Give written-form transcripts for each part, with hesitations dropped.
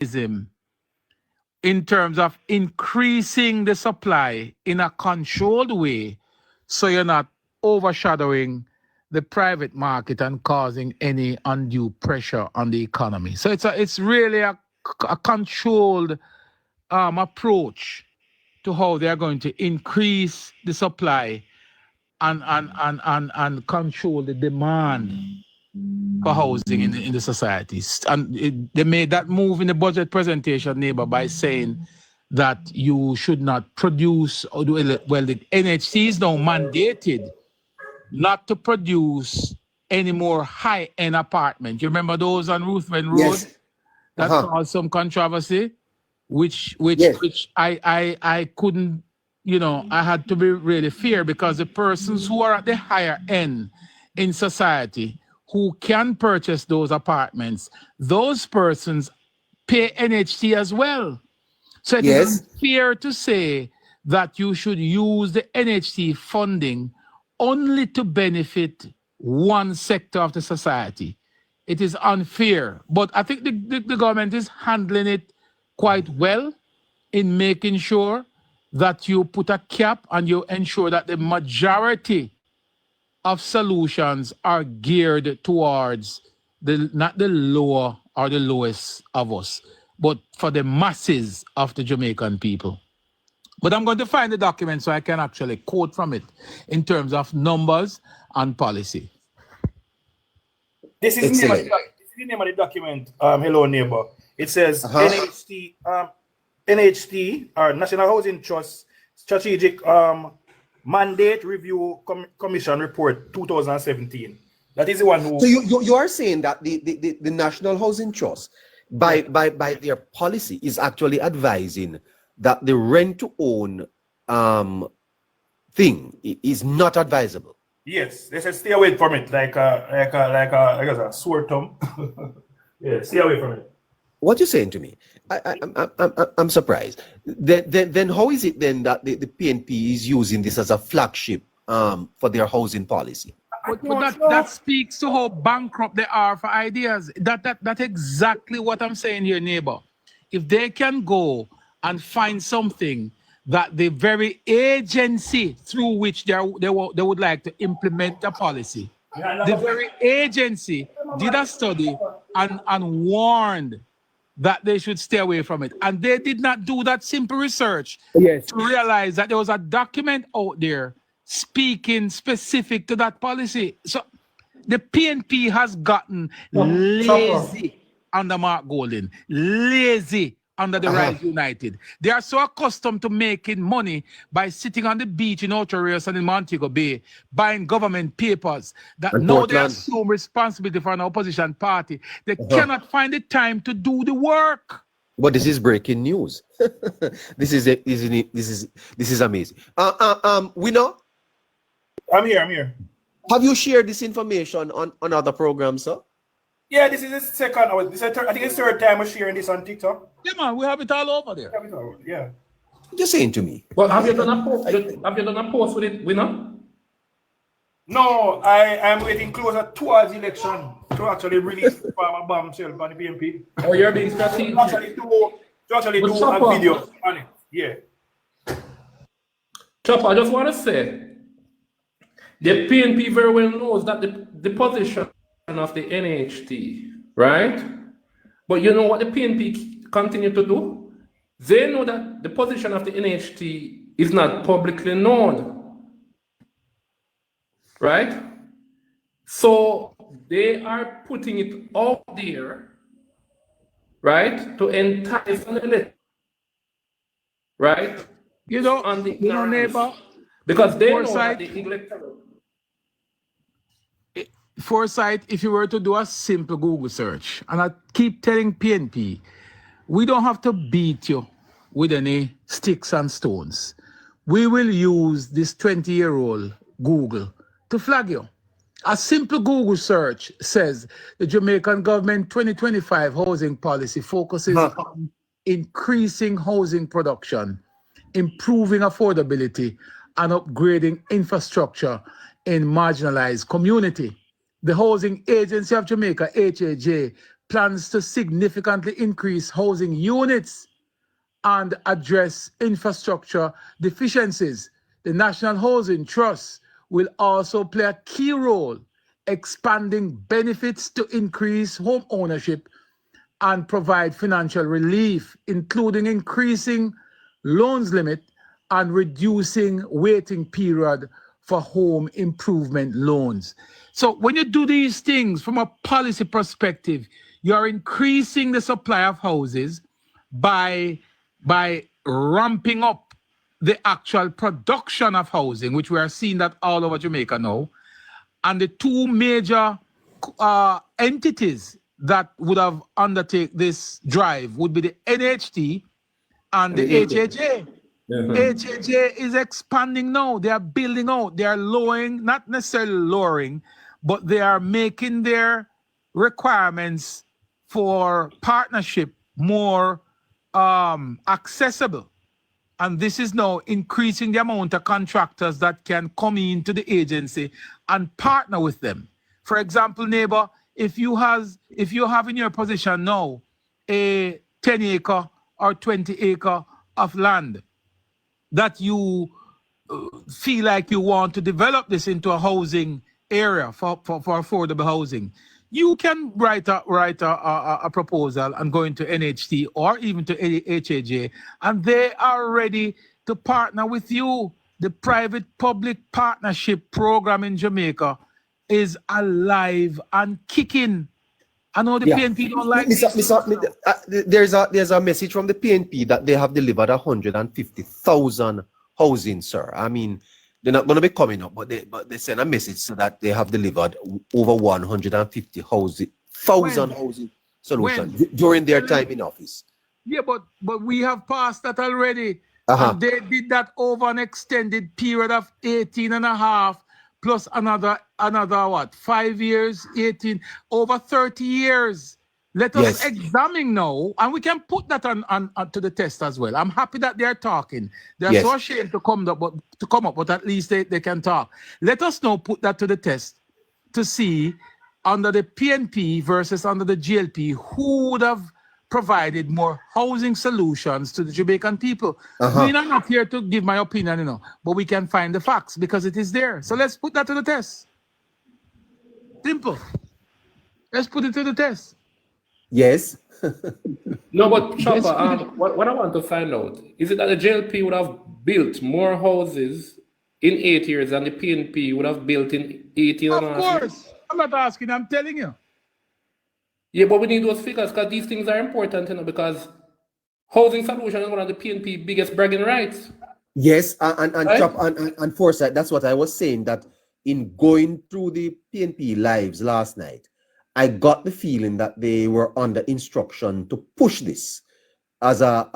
in terms of increasing the supply in a controlled way so you're not overshadowing the private market and causing any undue pressure on the economy. So it's really a controlled approach to how they're going to increase the supply and control the demand for housing in the societies. And they made that move in the budget presentation, neighbor, by saying that you should not produce, well, the NHC is now mandated not to produce any more high-end apartments. You remember those on Ruthven Road? Yes. That caused some controversy, which I couldn't, I had to be really fair, because the persons who are at the higher end in society who can purchase those apartments, those persons pay NHT as well. So it is unfair to say that you should use the NHT funding only to benefit one sector of the society. It is unfair. But I think the government is handling it quite well in making sure that you put a cap and you ensure that the majority of solutions are geared towards not the lower or the lowest of us, but for the masses of the Jamaican people. But I'm going to find the document so I can actually quote from it in terms of numbers and policy. This is the name of the document. Hello, neighbor. It says NHT, or National Housing Trust Strategic Mandate Review Commission Report 2017. That is the one who. So you are saying that the National Housing Trust, by their policy, is actually advising that the rent to own thing is not advisable. Yes, they said stay away from it, like a sore thumb. Yeah, stay away from it. What you're saying to me, I'm surprised. Then how is it then that the PNP is using this as a flagship for their housing policy? But that speaks to how bankrupt they are for ideas. That's exactly what I'm saying here, neighbor. If they can go and find something that the very agency through which they would like to implement a policy, the very agency did a study and warned that they should stay away from it. And they did not do that simple research to realize that there was a document out there speaking specific to that policy. So the PNP has gotten lazy under Mark Golden, lazy under the Rise United. They are so accustomed to making money by sitting on the beach in Outer Rios and in Montego Bay, buying government papers, that and now Portland. They assume responsibility for an opposition party. They cannot find the time to do the work. But this is breaking news. This is amazing. We know. I'm here. Have you shared this information on other programs, sir? Yeah, this is the second. I think it's the third time we're sharing this on TikTok. Yeah, man, we have it all over there. Yeah. Just saying to me. Well, have you done a post? Have you done a post with it, winner? No, I am getting closer towards the election to actually release my bombshell on the BNP. Oh, you're being strategic. To actually do a video on it. Yeah. Chopper, I just want to say, the PNP very well knows that the position of the NHT, right? But you know what the PNP continue to do? They know that the position of the NHT is not publicly known, right? So they are putting it out there, right, to entice an elect, right? You know, on the neighbor, because they know that the electoral. Foresight, if you were to do a simple Google search, and I keep telling PNP, we don't have to beat you with any sticks and stones. We will use this 20-year-old Google to flag you. A simple Google search says the Jamaican government 2025 housing policy focuses on increasing housing production, improving affordability, and upgrading infrastructure in marginalized community. The Housing Agency of Jamaica, HAJ, plans to significantly increase housing units and address infrastructure deficiencies. The National Housing Trust will also play a key role expanding benefits to increase home ownership and provide financial relief, including increasing loans limit and reducing waiting period for home improvement loans. So when you do these things from a policy perspective, you're increasing the supply of houses by ramping up the actual production of housing, which we are seeing that all over Jamaica now. And the two major entities that would have undertaken this drive would be the NHT and the HHA. HHA is expanding now. They are building out. They are lowering, not necessarily lowering, but they are making their requirements for partnership more accessible. And this is now increasing the amount of contractors that can come into the agency and partner with them. For example, neighbor, if you have in your position now a 10 acre or 20 acre of land that you feel like you want to develop this into a housing area for affordable housing, you can write a proposal and go into NHT or even to HAJ, and they are ready to partner with you. The private-public partnership program in Jamaica is alive and kicking. I know the PNP don't like this. There's a message from the PNP that they have delivered 150,000 housing, sir. I mean, they're not going to be coming up, but they send a message so that they have delivered over 150,000 housing solutions during their time in office. Yeah, but we have passed that already. And they did that over an extended period of 18 and a half plus another what, 5 years, 18, over 30 years. Let us examine now, and we can put that on to the test as well. I'm happy that they're talking. They're so ashamed to come up, but at least they can talk. Let us now put that to the test to see under the PNP versus under the JLP who would have provided more housing solutions to the Jamaican people. We're not here to give my opinion, but we can find the facts because it is there. So let's put that to the test. Simple. Let's put it to the test. Yes. No, but Chopper, what I want to find out, is it that the JLP would have built more houses in 8 years than the PNP would have built in 18 and a half years? Of course. I'm not asking, I'm telling you. Yeah, but we need those figures because these things are important, because housing solution is one of the PNP biggest bragging rights. Yes, and Foresight, that's what I was saying, that in going through the PNP lives last night, I got the feeling that they were under instruction to push this as a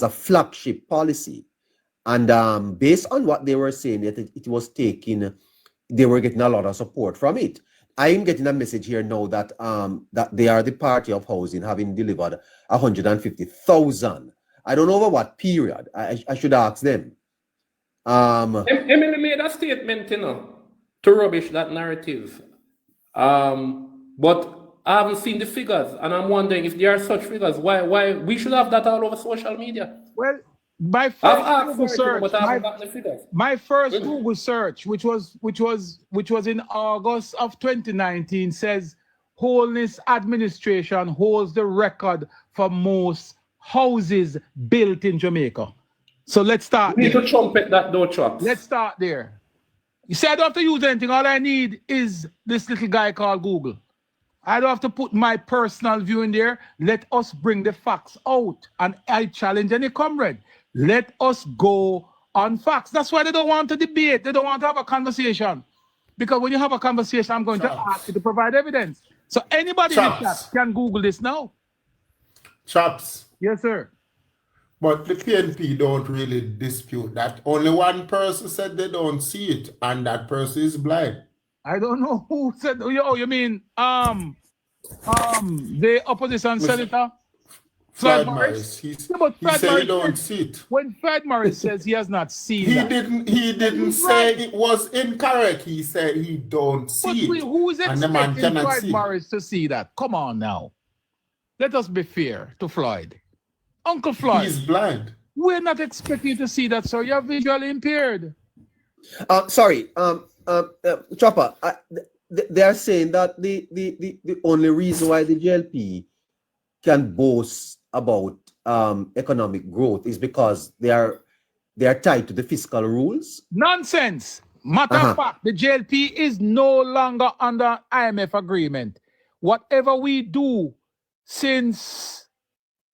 flagship policy. And based on what they were saying, that it was taking, they were getting a lot of support from it. I am getting a message here now that that they are the party of housing, having delivered 150,000. I don't know over what period. I should ask them. Emily made a statement, to rubbish that narrative. But I haven't seen the figures, and I'm wondering if there are such figures. Why we should have that all over social media? Well, my first Google search, which was in August of 2019, says Holness administration holds the record for most houses built in Jamaica. So let's start. We need to trumpet that though, Chops. Let's start there. You see, I don't have to use anything. All I need is this little guy called Google. I don't have to put my personal view in there. Let us bring the facts out. And I challenge any comrade. Let us go on facts. That's why they don't want to debate. They don't want to have a conversation. Because when you have a conversation, I'm going to ask you to provide evidence. So anybody in the chat can Google this now. Chops. Yes, sir. But the PNP don't really dispute that. Only one person said they don't see it, and that person is blind. I don't know who said. Oh, you mean the opposition senator? Floyd Morris. He said he don't see it. When Fred Morris says he has not seen He that, didn't say it was incorrect. He said he don't see it. Who is And the man expecting cannot Fred see. Morris to see that? Come on now. Let us be fair to Floyd. Uncle Floyd. He's blind. We're not expecting you to see that, sir. You're visually impaired. Sorry, Chopper. They are saying that the only reason why the JLP can boast about economic growth is because they are tied to the fiscal rules. Nonsense. Matter of fact, the JLP is no longer under IMF agreement. Whatever we do since,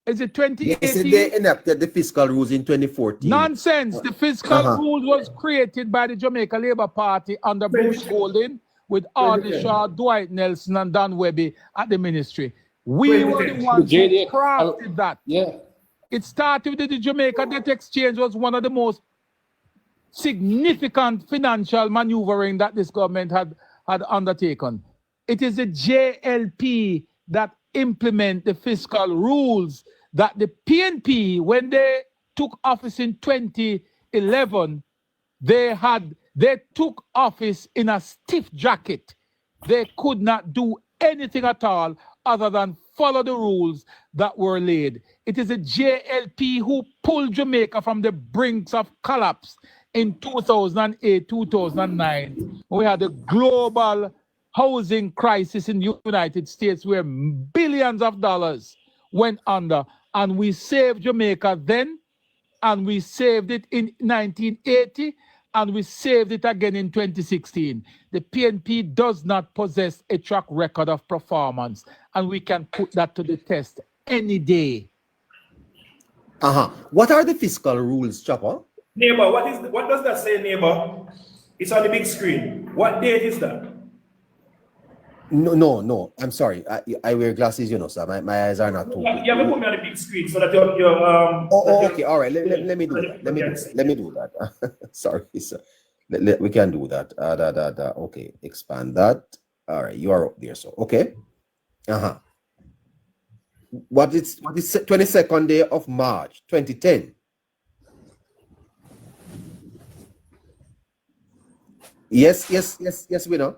is it 2018? Yes, they enacted the fiscal rules in 2014. Nonsense. The fiscal rule was created by the Jamaica Labour Party under Bruce Golding with Arnie Shaw, Dwight Nelson, and Don Webby at the ministry. We were the ones who crafted that. Yeah. It started with the Jamaica Debt Exchange, was one of the most significant financial maneuvering that this government had undertaken. It is the JLP that implement the fiscal rules that the PNP, when they took office in 2011, they took office in a stiff jacket. They could not do anything at all other than follow the rules that were laid. It is a JLP who pulled Jamaica from the brinks of collapse in 2008, 2009. We had a global housing crisis in the United States where billions of dollars went under, and we saved Jamaica then, and we saved it in 1980, and we saved it again in 2016. The PNP does not possess a track record of performance, and we can put that to the test any day. What are the fiscal rules, Chopper? Neighbor, what does that say, neighbor? It's on the big screen. What date is that? No. I'm sorry. I wear glasses, sir. My eyes are not too. You have to put me on the big screen so that okay. All right. Let me do that. Let me do that. Sorry, sir. We can do that. Okay. Expand that. All right. You are up there, so okay. What is 22nd day of March 2010? Yes, we know.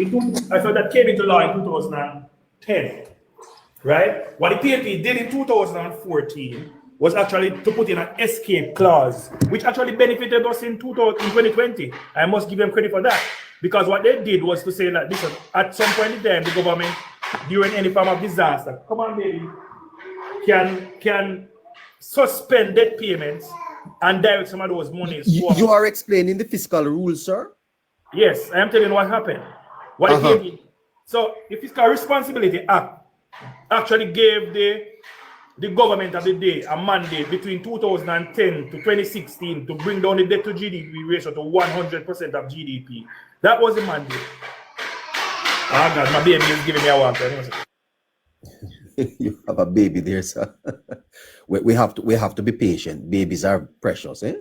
I thought that came into law in 2010, right? What the PNP did in 2014 was actually to put in an escape clause, which actually benefited us in 2020. I must give them credit for that, because what they did was to say that, listen, at some point in time, the government, during any form of disaster, come on, baby, can suspend debt payments and direct some of those monies. You are explaining the fiscal rules, sir? Yes, I am telling you what happened. What it gave. So the Fiscal Responsibility Act actually gave the government of the day a mandate between 2010 to 2016 to bring down the debt to GDP ratio to 100% of GDP. That was the mandate. Oh God, my baby is giving me a water. You have a baby there, sir. we have to be patient. Babies are precious, eh?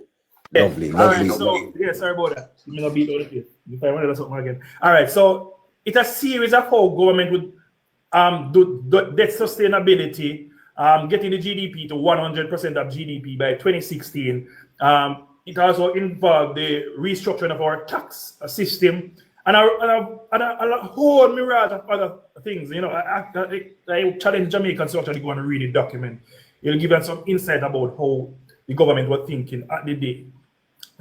Yeah. Lovely. Right, so, yeah, sorry about that. You may not beat out the if I wanted something again. All right, so it's a series of how government would do debt sustainability, getting the GDP to 100% of GDP by 2016. It also involved the restructuring of our tax system and a whole myriad of other things. I challenge Jamaicans to actually go and read the document. It'll give us some insight about how the government was thinking at the day.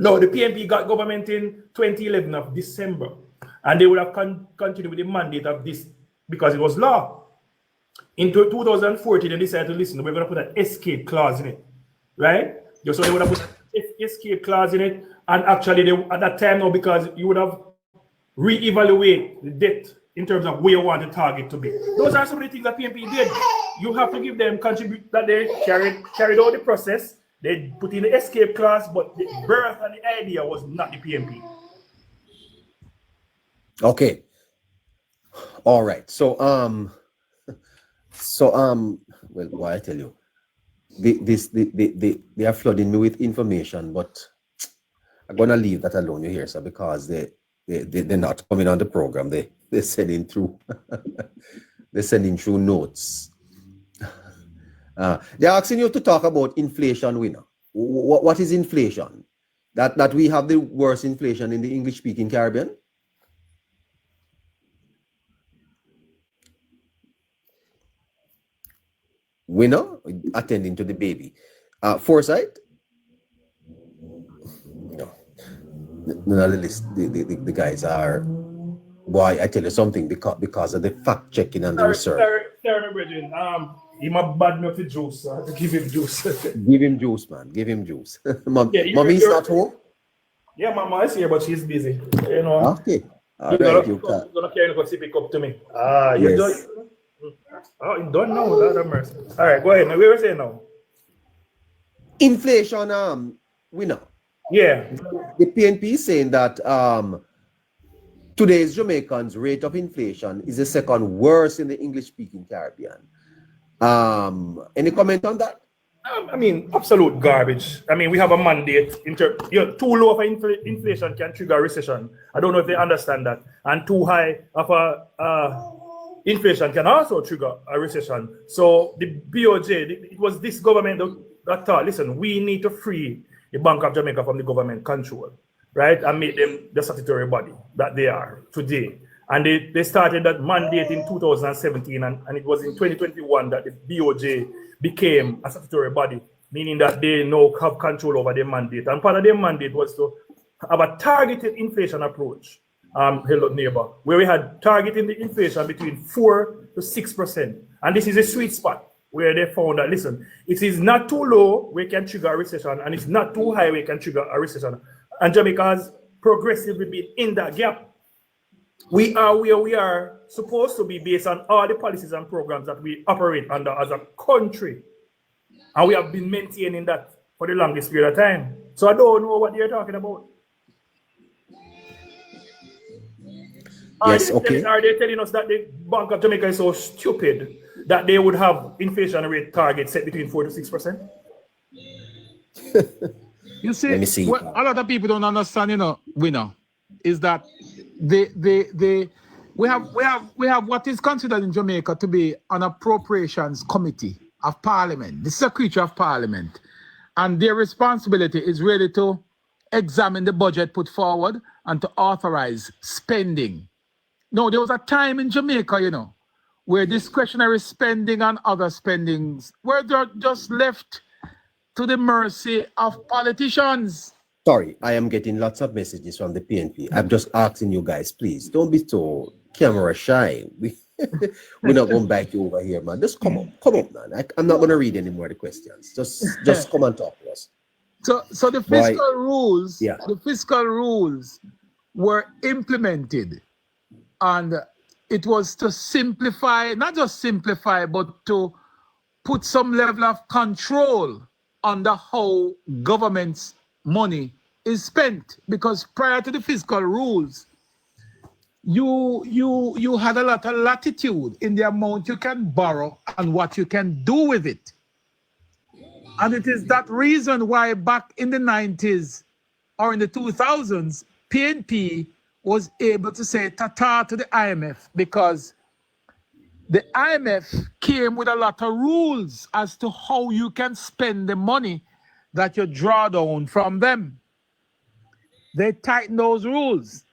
No, the PNP got government in 2011 of December, and they would have continued with the mandate of this because it was law. In 2014, they decided to listen. We're going to put an escape clause in it, right? So they would have put an escape clause in it, and actually, at that time, now, because you would have reevaluate the debt in terms of where you want the target to be. Those are some of the things that PNP did. You have to give them contribute that they carried out the process. They put in the escape clause, but the birth and the idea was not the PNP. Okay. All right. So well, what I tell you, they are flooding me with information, but I'm gonna leave that alone. You hear, sir, because they're not coming on the program. They're sending through They're sending through notes. They're asking you to talk about inflation, winner. What is inflation? That we have the worst inflation in the English-speaking Caribbean? Winner, attending to the baby. Foresight? No. None of the guys are. Boy, I tell you something because of the fact checking and the research. Sorry, Bridget. He might bad me for juice. I have to give him juice. Give him juice, man. Give him juice. Mommy's not home? Yeah, Mama is here, but she's busy. You know. Okay. All You're right, gonna carry the pick up to me. Yes. Done. Oh, you don't know. Lord have mercy. All right, go ahead. Now, we were saying now. Inflation, winner. Yeah. The PNP is saying that today's Jamaicans' rate of inflation is the second worst in the English-speaking Caribbean. Any comment on that? I mean, absolute garbage. I mean, we have a mandate. Too low of inflation can trigger a recession. I don't know if they understand that. And too high of a inflation can also trigger a recession. So the BOJ, it was this government that thought, listen, we need to free the Bank of Jamaica from the government control, right? And make them the statutory body that they are today. And they started that mandate in 2017, and it was in 2021 that the BOJ became a statutory body, meaning that they now have control over their mandate. And part of their mandate was to have a targeted inflation approach, hello neighbor, where we had targeting the inflation between 4 to 6%. And this is a sweet spot where they found that, listen, it is not too low where it can trigger a recession, and it's not too high where it can trigger a recession. And Jamaica has progressively been in that gap. We are where we are supposed to be based on all the policies and programs that we operate under as a country. And we have been maintaining that for the longest period of time. So I don't know what you're talking about. Yes, okay. Are they telling us that the Bank of Jamaica is so stupid that they would have inflation rate target set between 4 to 6%? You see, what a lot of people don't understand, winner, is that we have what is considered in Jamaica to be an appropriations committee of parliament, the secretary of parliament, and their responsibility is really to examine the budget put forward and to authorize spending. No, there was a time in Jamaica, where discretionary spending and other spendings were just left to the mercy of politicians. Sorry, I am getting lots of messages from the PNP. I'm just asking you guys, please, don't be so camera shy. We're not going to bite you over here, man. Just come up, man. I'm not going to read any more of the questions. Just come and talk to us. So the fiscal rules, yeah. The fiscal rules were implemented, and it was to simplify, not just simplify, but to put some level of control on how government's money is spent. Because prior to the fiscal rules, you had a lot of latitude in the amount you can borrow and what you can do with it. And it is that reason why back in the 90s or in the 2000s, PNP was able to say ta-ta to the IMF, because the IMF came with a lot of rules as to how you can spend the money that you draw down from them. They tightened those rules.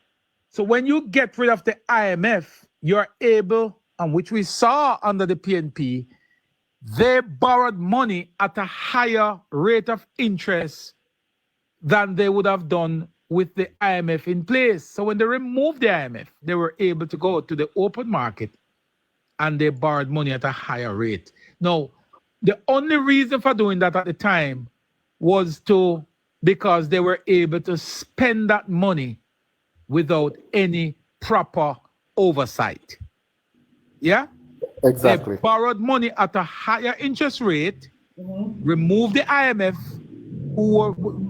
So when you get rid of the IMF, you're able, and which we saw under the PNP, they borrowed money at a higher rate of interest than they would have done with the IMF in place. So when they removed the IMF, they were able to go to the open market and they borrowed money at a higher rate. Now, the only reason for doing that at the time was because they were able to spend that money without any proper oversight. Yeah? Exactly. They borrowed money at a higher interest rate, removed the IMF,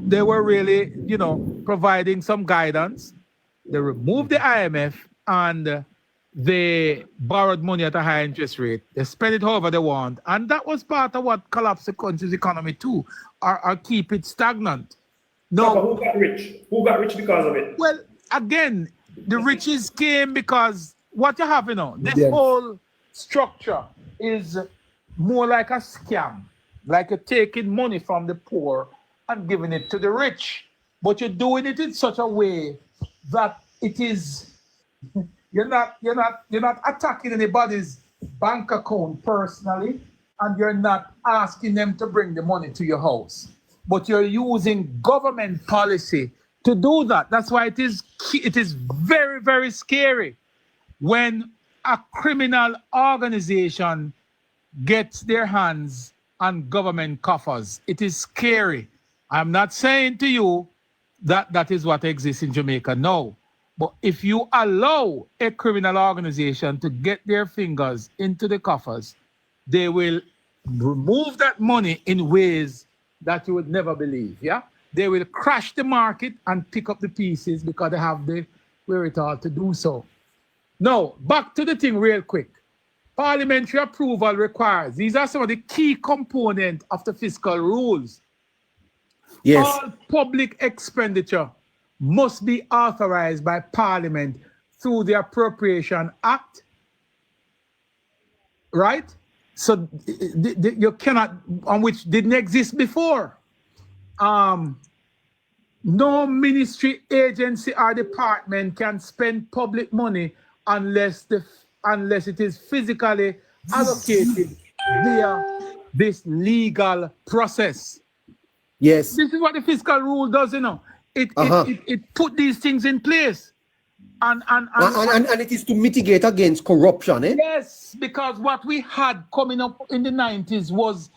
they were really, providing some guidance. They removed the IMF and they borrowed money at a high interest rate. They spent it however they want. And that was part of what collapsed the country's economy too, or keep it stagnant. No. Who got rich? Who got rich because of it? Well, again, the riches came because what you have, this whole structure is more like a scam, like you're taking money from the poor and giving it to the rich. But you're doing it in such a way that it is you're not attacking anybody's bank account personally, and you're not asking them to bring the money to your house. But you're using government policy to do that. That's why it is very, very scary when a criminal organization gets their hands on government coffers. It is scary. I'm not saying to you that that is what exists in Jamaica, no. But if you allow a criminal organization to get their fingers into the coffers, they will remove that money in ways that you would never believe, yeah? They will crash the market and pick up the pieces because they have the wherewithal to do so. Now, back to the thing real quick. Parliamentary approval requires, these are some of the key components of the fiscal rules. Yes. All public expenditure must be authorized by Parliament through the Appropriation Act, right? So you cannot, on which didn't exist before. No ministry, agency, or department can spend public money unless it is physically allocated via this legal process. Yes. This is what the fiscal rule does, you know. It put these things in place. And it is to mitigate against corruption, eh? Yes, because what we had coming up in the 90s was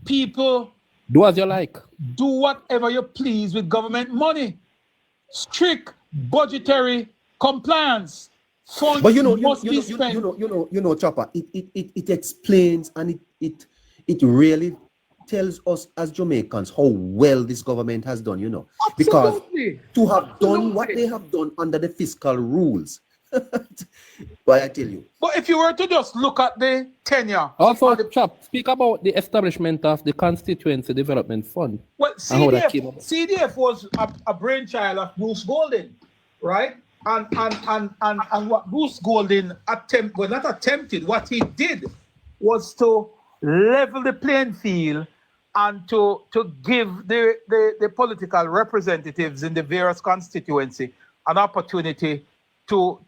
people do as you like. Do whatever you please with government money. Strict budgetary compliance. Funds but must be spent. Chopper, it explains and it really tells us as Jamaicans how well this government has done, you know. Absolutely. Because to have done what they have done under the fiscal rules, but I tell you. But if you were to just look at the tenure. Also, Chop, speak about the establishment of the Constituency Development Fund. Well, CDF was a brainchild of Bruce Golding, right? And what Bruce Golding what he did was to level the playing field and to give the political representatives in the various constituency an opportunity to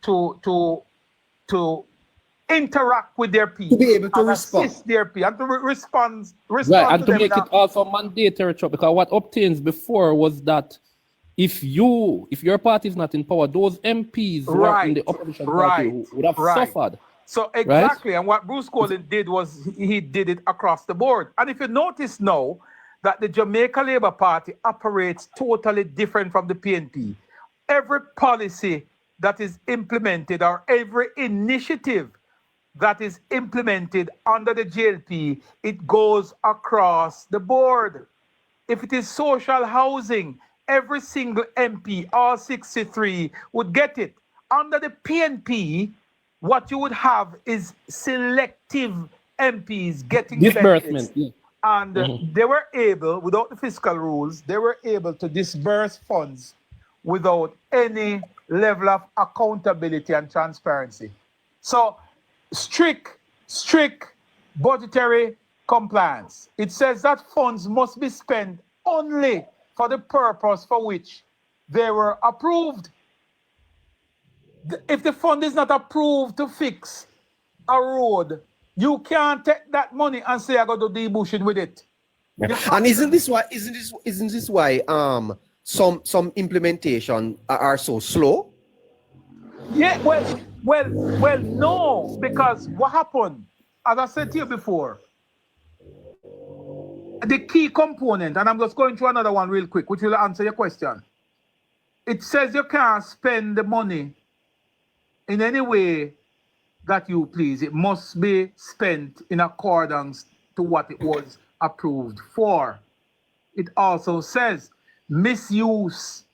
interact with their people, to be able to respond, assist their people, and to respond right, and to make them it also mandatory, because what obtains before was that if your party is not in power, those MPs who are in the opposition party would have suffered. So exactly, and what Bruce Golding did was he did it across the board. And if you notice now that the Jamaica Labour Party operates totally different from the PNP, every policy that is implemented or every initiative that is implemented under the JLP, it goes across the board. If it is social housing, every single MP, all 63, would get it. Under the PNP, what you would have is selective MPs getting benefits. Yeah. And they were able, without the fiscal rules, they were able to disburse funds without any level of accountability and transparency. So strict budgetary compliance. It says that funds must be spent only for the purpose for which they were approved. If the fund is not approved to fix a road, you can't take that money and say I got to do debushing with it. And isn't this why some implementation are so slow? Yeah, well, no, because what happened, as I said to you before, the key component, and I'm just going through another one real quick, which will answer your question. It says you can't spend the money in any way that you please. It must be spent in accordance to what it was approved for. It also says misuse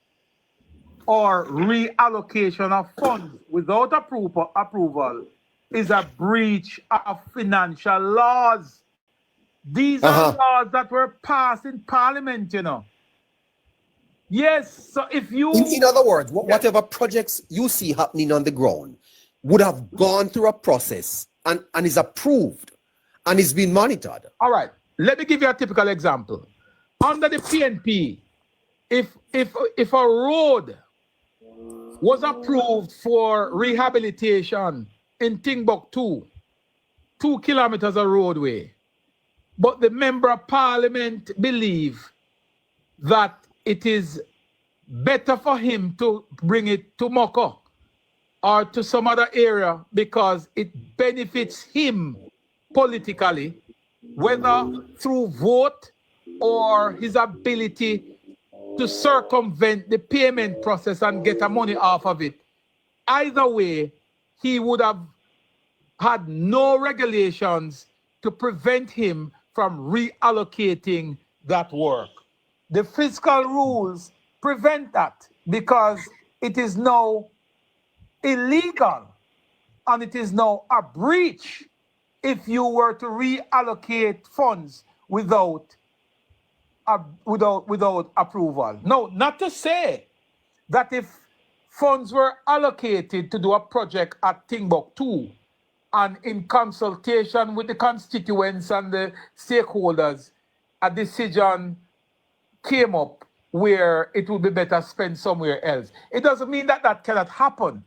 or reallocation of funds without approval is a breach of financial laws. These are laws that were passed in Parliament, you know. Yes, so if you... In other words, whatever projects you see happening on the ground would have gone through a process and is approved and is being monitored. All right. Let me give you a typical example. Under the PNP, if a road was approved for rehabilitation in Timbuktu, 2 kilometers of roadway, but the member of parliament believe that it is better for him to bring it to Moko or to some other area because it benefits him politically, whether through vote or his ability to circumvent the payment process and get the money off of it. Either way, he would have had no regulations to prevent him from reallocating that work. The fiscal rules prevent that because it is now illegal and it is now a breach if you were to reallocate funds without approval. No, not to say that if funds were allocated to do a project at Timbuktu and in consultation with the constituents and the stakeholders, a decision came up where it would be better spent somewhere else. It doesn't mean that that cannot happen.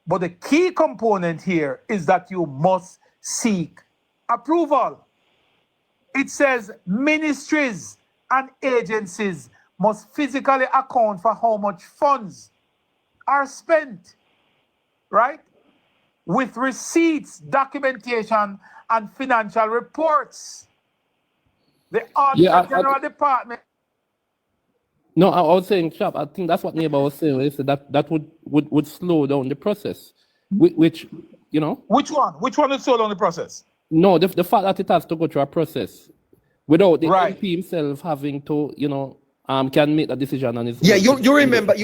But the key component here is that you must seek approval. It says ministries and agencies must physically account for how much funds are spent, right? With receipts, documentation, and financial reports. The Auditor General Department. No, I was saying, Chap, I think that's what neighbor was saying. They said that would slow down the process, which, you know. Which one? Which one would slow down the process? No, the fact that it has to go through a process without the MP himself having to, you know, can make a decision on his own. Yeah, you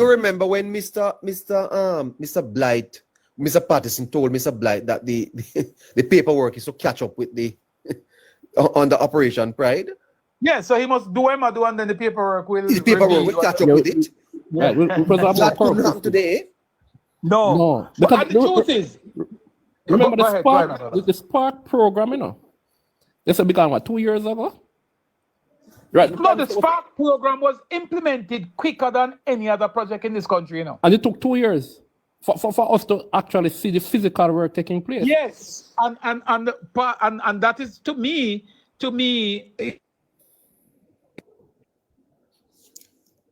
remember when Mr. Blight, Mr. Patterson told Mr. Blight that the paperwork is to catch up with the on the Operation Pride. Yeah, so he must do what he do, and then the paperwork will. His paperwork will catch up with it. Yeah, that couldn't happen today. No. But the truth is, remember the Spark program, you know? This began what, 2 years ago? Right. No, the Spark program was implemented quicker than any other project in this country, you know. And it took 2 years for us to actually see the physical work taking place. Yes, and that is to me.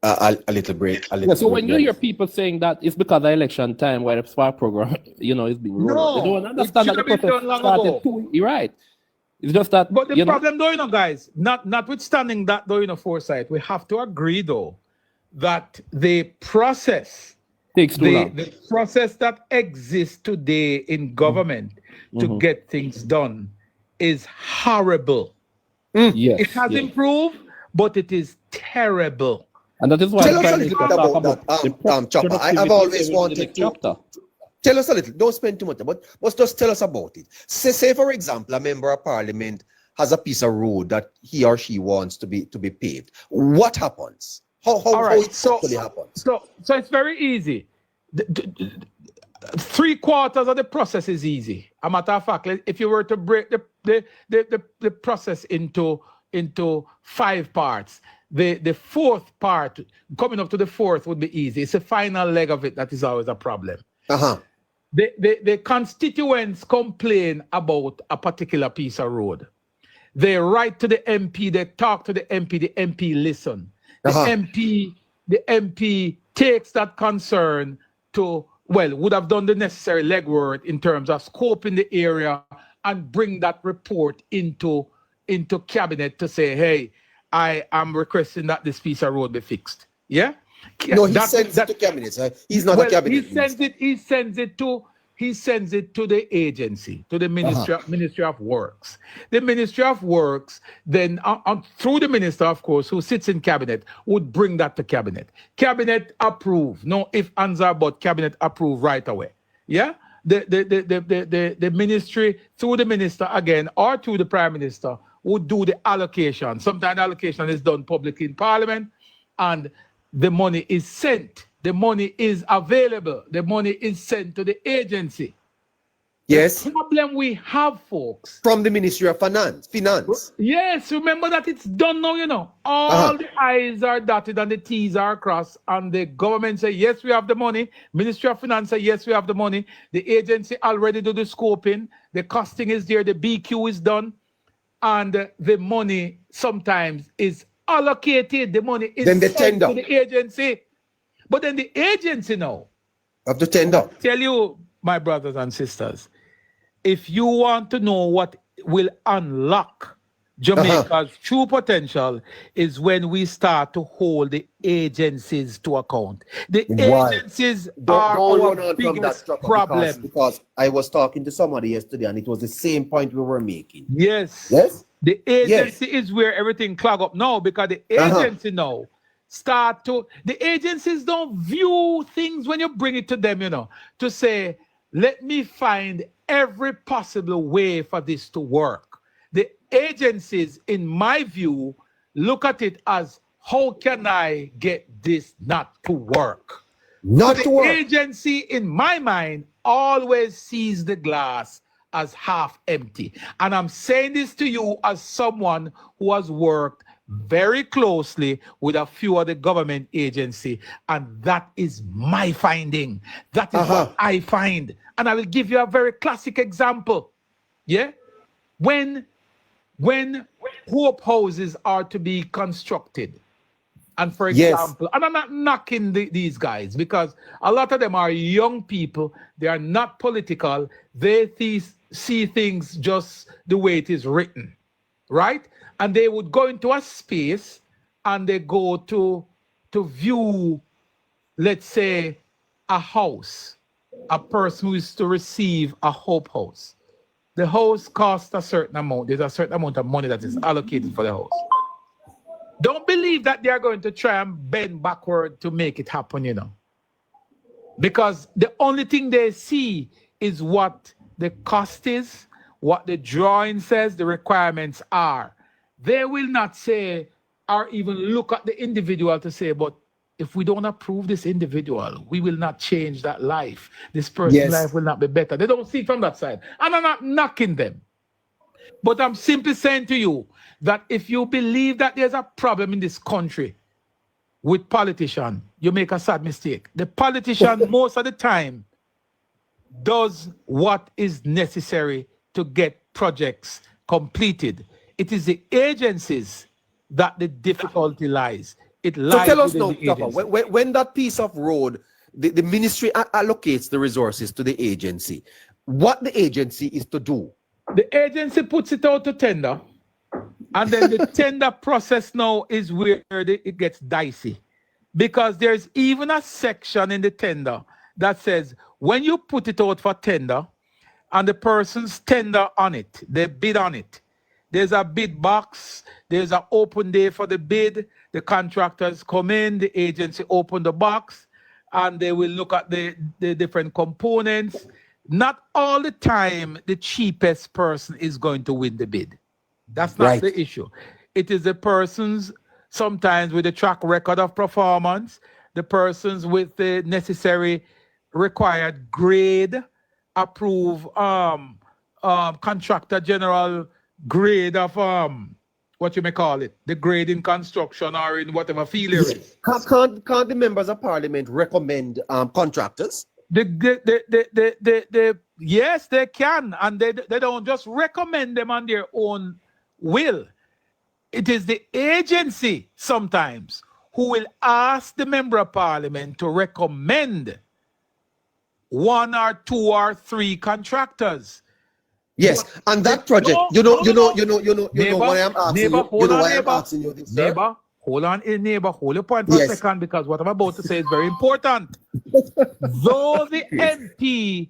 A little break. So when you hear people saying that it's because of election time where the Spark program, you know, is being rolled, they don't understand that the process started. You're right. It's just that. But the problem, though, you know, guys, notwithstanding that, though, you know, foresight, we have to agree, though, that the process takes too long. The process that exists today in government to get things done is horrible. Yes, it has improved, but it is terrible. And that is why tell us a little bit about that, Chopper. I've always wanted to tell us a little. Don't spend too much, but just tell us about it. Say for example, a member of parliament has a piece of road that he or she wants to be paved. What happens? How it actually happens? So it's very easy. 3/4 of the process is easy. A matter of fact, if you were to break the process into 5 parts, the fourth part, coming up to the fourth, would be easy. It's the final leg of it that is always a problem. The constituents complain about a particular piece of road. They write to the MP, they talk to the MP listen. The MP takes that concern to, would have done the necessary legwork in terms of scoping the area and bring that report into cabinet to say, hey, I am requesting that this piece of road be fixed. Yeah? No, he sends it to cabinet. He's not a cabinet. He sends it to the agency, to the Ministry of Works. The Ministry of Works, then through the minister, of course, who sits in cabinet, would bring that to cabinet. Cabinet approve. No if, ands, or but. Cabinet approve right away. Yeah? The ministry, through the minister again, or through the prime minister, would do the allocation. Sometimes the allocation is done publicly in parliament, and the money is sent. The money is available. The money is sent to the agency. Yes. The problem we have, folks. From the Ministry of Finance. Yes, remember that it's done now, you know. All the I's are dotted and the T's are crossed, and the government say, yes, we have the money. Ministry of Finance say, yes, we have the money. The agency already do the scoping. The costing is there. The BQ is done. And the money sometimes is allocated. The money is then the sent tender to the agency. But then the agency now. Of the tender. Tell you, my brothers and sisters, if you want to know what will unlock Jamaica's true potential is when we start to hold the agencies to account. The agencies are our biggest problem. Because I was talking to somebody yesterday and it was the same point we were making. Yes. Yes. The agency is where everything clog up now, because the agency now the agencies don't view things when you bring it to them, you know, to say, let me find every possible way for this to work. The agencies, in my view, look at it as, how can I get this not to work? The agency, in my mind, always sees the glass as half empty. And I'm saying this to you as someone who has worked very closely with a few of the government agency, and that is my finding. That is what I find. And I will give you a very classic example. Yeah? When hope houses are to be constructed, and for example, and I'm not knocking these guys, because a lot of them are young people, they are not political, they see things just the way it is written, right? And they would go into a space and they go to view, let's say, a house, a person who is to receive a hope house. The house costs a certain amount. There's a certain amount of money that is allocated for the house. Don't believe that they are going to try and bend backward to make it happen, you know. Because the only thing they see is what the cost is, what the drawing says, the requirements are. They will not say, or even look at the individual to say, but if we don't approve this individual, we will not change that life. This person's life will not be better. They don't see it from that side. And I'm not knocking them. But I'm simply saying to you that if you believe that there's a problem in this country with politicians, you make a sad mistake. The politician most of the time does what is necessary to get projects completed. It is the agencies that the difficulty lies. It lies. So tell us now, Papa, when that piece of road, the ministry allocates the resources to the agency, what the agency is to do? The agency puts it out to tender, and then the tender process now is where it gets dicey. Because there's even a section in the tender that says, when you put it out for tender, and the person's tender on it, they bid on it, there's a bid box, there's an open day for the bid, the contractors come in, the agency open the box, and they will look at the different components. Not all the time the cheapest person is going to win the bid. That's not the issue. It is the persons, sometimes with a track record of performance, the persons with the necessary required grade, approve contractor general grade of what you may call it, the grade in construction or in whatever field it is. Can't the members of parliament recommend contractors? Yes, they can, and they don't just recommend them on their own will. It is the agency sometimes who will ask the member of parliament to recommend 1 or 2 or 3 contractors. Yes, and that project, you know why I'm asking you. You know why I'm asking you this, sir? Neighbor, hold on, neighbor, hold your point for a second, because what I'm about to say is very important. Though the MP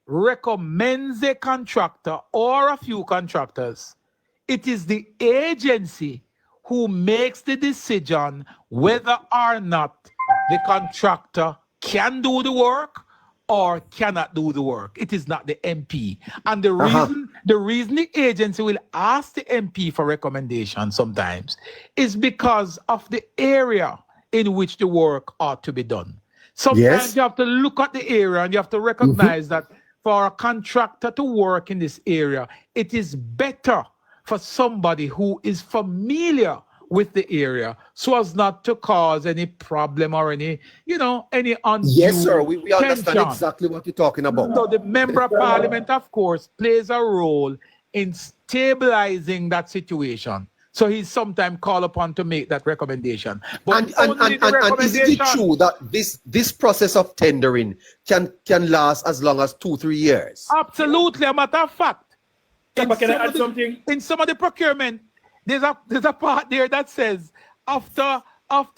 recommends a contractor or a few contractors, it is the agency who makes the decision whether or not the contractor can do the work or cannot do the work. It is not the MP. And the reason the agency will ask the MP for recommendation sometimes is because of the area in which the work ought to be done. Sometimes you have to look at the area and you have to recognize that, for a contractor to work in this area, it is better for somebody who is familiar with the area so as not to cause any problem or any, any undue Yes, sir. We understand tension. exactly what you're talking about. So the member of parliament, of course, plays a role in stabilizing that situation. So he's sometimes called upon to make that recommendation. But And isn't it true that this process of tendering can last as long as 2-3 years? Absolutely, a matter of fact. Can I add something? In some of the procurement, there's a part there that says after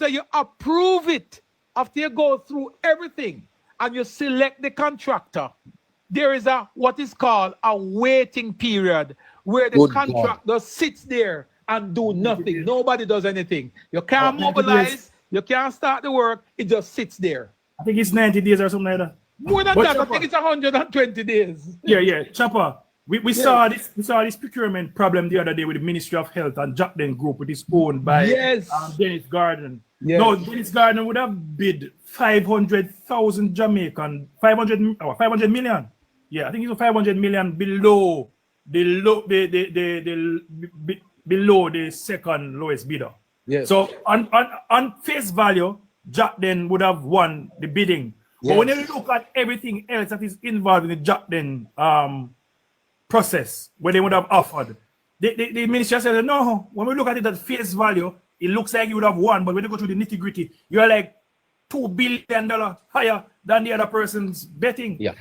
you approve it, after you go through everything and you select the contractor, there is what is called a waiting period where the contractor sits there and do nothing. Nobody does anything. You can't mobilize, you can't start the work, it just sits there. I think it's 90 days or something like that. More than But that, Chopper, I think it's 120 days. Yeah. Chopper, we saw this procurement problem the other day with the Ministry of Health and Jackden Group, which is owned by Dennis Garden. Yes. No, Dennis Garden would have bid 500,000 Jamaican, 500 million. Yeah, I think it's 500 million below the second lowest bidder. Yes. So on face value, Jackden would have won the bidding. But when you look at everything else that is involved in the Jackden process, where they would have offered, the minister said, no, when we look at it at face value, it looks like you would have won, but when you go through the nitty-gritty, you are like $2 billion higher than the other person's betting. Yeah.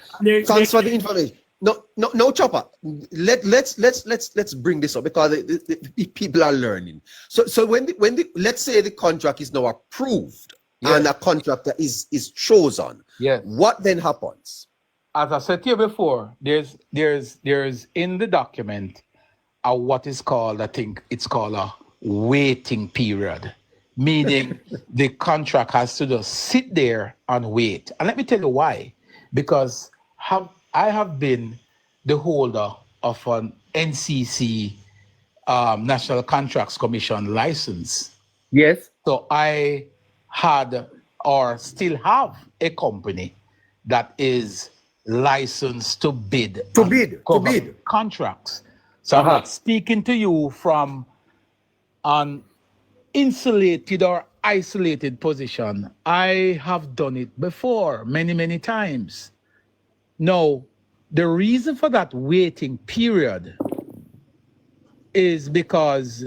Thanks for the information. No, Chopper. Let's bring this up because the people are learning. So when let's say the contract is now approved and a contractor is chosen, what then happens? As I said to you before, there's in the document what is called, I think it's called a waiting period, meaning the contract has to just sit there and wait. And let me tell you why. Because I have been the holder of an NCC National Contracts Commission license. Yes. So I had or still have a company that is licensed to bid contracts. So I'm not speaking to you from an insulated or isolated position. I have done it before many, many times. Now, the reason for that waiting period is because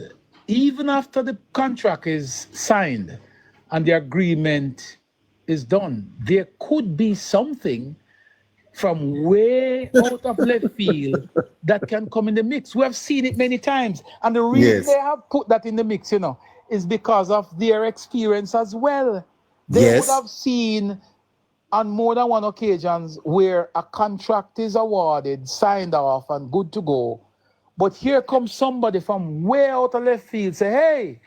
even after the contract is signed and the agreement is done, there could be something from way out of left field that can come in the mix. We have seen it many times. And the reason they have put that in the mix, is because of their experience as well. They would have seen on more than one occasions where a contract is awarded, signed off, and good to go. But here comes somebody from way out of left field, say, hey,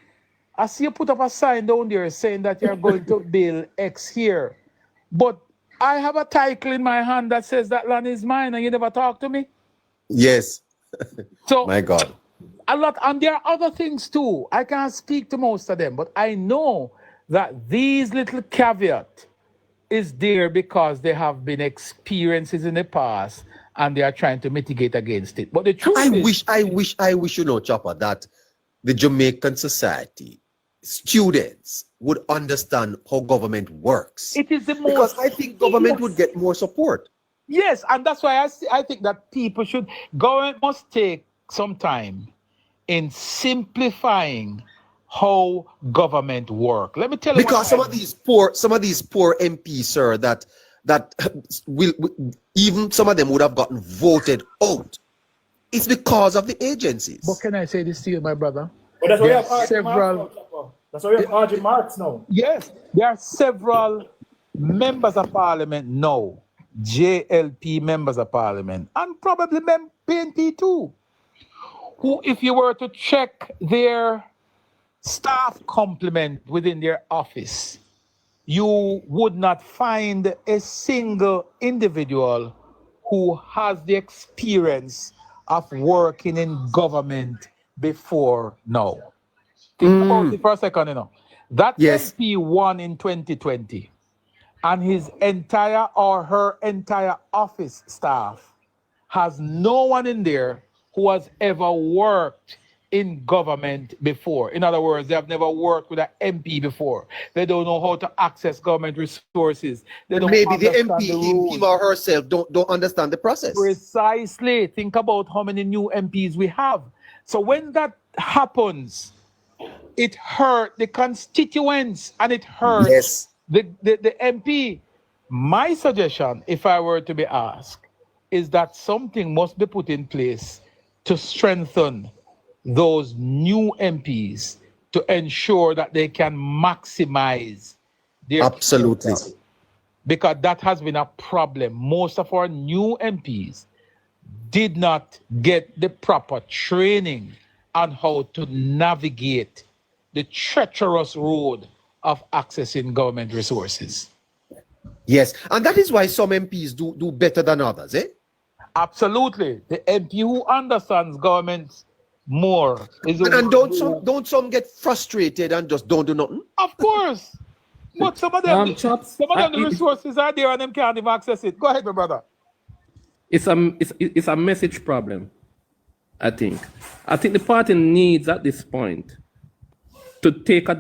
I see you put up a sign down there saying that you're going to build X here. But I have a title in my hand that says that land is mine and you never talk to me. Yes. So my God. A lot, and there are other things too. I can't speak to most of them, but I know that these little caveat is there because there have been experiences in the past and they are trying to mitigate against it. But the truth is, I wish Chopper, that the Jamaican society, students would understand how government works. It is the most, because I think government would get more support. Yes, and that's why I think that government must take some time in simplifying how government work. Let me tell you, because some of these poor MPs, sir, that will even some of them would have gotten voted out. It's because of the agencies. But can I say this to you, my brother? But that's why we have RG Marks now. Yes, there are several members of parliament now, JLP members of parliament, and probably PNP too, who, if you were to check their staff complement within their office, you would not find a single individual who has the experience of working in government before now. Think about it for a second, That MP won in 2020. and his entire or her entire office staff has no one in there who has ever worked in government before. In other words, they have never worked with an MP before. They don't know how to access government resources. They don't Maybe the understand MP, the rules. him or herself, don't understand the process. Precisely. Think about how many new MPs we have. So when that happens, it hurt the constituents and it hurts the MP. My suggestion, if I were to be asked, is that something must be put in place to strengthen those new MPs to ensure that they can maximize their Absolutely. potential. Because that has been a problem. Most of our new MPs did not get the proper training on how to navigate the treacherous road of accessing government resources. Yes, and that is why some MPs do better than others, eh? Absolutely. The MP who understands government more is the And one who- don't some get frustrated and just don't do nothing? Of course. But some of them, Chops, some of them the resources are there and them can't even access it. Go ahead, my brother. it's a message problem, I think. I think the party needs at this point to make a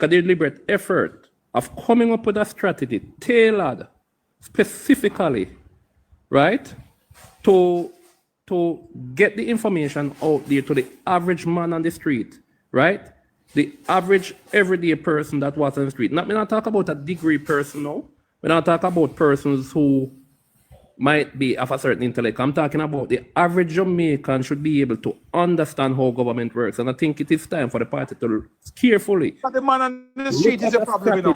deliberate effort of coming up with a strategy tailored specifically, right, to get the information out there to the average man on the street, right? The average everyday person that was on the street. Not me not talk about a degree person now. We not talk about persons who might be of a certain intellect. I'm talking about the average Jamaican should be able to understand how government works. And I think it is time for the party to carefully. But the man on the street is a problem, you know.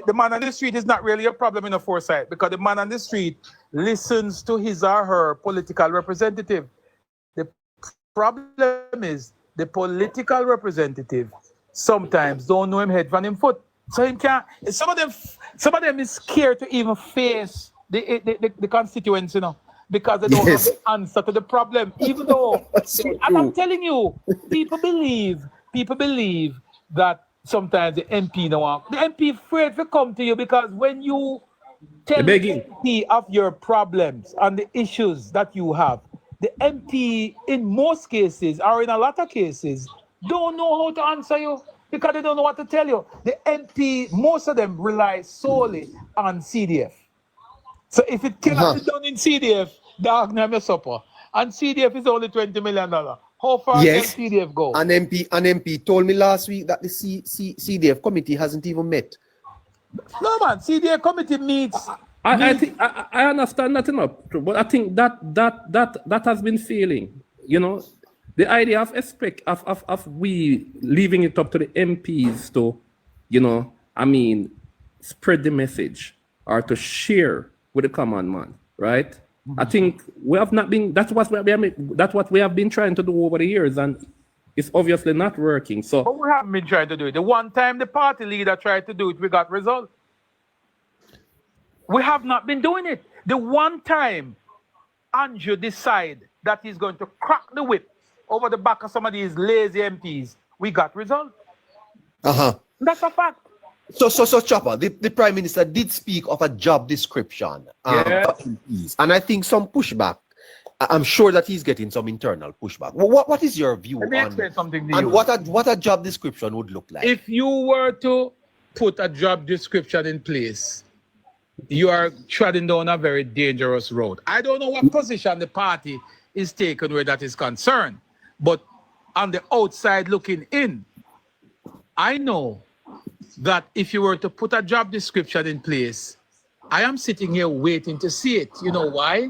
The man on the street is not really a problem in a foresight because the man on the street listens to his or her political representative. The problem is the political representative sometimes don't know him head from him foot. So him can't. Some of them is scared to even face the constituents, you know, because they don't have the answer to the problem. Even though, and I'm telling you, people believe that sometimes the MP don't want. The MP afraid to come to you because when you tell the MP of your problems and the issues that you have, the MP in most cases, or in a lot of cases, don't know how to answer you because they don't know what to tell you. The MP, most of them rely solely on CDF. So if it cannot be done in CDF, dog name your supper. And CDF is only $20 million. How far can CDF go? An MP told me last week that the CDF committee hasn't even met. No man, CDF committee meets. I think I understand that enough, but I think that has been failing. You know, the idea of we leaving it up to the MPs to, you know, I mean, spread the message or to share with the common man, right? I think we have not been. That's what we have been trying to do over the years, and it's obviously not working. So, but we haven't been trying to do it. The one time the party leader tried to do it, we got results. We have not been doing it. The one time Andrew decided that he's going to crack the whip over the back of some of these lazy MPs, we got results. That's a fact. So Chopper, the Prime Minister did speak of a job description for MPs, and I think some pushback. I'm sure that he's getting some internal pushback. What is your view on what a job description would look like? If you were to put a job description in place, you are treading down a very dangerous road. I don't know what position the party is taking where that is concerned, but on the outside looking in, I know that if you were to put a job description in place, I am sitting here waiting to see it. You know why?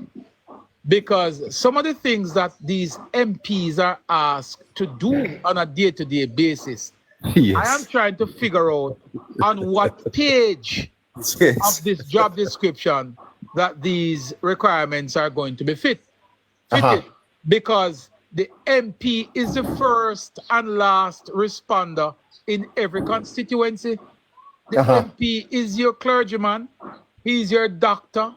Because some of the things that these MPs are asked to do on a day-to-day basis, I am trying to figure out on what page of this job description that these requirements are going to be fitted. Because the MP is the first and last responder in every constituency. The MP is your clergyman, he's your doctor,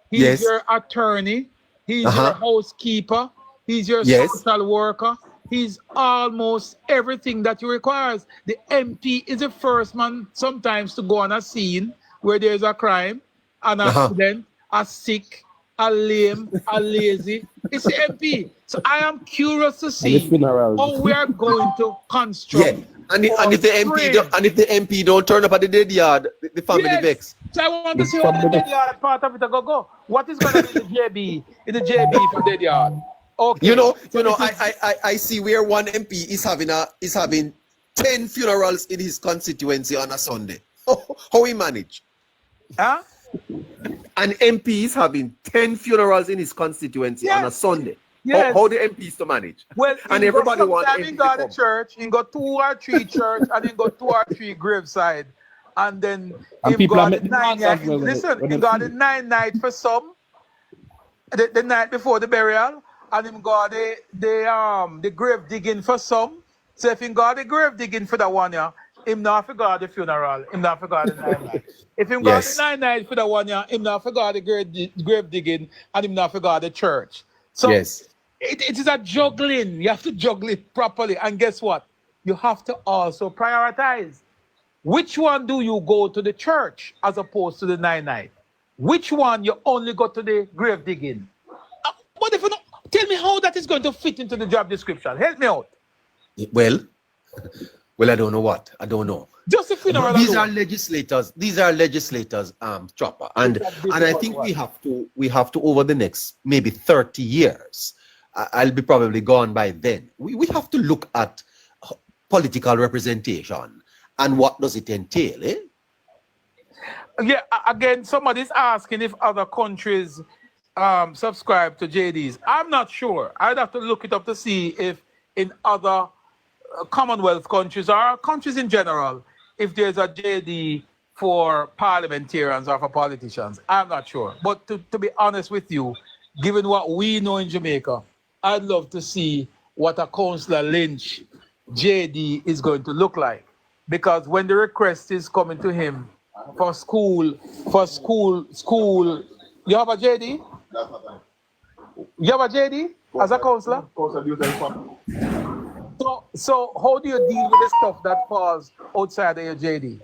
he's your attorney, he's your housekeeper, he's your social worker, he's almost everything that you requires. The MP is the first man sometimes to go on a scene where there's a crime, an accident, a sick, a lame, a lazy. It's the MP. So I am curious to see how we are going to construct. Yeah. And if the MP don't turn up at the dead yard, the family vex. So I want to see how the dead yard part of it go. What is going to be in the JB for dead yard? Okay. You know, I see where one MP is having 10 funerals in his constituency on a Sunday. How he manage? Huh? An MP is having 10 funerals in his constituency on a Sunday. Yes. How the MPs to manage? Well, and everybody wants MP he got to a church, he got 2 or 3 church, and he got 2 or 3 graveside. And then he got 9 night. Listen, he got the 9 night for some, the night before the burial, and him got the grave digging for some. So if he got the grave digging for that one year, him not forgot the funeral, him not forgot the 9 night. If him got the 9 night for that one year, him not forgot the grave digging, and him not forgot the church. So it is a juggling. You have to juggle it properly. And guess what? You have to also prioritize. Which one do you go to the church as opposed to the 9 night? Which one you only go to the grave digging? What if you don't? Tell me how that is going to fit into the job description. Help me out. Well, I don't know what. I don't know. Just a funeral. These are legislators. Chopper. And I think we have to over the next maybe 30 years. I'll be probably gone by then. We have to look at political representation and what does it entail, eh? Yeah, again, somebody's asking if other countries subscribe to JDs. I'm not sure. I'd have to look it up to see if in other Commonwealth countries or countries in general, if there's a JD for parliamentarians or for politicians. I'm not sure. But to be honest with you, given what we know in Jamaica, I'd love to see what a Councillor Lynch JD is going to look like. Because when the request is coming to him for school, you have a JD? You have a JD as a councillor? So how do you deal with the stuff that falls outside of your JD?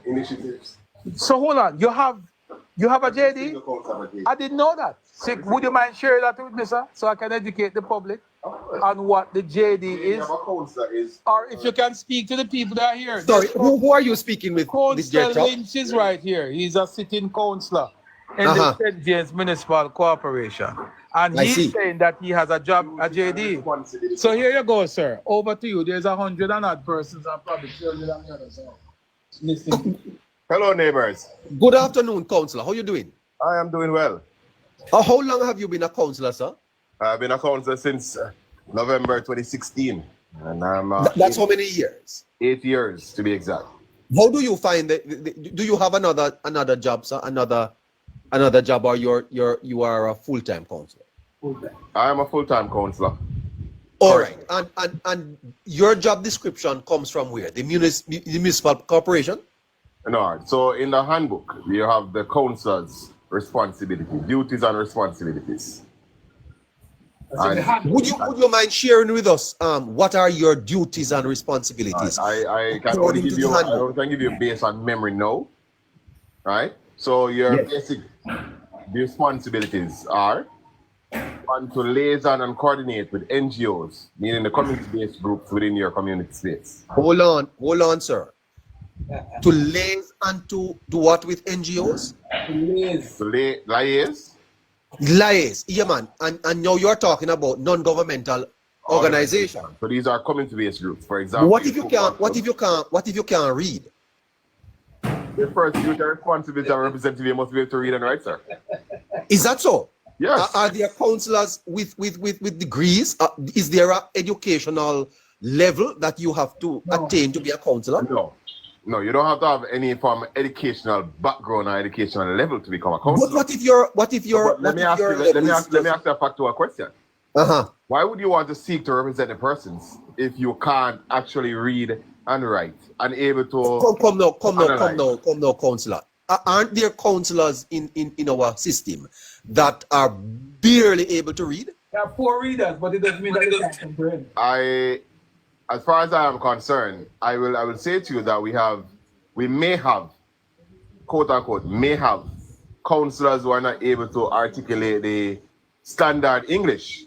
Initiatives. So hold on, you have a JD? I didn't know that. So would you mind sharing that with me, sir, so I can educate the public on what the JD is? Or if you can speak to the people that are here. Sorry, who are you speaking with? Councillor Lynch is right here. He's a sitting councillor in the St. James Municipal Corporation. And he's saying that he has a job, a JD. So here you go, sir. Over to you. There's 100 and odd persons and probably 200 on the other side. Listen. Hello, neighbors. Good afternoon, councillor. How are you doing? I am doing well. How long have you been a councillor, sir? I've been a councillor since November 2016. And I'm that's how many years? 8 years, to be exact. How do you find that? Do you have another job, sir? Another job, or you are a full-time councillor? I am a full-time councillor. All right. And your job description comes from where? The municipal corporation? No. So in the handbook, you have the councillor's responsibility, duties and responsibilities. And would you mind sharing with us what are your duties and responsibilities? I can only give you, I can give you based on memory now, right? So your basic responsibilities are one, to liaison and coordinate with NGOs, meaning the community-based groups within your community space. Hold on, sir. To liaise and to do what with NGOs? Liaise. Liaise, yeah, man. And now you're talking about non-governmental organization. So these are community-based groups, for example. What if you can't read? The first duty and responsibility of a representative, you must be able to read and write, sir. Is that so? Yes. Are there councillors with degrees? Is there an educational level that you have to attain to be a councillor? No, you don't have to have any form of educational background or educational level to become a councillor. But what if you're let me ask you a factual question. Why would you want to seek to represent the persons if you can't actually read and write and able to come now, councillor? Aren't there councillors in our system that are barely able to read? There are poor readers, but it doesn't mean that they can't comprehend. As far as I am concerned, I will say to you that we may have quote unquote, may have councillors who are not able to articulate the standard English.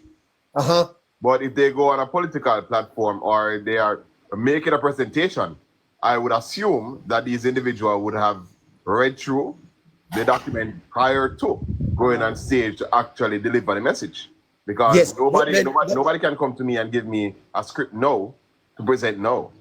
But if they go on a political platform or they are making a presentation, I would assume that these individuals would have read through the document prior to going on stage to actually deliver the message. Because nobody can come to me and give me a script no to present no.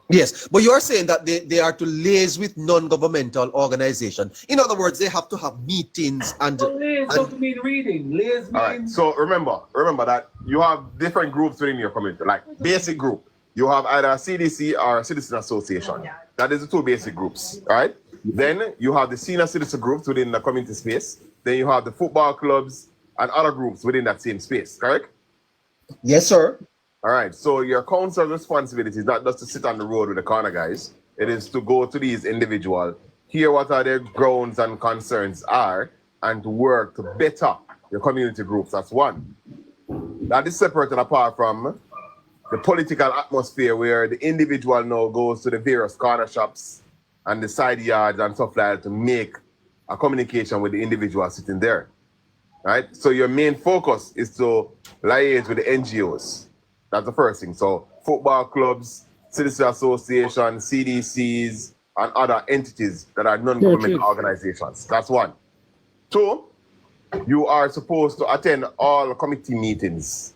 Yes, but you're saying that they are to liaise with non-governmental organizations. In other words, they have to have meetings and... Liaise doesn't mean reading. Liaise means... All right, so remember that you have different groups within your community. Like basic group, you have either a CDC or a citizen association. That is the two basic groups, all right? Then you have the senior citizen groups within the community space. Then you have the football clubs and other groups within that same space, correct? Yes, sir. All right, so your council's responsibility is not just to sit on the road with the corner guys. It is to go to these individuals, hear what are their grounds and concerns are, and to work to better your community groups. That's one. That is separate and apart from the political atmosphere where the individual now goes to the various corner shops and the side yards and stuff like that to make a communication with the individual sitting there. Right? So your main focus is to liaise with the NGOs. That's the first thing. So football clubs, citizen associations, CDCs, and other entities that are non-governmental organizations. That's one. Two, you are supposed to attend all committee meetings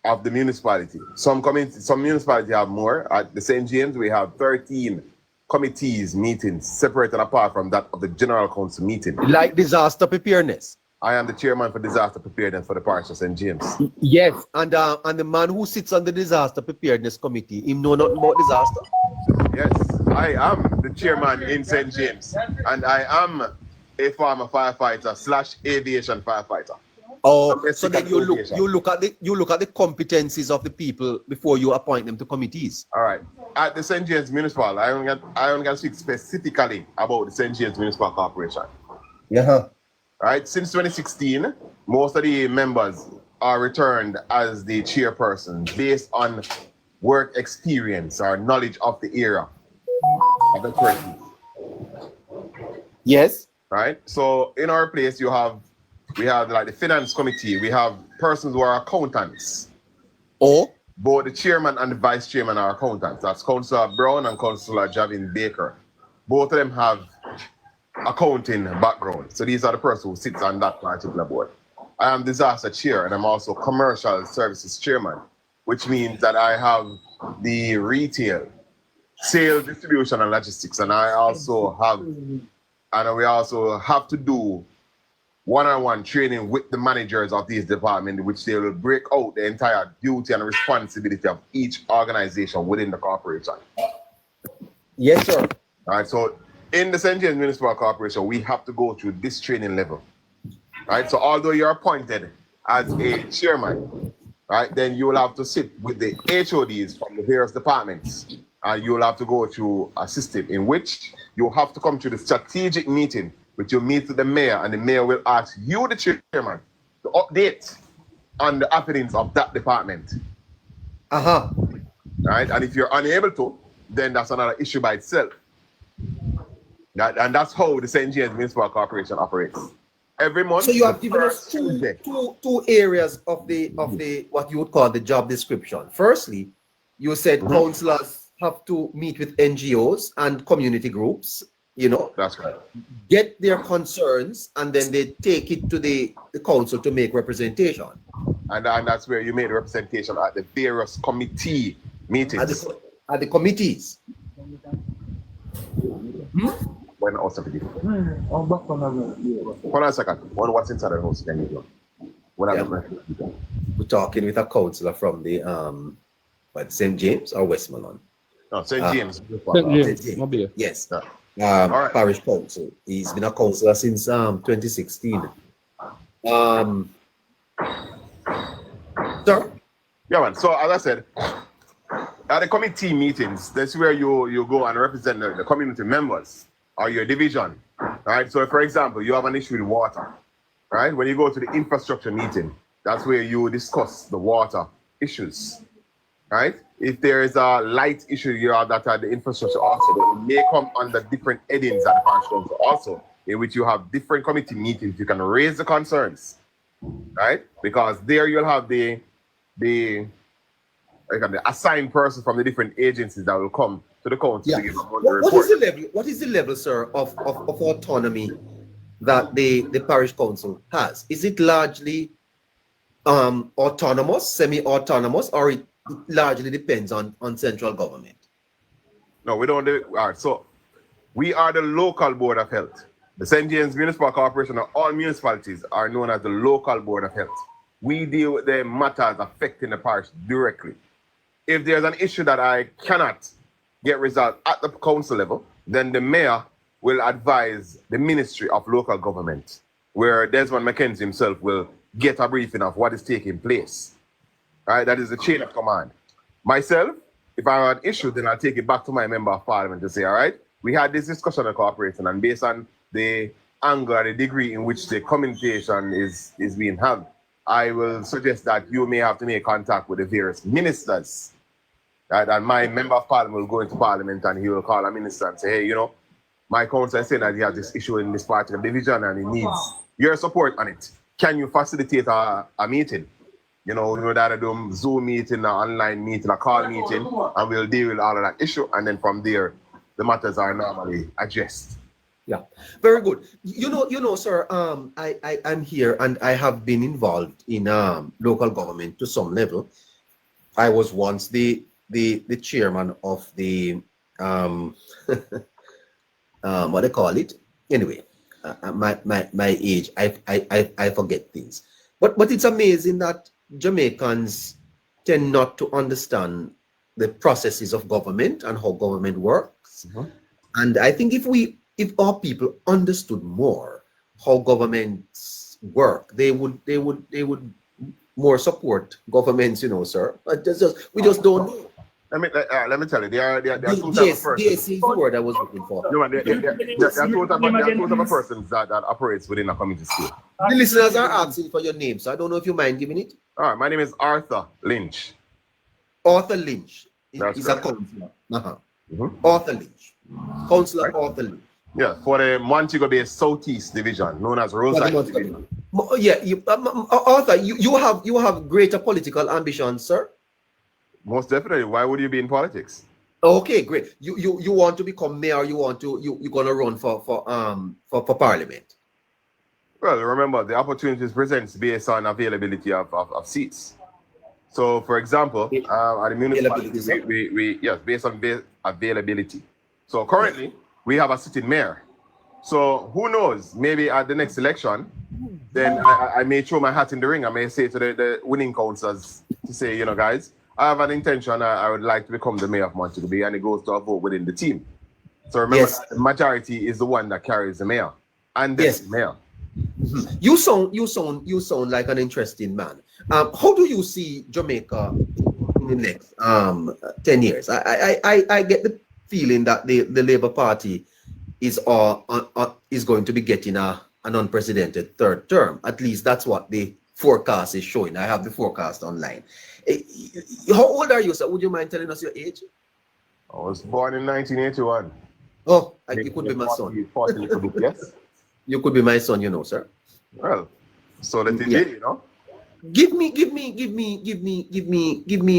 of the municipality. Some municipalities have more. At the St. James, we have 13 committees meetings, separated apart from that of the General Council meeting. Like disaster preparedness. I am the chairman for disaster preparedness for the parish of St. James. Yes, and the man who sits on the disaster preparedness committee, him know nothing about disaster? Yes, I am the chairman in St. James, and I am a former firefighter / aviation firefighter. Oh, so then you look at the competencies of the people before you appoint them to committees. All right. At the St. James Municipal, I only can speak specifically about the St. James Municipal Corporation. Yeah. Right. Since 2016, most of the members are returned as the chairperson based on work experience or knowledge of the area of the person. Yes. Right. So in our place, we have like the finance committee. We have persons who are accountants. Oh. Both the chairman and the vice chairman are accountants. That's Councillor Brown and Councillor Javin Baker. Both of them have accounting background. So these are the person who sits on that particular board. I am disaster chair and I'm also commercial services chairman, which means that I have the retail, sales, distribution, and logistics. And we also have to do one-on-one training with the managers of these departments, which they will break out the entire duty and responsibility of each organization within the corporation. Yes, sir. All right, so in the St. James Municipal Corporation, we have to go through this training level. Right, so although you're appointed as a chairman, right, then you will have to sit with the HODs from the various departments, and you will have to go through a system in which you have to come to the strategic meeting, which you meet with the mayor, and the mayor will ask you, the chairman, to update on the happenings of that department. Right, and if you're unable to, then that's another issue by itself. And that's how the St. James Municipal Corporation operates. Every month. So you have given us two areas of the what you would call the job description. Firstly, you said councillors have to meet with NGOs and community groups, you know. That's right. Get their concerns and then they take it to the council to make representation. And that's where you made representation at the various committee meetings. At the committees. When also hold on a second. What's inside the house? We're talking with a councillor from the St. James or Westmoreland? No, St. James. St. James. Yes. Right. Parish council. He's been a councillor since 2016. Sir? Yeah, man. So as I said, at the committee meetings, that's where you go and represent the community members or your division, right? So for example, you have an issue with water, right? When you go to the infrastructure meeting, that's where you discuss the water issues, right? if there is a light issue you have that are the infrastructure also, it may come under different headings at the constituency also, in which you have different committee meetings. You can raise the concerns, right? Because there you'll have the assigned person from the different agencies that will come to the council to give them the report. What is the level, sir, of autonomy that the parish council has? Is it largely autonomous, semi-autonomous, or it largely depends on central government? No, we don't do it. All right, so we are the local board of health. The St. James Municipal Corporation of all municipalities are known as the local board of health. We deal with the matters affecting the parish directly. If there's an issue that I cannot get resolved at the council level, then the mayor will advise the Ministry of Local Government, where Desmond McKenzie himself will get a briefing of what is taking place. All right, that is the chain of command. Myself, if I have an issue, then I'll take it back to my member of parliament to say, all right, we had this discussion on corporation, and based on the angle or the degree in which the communication is being held, I will suggest that you may have to make contact with the various ministers. Right? And my member of parliament will go into parliament and he will call a minister and say, hey, you know, my council is saying that he has this issue in this particular division and he needs your support on it. Can you facilitate a meeting? You know, that do Zoom meeting, an online meeting, a call meeting, and we'll deal with all of that issue. And then from there, the matters are normally addressed. Yeah, very good. You know, sir, I'm here and I have been involved in local government to some level. I was once the chairman of the what they call it. Anyway, my age, I forget things. But it's amazing that Jamaicans tend not to understand the processes of government and how government works. Mm-hmm. And I think if our people understood more how governments work, they would more support governments, you know, sir. But we just don't know. Let me tell you, there are two types of persons. Yes, is the word I was looking for. No, there are two types of persons that operates within a community scale. The listeners are asking for your name, so I don't know if you mind giving it. All right, my name is Arthur Lynch. Arthur Lynch. That's He's correct. a councillor. Mm-hmm. Arthur Lynch. Councillor right. Arthur Lynch. Yeah, for the Montego Bay Southeast Division, known as Rosyth Division. Yeah, Arthur, you have greater political ambitions, sir. Most definitely. Why would you be in politics? Okay, great. You want to become mayor? You're gonna run for parliament? Well, remember the opportunities presents based on availability of seats. So, for example, at the municipality, yes, based on availability. So currently we have a sitting mayor. So who knows? Maybe at the next election, then I may throw my hat in the ring. I may say to the winning councillors to say, you know, guys, I have an intention. I would like to become the mayor of Montego Bay, and it goes to a vote within the team. So remember, yes, the majority is the one that carries the mayor, and the mayor. Mm-hmm. You sound like an interesting man. How do you see Jamaica in the next 10 years? I get the feeling that the Labour Party is going to be getting an unprecedented third term. At least that's what the forecast is showing. I have the forecast online. How old are you, sir? Would you mind telling us your age? I was born in 1981. Oh, you could be my son. 40 little bit, yes. You could be my son, you know, sir. Well, so let it be, you know. Give me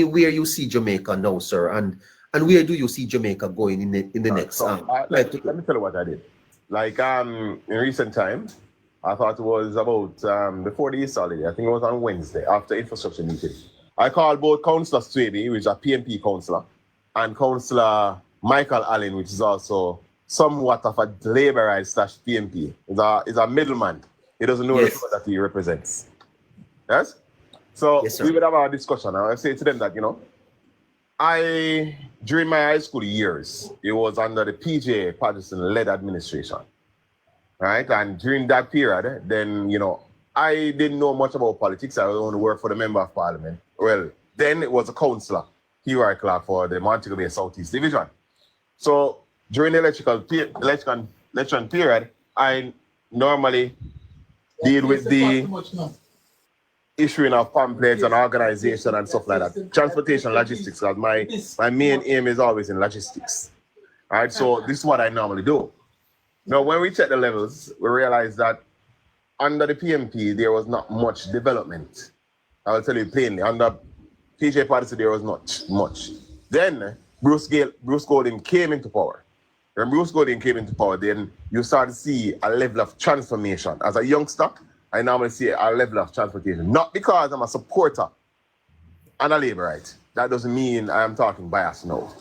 where you see Jamaica now, sir, and where do you see Jamaica going in the next? So, let me tell you what I did. Like in recent times, I thought it was about before the Easter holiday. I think it was on Wednesday after infrastructure meeting. I called both Councillor Swaby, which is a PNP councillor, and Councillor Michael Allen, which is also somewhat of a Labourite / PNP. Is a middleman. He doesn't know the people that he represents. Yes? So we would have a discussion. I say to them that, you know, during my high school years, it was under the PJ Patterson-led administration. Right? And during that period, then, you know, I didn't know much about politics. I only worked for the member of parliament. Well, then it was a councillor, Hero Clark, for the Montego Bay Southeast Division. So during the election period, I normally deal with the issuing of pamphlets and organization and stuff like that. Transportation, logistics, because my main aim is always in logistics. All right, so this is what I normally do. Now, when we check the levels, we realize that under the PMP, there was not much development. I will tell you plainly, under PJ Policy, there was not much. Then Bruce Golding came into power. When Bruce Golding came into power, then you start to see a level of transformation. As a youngster, I normally see a level of transformation. Not because I'm a supporter and a Labourite. That doesn't mean I am talking bias now.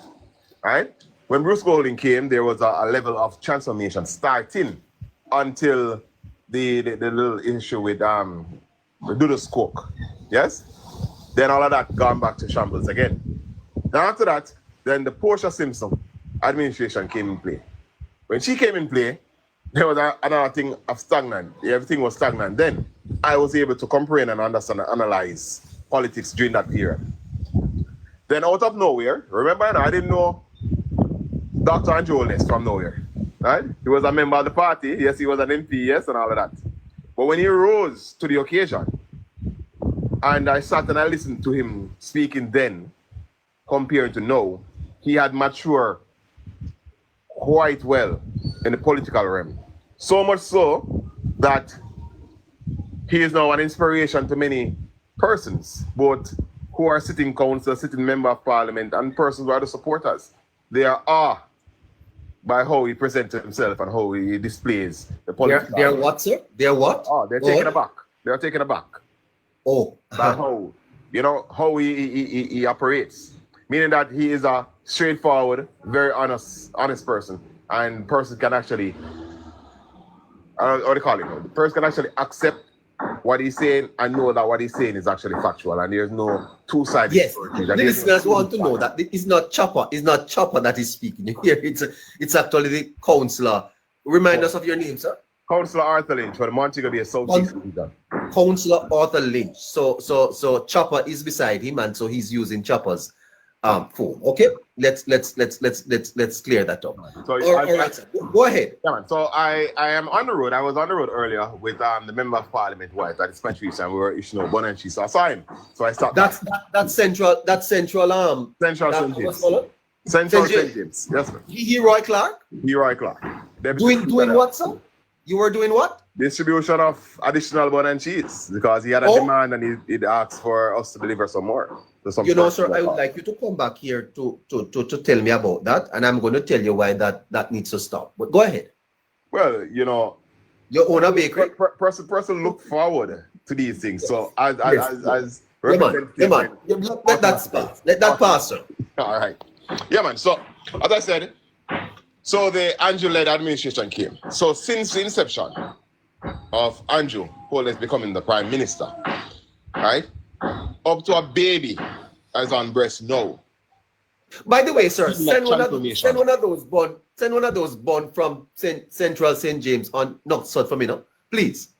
Right? When Bruce Golding came, there was a level of transformation starting until the little issue with Doodle Coke. Yes? Then all of that gone back to shambles again. Now after that, then the Portia Simpson administration came in play. When she came in play, there was another thing of stagnant. Everything was stagnant. Then I was able to comprehend and understand and analyze politics during that period. Then out of nowhere, remember, I didn't know Dr. Andrew Holness from nowhere. Right? He was a member of the party. Yes, he was an MP, yes, and all of that. But when he rose to the occasion, and I sat and I listened to him speaking then, compared to now, he had matured quite well in the political realm. So much so that he is now an inspiration to many persons, both who are sitting council, sitting member of parliament, and persons who are the supporters. They are awed by how he presents himself and how he displays the politics. They're what, sir? They're what? Oh, they're taken aback. They're taken aback. Oh. By how, how he operates. Meaning that he is a straightforward, very honest person. And person can actually, what do you call it? The person can actually accept what he's saying and know that what he's saying is actually factual. And there's no two-sided. Yes, the listeners want to know that it's not Chopper that is speaking here. It's actually the councillor. Remind us of your name, sir. Councillor Arthur Lynch for the Montego Bay Southeast region. Councillor Arthur Lynch. So Chopper is beside him, and so he's using Chopper's phone. Okay, let's clear that up. So all right, sir. Go ahead. Yeah, man. So I am on the road. I was on the road earlier with the member of parliament, Weath, at the Spanish and we were issuing a bun and cheese. So I saw him. So I stopped. That's central St. James. Central St. James. Yes, sir. Leroy Clark. Leroy Clark. Doing what, sir? You were doing what? Distribution of additional bun and cheese because he had a demand and he asked for us to deliver some more. Sir, I would like you to come back here to tell me about that, and I'm going to tell you why that needs to stop. But go ahead. Well, you own a bakery. Person look forward to these things. So as come on. Let that pass. Let that pass, sir. All right. Yeah, man. So as I said, so the Andrew-led administration came. So since the inception of Andrew Holness becoming the prime minister, right, up to a baby as on breast now. By the way, sir, send one of those bun from Central St. James on for me, no? Please.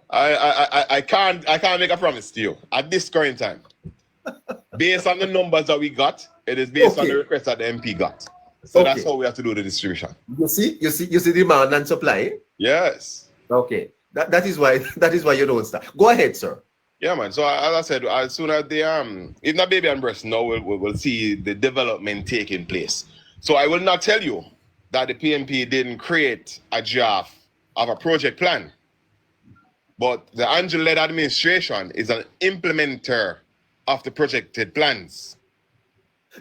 I can't make a promise to you at this current time. Based on the numbers that we got, it is based on the request that the MP got. So that's how we have to do the distribution. You see demand and supply? Yes. Okay. That is why you don't start. Go ahead, sir. Yeah, man. So as I said, as soon as the even a baby and breast now we'll see the development taking place. So I will not tell you that the PMP didn't create a draft of a project plan. But the Andrew-led administration is an implementer of the projected plans.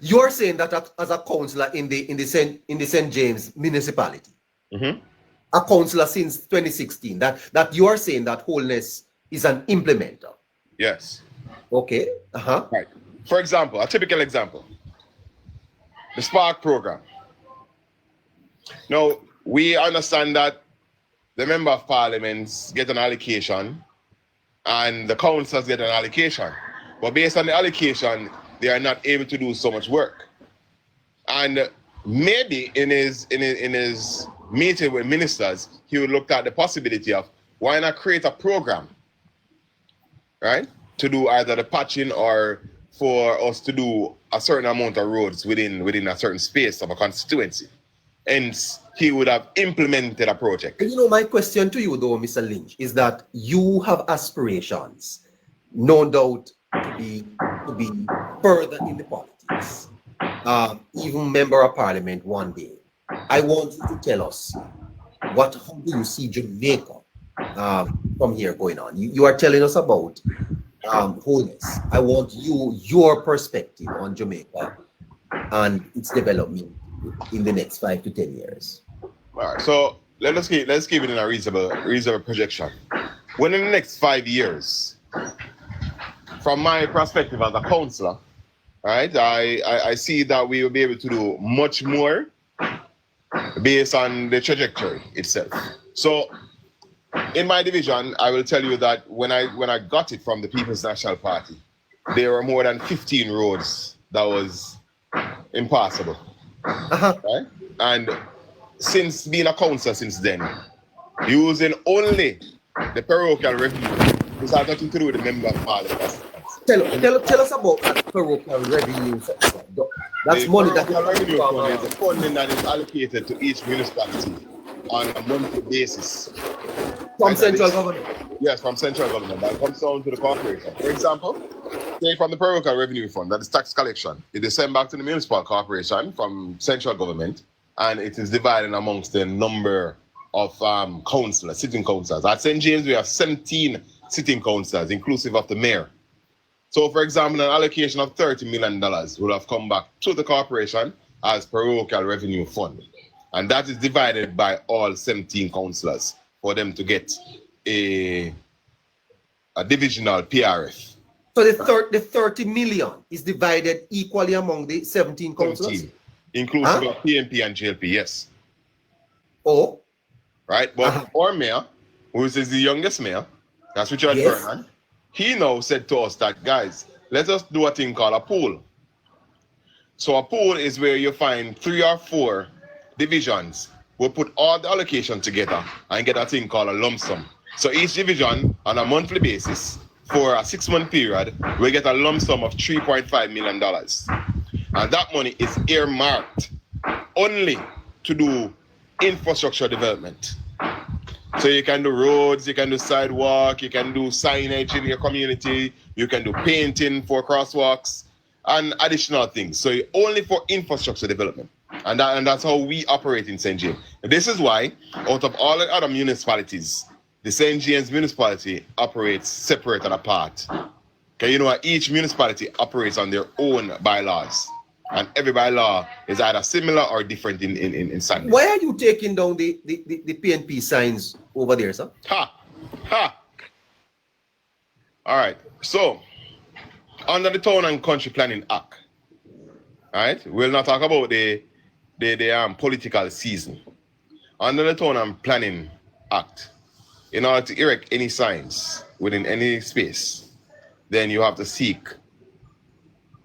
You're saying that as a councillor in the St. James municipality, a councillor since 2016, that you are saying that Holness is an implementer. Yes. Okay. Right. For example, a typical example, the Spark program. Now, we understand that the member of parliaments get an allocation and the councillors get an allocation. But based on the allocation, they are not able to do so much work. And maybe in his meeting with ministers, he would look at the possibility of why not create a program, right, to do either the patching or for us to do a certain amount of roads within a certain space of a constituency. Hence, he would have implemented a project. My question to you though, Mr. Lynch, is that you have aspirations no doubt to be further in the politics, even member of parliament one day. I want you to tell us how do you see Jamaica from here going on? You are telling us about Holness. I want your perspective on Jamaica and its development in the next 5 to 10 years. All right, so let's keep it in a reasonable projection. When in the next 5 years, from my perspective as a councillor, right, I see that we will be able to do much more based on the trajectory itself. So in my division, I will tell you that when I got it from the People's National Party, there were more than 15 roads that was impossible. Right? And since being a councillor since then, using only the parochial revenue, this has nothing to do with the member of parliament. Tell us about that parochial revenue. That's money that revenue fund is the funding that is allocated to each municipality on a monthly basis. From central government? Yes, from central government. That comes down to the corporation. For example, say from the parochial revenue fund, that is tax collection. It is sent back to the municipal corporation from central government, and it is divided amongst the number of councillors, sitting councillors. At St. James, we have 17 sitting councillors, inclusive of the mayor. So, for example, an allocation of $30 million will have come back to the corporation as parochial revenue fund. And that is divided by all 17 councillors for them to get a divisional PRF. So the 30 million is divided equally among the 17 councillors? Inclusive of PNP and JLP, yes. Oh. Right, but our mayor, who is the youngest mayor, that's Richard Vernon, he now said to us that, guys, let us do a thing called a pool. So a pool is where you find 3 or 4 divisions. We'll put all the allocation together and get a thing called a lump sum. So each division on a monthly basis for a 6-month period, we get a lump sum of $3.5 million. And that money is earmarked only to do infrastructure development. So you can do roads, you can do sidewalk, you can do signage in your community, you can do painting for crosswalks and additional things. So only for infrastructure development. And that's how we operate in St. James. This is why, out of all the other municipalities, the St. James municipality operates separate and apart. Okay, you know, each municipality operates on their own bylaws. And every bylaw is either similar or different in size. Why are you taking down the PNP signs over there, sir? Ha! All right. So, under the Town and Country Planning Act, right? We'll not talk about the political season. Under the Town and Planning Act, in order to erect any signs within any space, then you have to seek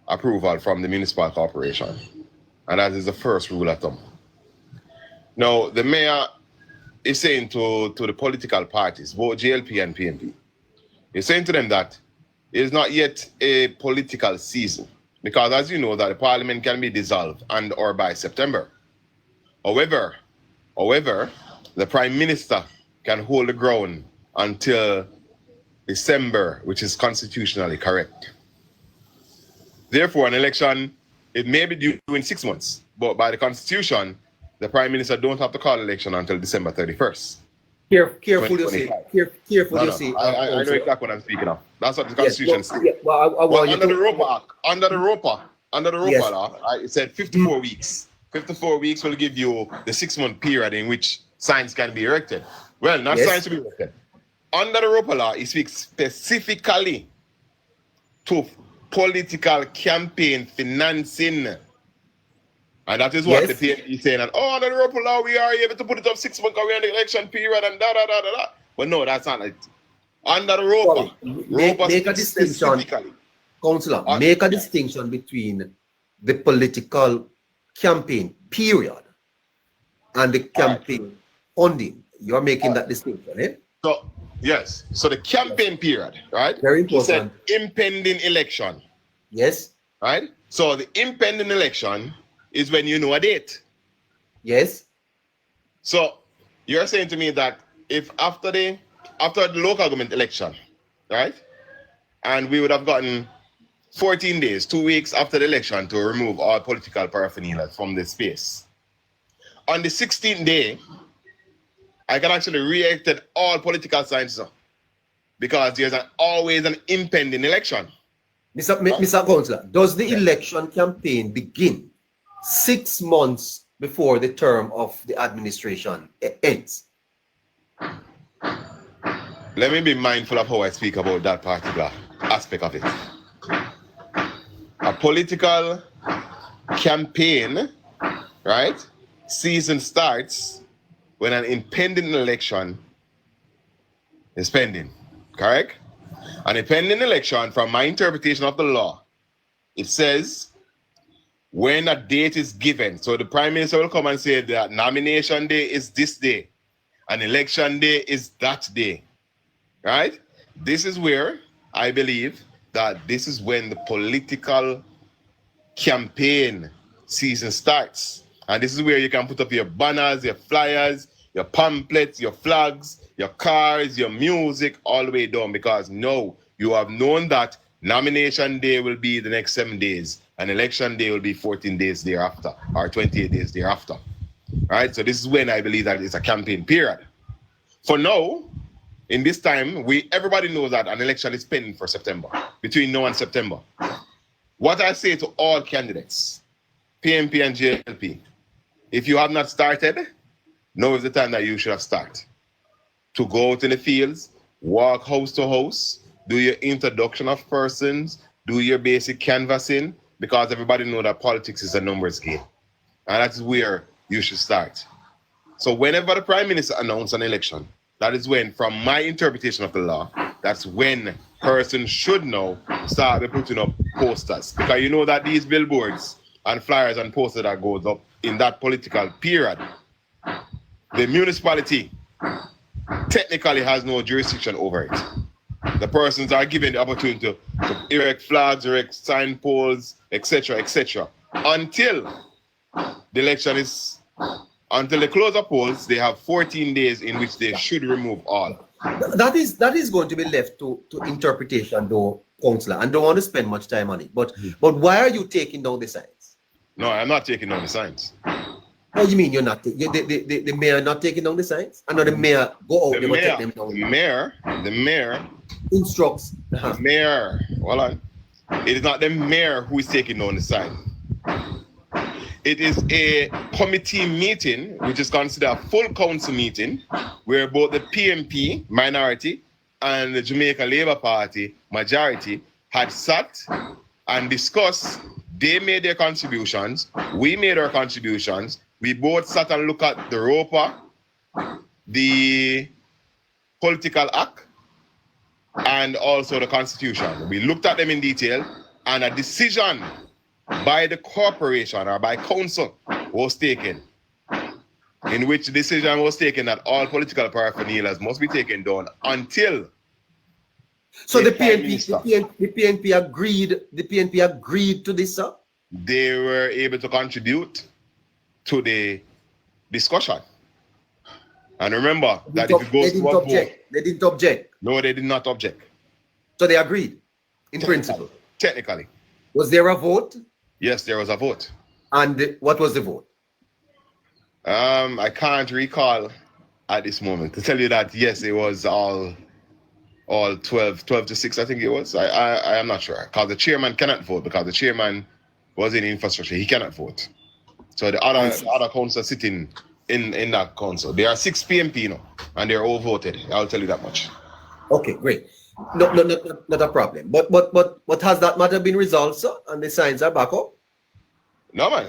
approval from the municipal corporation. And that is the first rule of thumb. Now, the mayor is saying to the political parties, both JLP and PNP, he's saying to them that it is not yet a political season, because as you know that the parliament can be dissolved and or by September. However, the prime minister can hold the ground until December, which is constitutionally correct. Therefore, an election, it may be due in 6 months, but by the constitution, the prime minister don't have to call election until December 31st. Careful you say. Careful you say. I know exactly what I'm speaking of. That's what the constitution says. Under the ROPA law, it said 54 weeks. 54 weeks will give you the 6-month period in which signs can be erected. Well, not signs to be erected. Under the ROPA law, it speaks specifically to political campaign financing. And that is what the PNP is saying. And under the ROPA law, we are able to put it up 6 months because we're in the election period and da. But no, that's not it. Under the ROPA, make a distinction, Councillor, make a distinction between the political campaign period and the campaign funding. You're making that distinction, eh? So, yes. So the campaign period, right? Very important. He said impending election. Yes. Right? So the impending election is when you know a date. Yes. So you're saying to me that if after the local government election, right? and we would have gotten 14 days, 2 weeks after the election, to remove all political paraphernalia from the space. On the 16th day, I can actually re-elected all political signs because there's always an impending election. Mr. Councillor, does the election campaign begin 6 months before the term of the administration ends? Let me be mindful of how I speak about that particular aspect of it. A political campaign, right, season starts when an impending election is pending, correct? An impending election, from my interpretation of the law, it says when a date is given. So the Prime Minister will come and say that nomination day is this day, and election day is that day, right? This is where I believe that this is when the political campaign season starts. And this is where you can put up your banners, your flyers, your pamphlets, your flags, your cars, your music, all the way down, because now you have known that nomination day will be the next 7 days and election day will be 14 days thereafter or 28 days thereafter. Right? So this is when I believe that it's a campaign period. For now, in this time, everybody knows that an election is pending for September, between now and September. What I say to all candidates, PNP and JLP, if you have not started, now is the time that you should have started. To go out in the fields, walk house to house, do your introduction of persons, do your basic canvassing, because everybody knows that politics is a numbers game. And that's where you should start. So whenever the Prime Minister announces an election, that is when, from my interpretation of the law, that's when persons should now start putting up posters. Because you know that these billboards and flyers and posters that goes up in that political period, the municipality technically has no jurisdiction over it. The persons are given the opportunity to erect flags, erect signposts, etc., etc. Until the election is, until they close the polls, they have 14 days in which they should remove all. That is going to be left to interpretation, though, Councillor, and don't want to spend much time on it. But why are you taking down the signs? No, I'm not taking down the signs. What do you mean you're not? The mayor not taking down the signs? I know the mayor go out. The mayor instructs. The mayor. Hold on. It is not the mayor who is taking down the sign. It is a committee meeting, which is considered a full council meeting, where both the PNP minority and the Jamaica Labour Party majority had sat and discussed. They made their contributions. We made our contributions. We both sat and looked at the ROPA, the Political Act, and also the Constitution. We looked at them in detail, and a decision by the corporation or by council was taken, in which the decision was taken that all political paraphernalia must be taken down until. So the PNP agreed. The PNP agreed to this, sir. They were able to contribute to the discussion. And remember that if it goes to a vote, they didn't object. No, they did not object. So they agreed, in principle. Technically. Was there a vote? Yes, there was a vote. And what was the vote? I can't recall at this moment to tell you that. Yes, it was all 12 to 6, I think it was. I am not sure, because the chairman cannot vote, because the chairman was in infrastructure. He cannot vote. So the other council sitting in that council. There are 6 PNP now, and they're all voted. I'll tell you that much. Okay, great. No, not a problem. But has that matter been resolved, sir? And the signs are back up? No, man.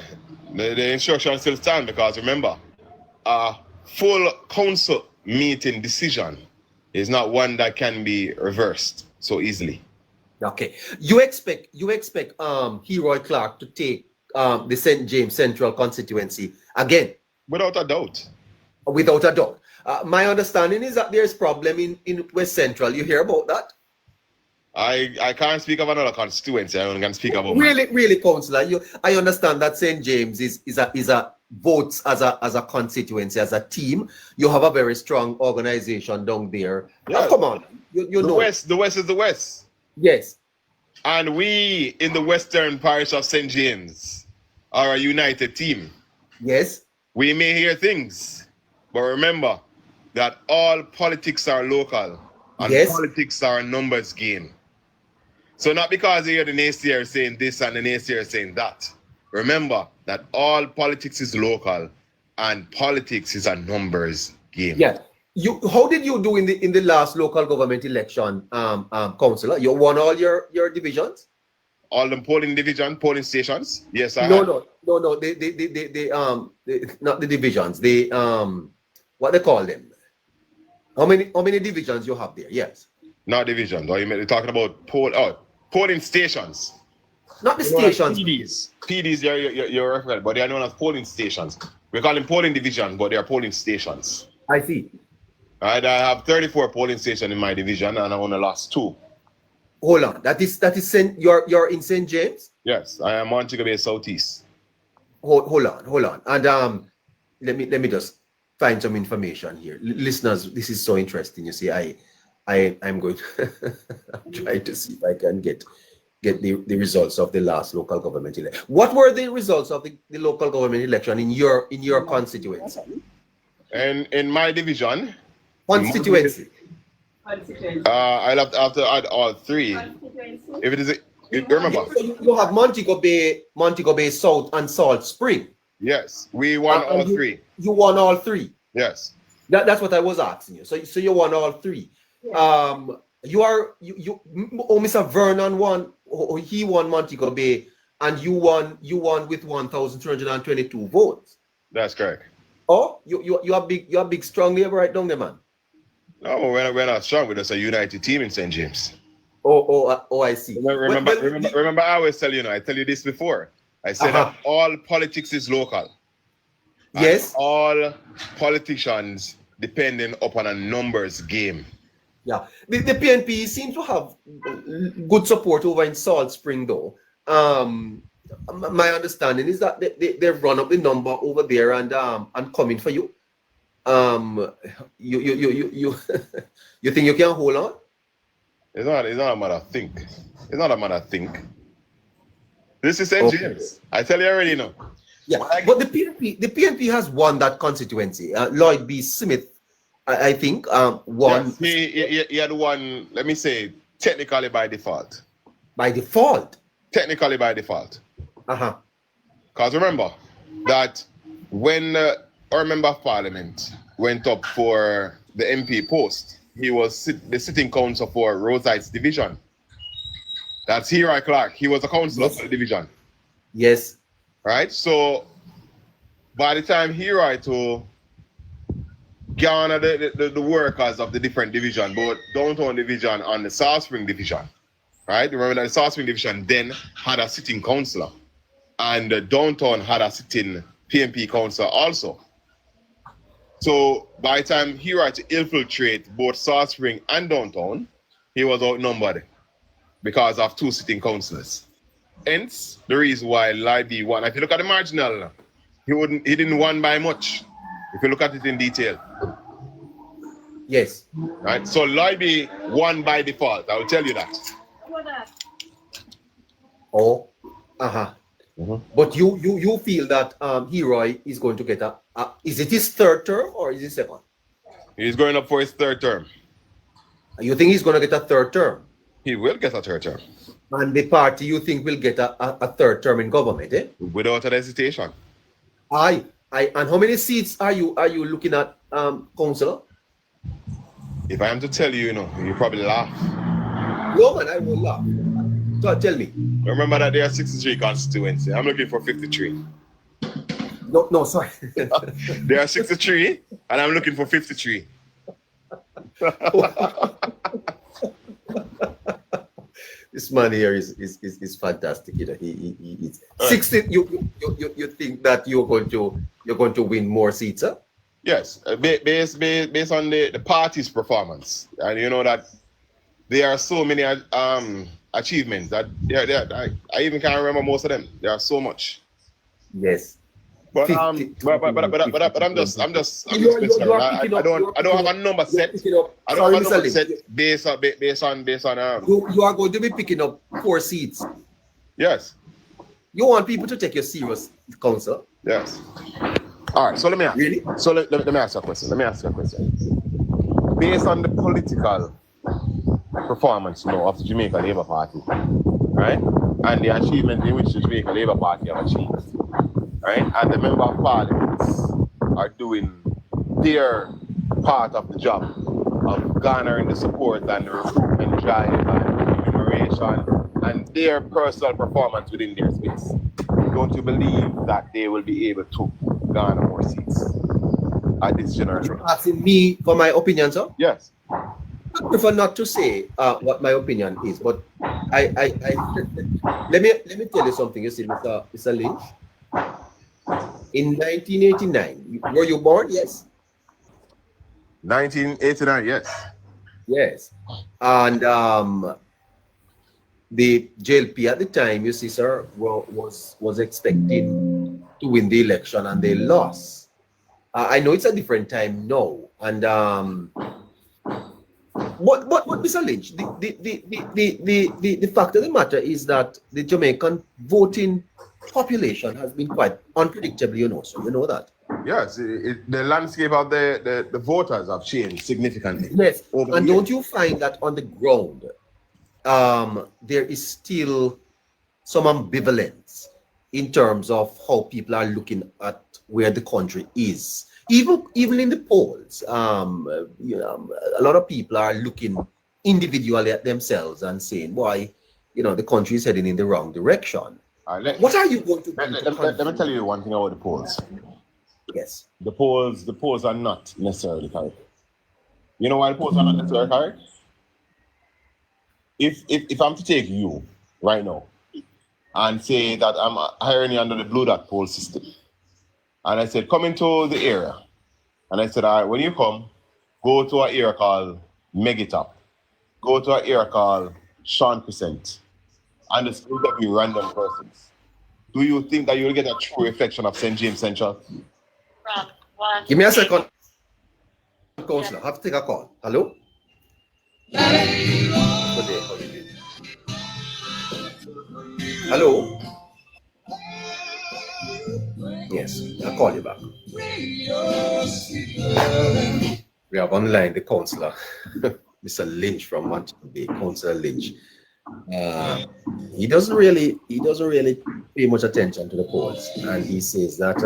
The instructions still stand, because remember, a full council meeting decision is not one that can be reversed so easily. Okay. You expect Heroy Clark to take the St. James Central constituency again? Without a doubt. Without a doubt. My understanding is that there's problem in West Central. You hear about that? I can't speak of another constituency. I only can speak about really, Councillor. I understand that St. James is a votes as a constituency, as a team. You have a very strong organization down there. Yeah. Come on, you know. The West is the West. Yes. And we in the Western Parish of St. James are a united team. Yes. We may hear things, but remember that all politics are local and Yes. politics are a numbers game. So not because you hear the naysayer saying this and the naysayer saying that. Remember that all politics is local and politics is a numbers game. Yeah. How did you do in the last local government election, councillor? You won all your divisions? All the polling stations? Yes, I No. Not the divisions. What they call them? How many divisions you have there? Yes. Not divisions. Or you're talking about polling stations. Not the stations. PDs, you're referring, but they are known as polling stations. We call them polling divisions, but they are polling stations. I see. All right, I have 34 polling stations in my division, and I only lost 2. Hold on. That is you're in St. James? Yes, I am Montego Bay Southeast. Hold on. And let me just find some information here. Listeners, this is so interesting. You see, I'm going I'm trying to see if I can get the results of the last local government election. What were the results of the local government election in your constituency? And in my division, Constituency. I'll have to add all 3. If it is, remember. You have Montego Bay South and Salt Spring. Yes, we won all 3. You won all 3. Yes. That's what I was asking you. So you won all 3. Yeah. Mr. Vernon won. He won Montego Bay, and you won with 1,322 votes. That's correct. Oh, you are big strong Labour right down there, man. No, we're not strong. We're just a united team in St. James. Oh, I see. Remember, I always tell you, I tell you this before. I said that all politics is local. Yes. And all politicians depending upon a numbers game. Yeah. The PNP seems to have good support over in Salt Spring, though. My understanding is that they run up the number over there and coming for you. You you think you can hold on? It's not a matter of think. It's not a matter of think. This is St. James. I tell you already now. Yeah, but the PNP has won that constituency. Lloyd B. Smith, I think, won. Yes, he had won, let me say, technically by default. By default? Technically by default. Because remember that when our member of parliament went up for the MP post, he was the sitting councillor for Roseites division. That's Hero Clark. He was a councillor for the division. Yes. Right? So by the time Hero to garner the workers of the different division, both downtown division and the South Spring division, right? Remember that the South Spring division then had a sitting councillor, and the downtown had a sitting PNP councillor also. So by the time he tried to infiltrate both South Spring and downtown, he was outnumbered because of 2 sitting councillors. Hence the reason why Libby won. If you look at the marginal, he didn't win by much. If you look at it in detail. Yes. Right. So Libby won by default. I will tell you that. Oh. But you feel that Heroy is going to get is it his 3rd term or is it 2nd? He's going up for his 3rd term. You think he's going to get a 3rd term? He will get a 3rd term. And the party you think will get a 3rd term in government, eh? Without a hesitation. And how many seats are you looking at, councillor? If I am to tell you, you probably laugh. No, man, I will laugh. So tell me. Remember that there are 63 constituencies. I'm looking for 53. No, sorry. There are 63, and I'm looking for 53. This man here is fantastic. He's 60. You think that you're going to win more seats, huh? Yes, based on the party's performance, and you know that there are so many achievements that I even can't remember most of them. There are so much. Yes. But I'm just spitballing. I don't have a number set. I don't have a number set based on. You are going to be picking up 4 seats. Yes. You want people to take you serious, council? Yes. All right. So let me ask. Really? So let me ask you a question. Based on the political performance now of the Jamaica Labour Party, right, and the achievement in which the Jamaica Labour Party have achieved, right, and the member of parliaments are doing their part of the job of garnering the support and the recruitment drive and remuneration and their personal performance within their space. Don't you believe that they will be able to garner more seats at this general election? Asking me for my opinion, sir? Yes. I prefer not to say what my opinion is, but I let me tell you something. You see, Mr. Lynch. In 1989, were you born? Yes. 1989, yes. Yes. And the JLP at the time, you see, sir, was expecting to win the election and they lost. I know it's a different time now, and but Mr. Lynch, the fact of the matter is that the Jamaican voting population has been quite unpredictable, you know, so you know that. Yes, the landscape of the voters have changed significantly. Yes, and don't you find that on the ground, there is still some ambivalence in terms of how people are looking at where the country is? Even in the polls, you know, a lot of people are looking individually at themselves and saying, "Why, you know, the country is heading in the wrong direction." What are you going to do? Let me tell you one thing about the polls. Yes. The polls are not necessarily correct. You know why the polls are not necessarily correct? If I'm to take you right now and say that I'm hiring you under the Blue Dot poll system, and I said, come into the area, and I said, all right, when you come, go to an area called Megitop, go to an area called Sean Crescent, and just interview random persons. Do you think that you'll get a true reflection of St. James Central? Give me a second. Counselor, I have to take a call. Hello? Good day, how are you doing? Hello? Yes, I'll call you back. We have online the counselor, Mr. Lynch from Manchester Bay, Councillor Lynch. He doesn't really pay much attention to the polls, and he says that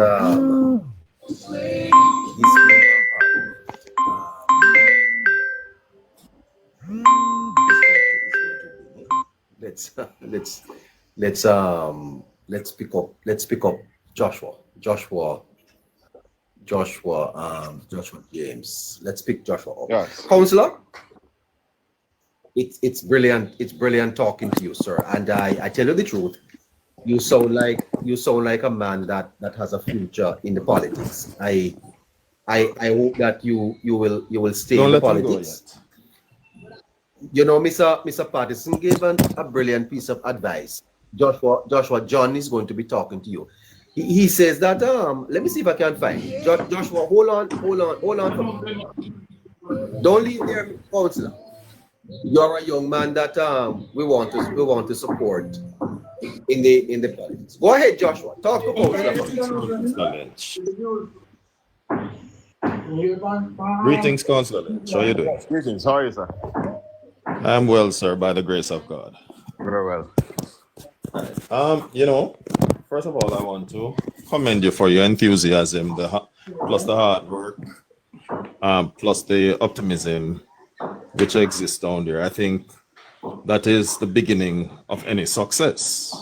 let's pick up Joshua James. Let's pick Joshua up. Yes. Councillor, it's brilliant talking to you, sir. And I tell you the truth, you sound like a man that has a future in the politics. I hope that you will stay in the politics. You know, Mr. Patterson gave a brilliant piece of advice. Joshua John is going to be talking to you. He says that let me see if I can find it. Joshua, hold on for me. Don't leave there, Councillor. You're a young man that we want to support in the politics. Go ahead, Joshua. Talk to Councillor. Greetings, Councillor Lynch. How are you doing? Greetings, how are you, sir? I'm well, sir, by the grace of God. Very well. You know, first of all, I want to commend you for your enthusiasm, plus the hard work, plus the optimism which exists down there. I think that is the beginning of any success.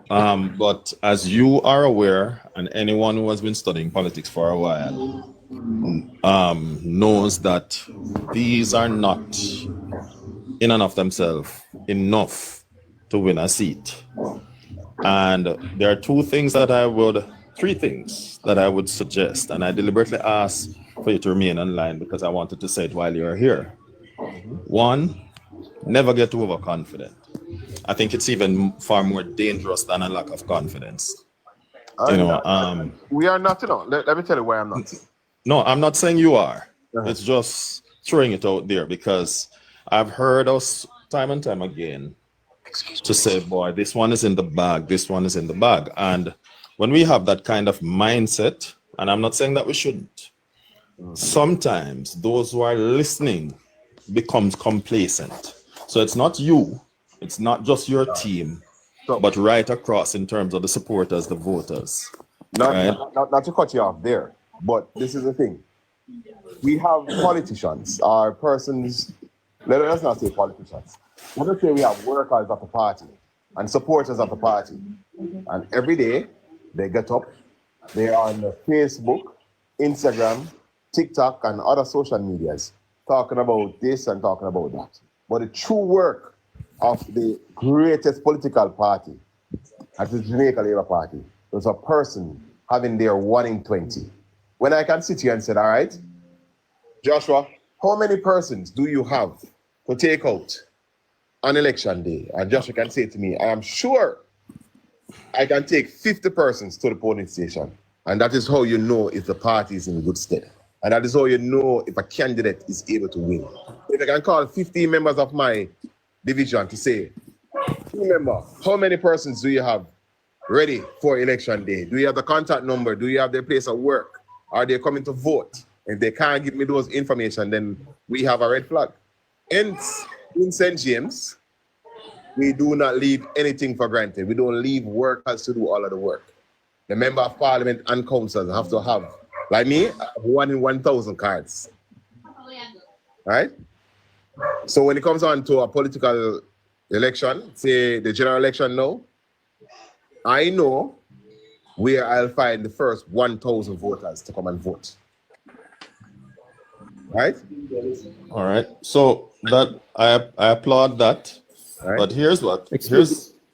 But as you are aware, and anyone who has been studying politics for a while knows that these are not in and of themselves enough to win a seat. And there are three things that I would suggest, and I deliberately asked for you to remain online because I wanted to say it while you're here. One, never get overconfident. I think it's even far more dangerous than a lack of confidence. We are not, let me tell you why I'm not. No, I'm not saying you are. It's just throwing it out there because I've heard us time and time again to say, boy, this one is in the bag, this one is in the bag. And when we have that kind of mindset, and I'm not saying that we shouldn't, sometimes those who are listening becomes complacent. So it's not you, it's not just your team, but right across in terms of the supporters, the voters. Not to cut you off there, but this is the thing. We have politicians or persons, let us not say politicians. Let us say we have workers of the party and supporters of the party. And every day they get up, they are on Facebook, Instagram, TikTok, and other social medias talking about this and talking about that. But the true work of the greatest political party, as the Jamaica Labour Party, was a person having their 1 in 20. When I can sit here and say, all right, Joshua, how many persons do you have to take out on election day? And Joshua can say to me, I am sure I can take 50 persons to the polling station. And that is how you know if the party is in good stead. And that is how you know if a candidate is able to win. If I can call 15 members of my division to say, remember, how many persons do you have ready for election day? Do you have the contact number? Do you have their place of work? Are they coming to vote? If they can't give me those information, then we have a red flag. In St. James, we do not leave anything for granted. We don't leave workers to do all of the work. The member of parliament and councils have to have, like me, 1 in 1,000 cards. Right? So when it comes on to a political election, say the general election now, I know where I'll find the first 1,000 voters to come and vote. Right? All right. So that I applaud that. Right. But here's what.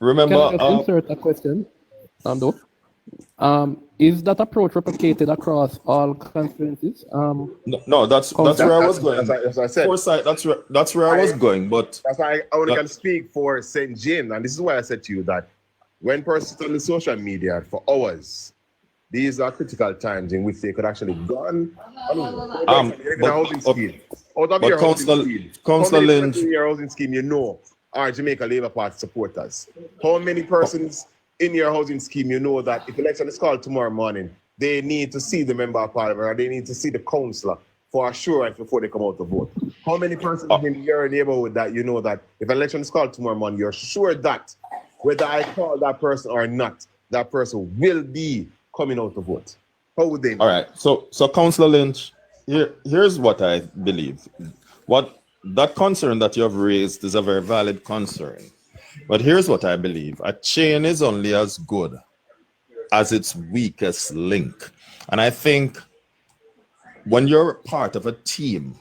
Remember. Can I just insert a question? Is that approach replicated across all constituencies? No, that's where I was going. As I said. Foresight, that's where I was going. But that's why I only can speak for St. James, and this is why I said to you that when persons on the social media for hours, these are critical times in which they could actually go on. Councillor Lynch, your housing scheme, you know, are Jamaica Labour Party supporters. How many persons in your housing scheme you know that if election is called tomorrow morning, they need to see the member of parliament or they need to see the councillor for assurance before they come out to vote? How many persons in your neighborhood that you know that if election is called tomorrow morning, you're sure that whether I call that person or not, that person will be coming out to vote? How would they know? All right. So Councillor Lynch, here's what I believe. What that concern that you have raised is a very valid concern. But here's what I believe. A chain is only as good as its weakest link. And I think when you're part of a team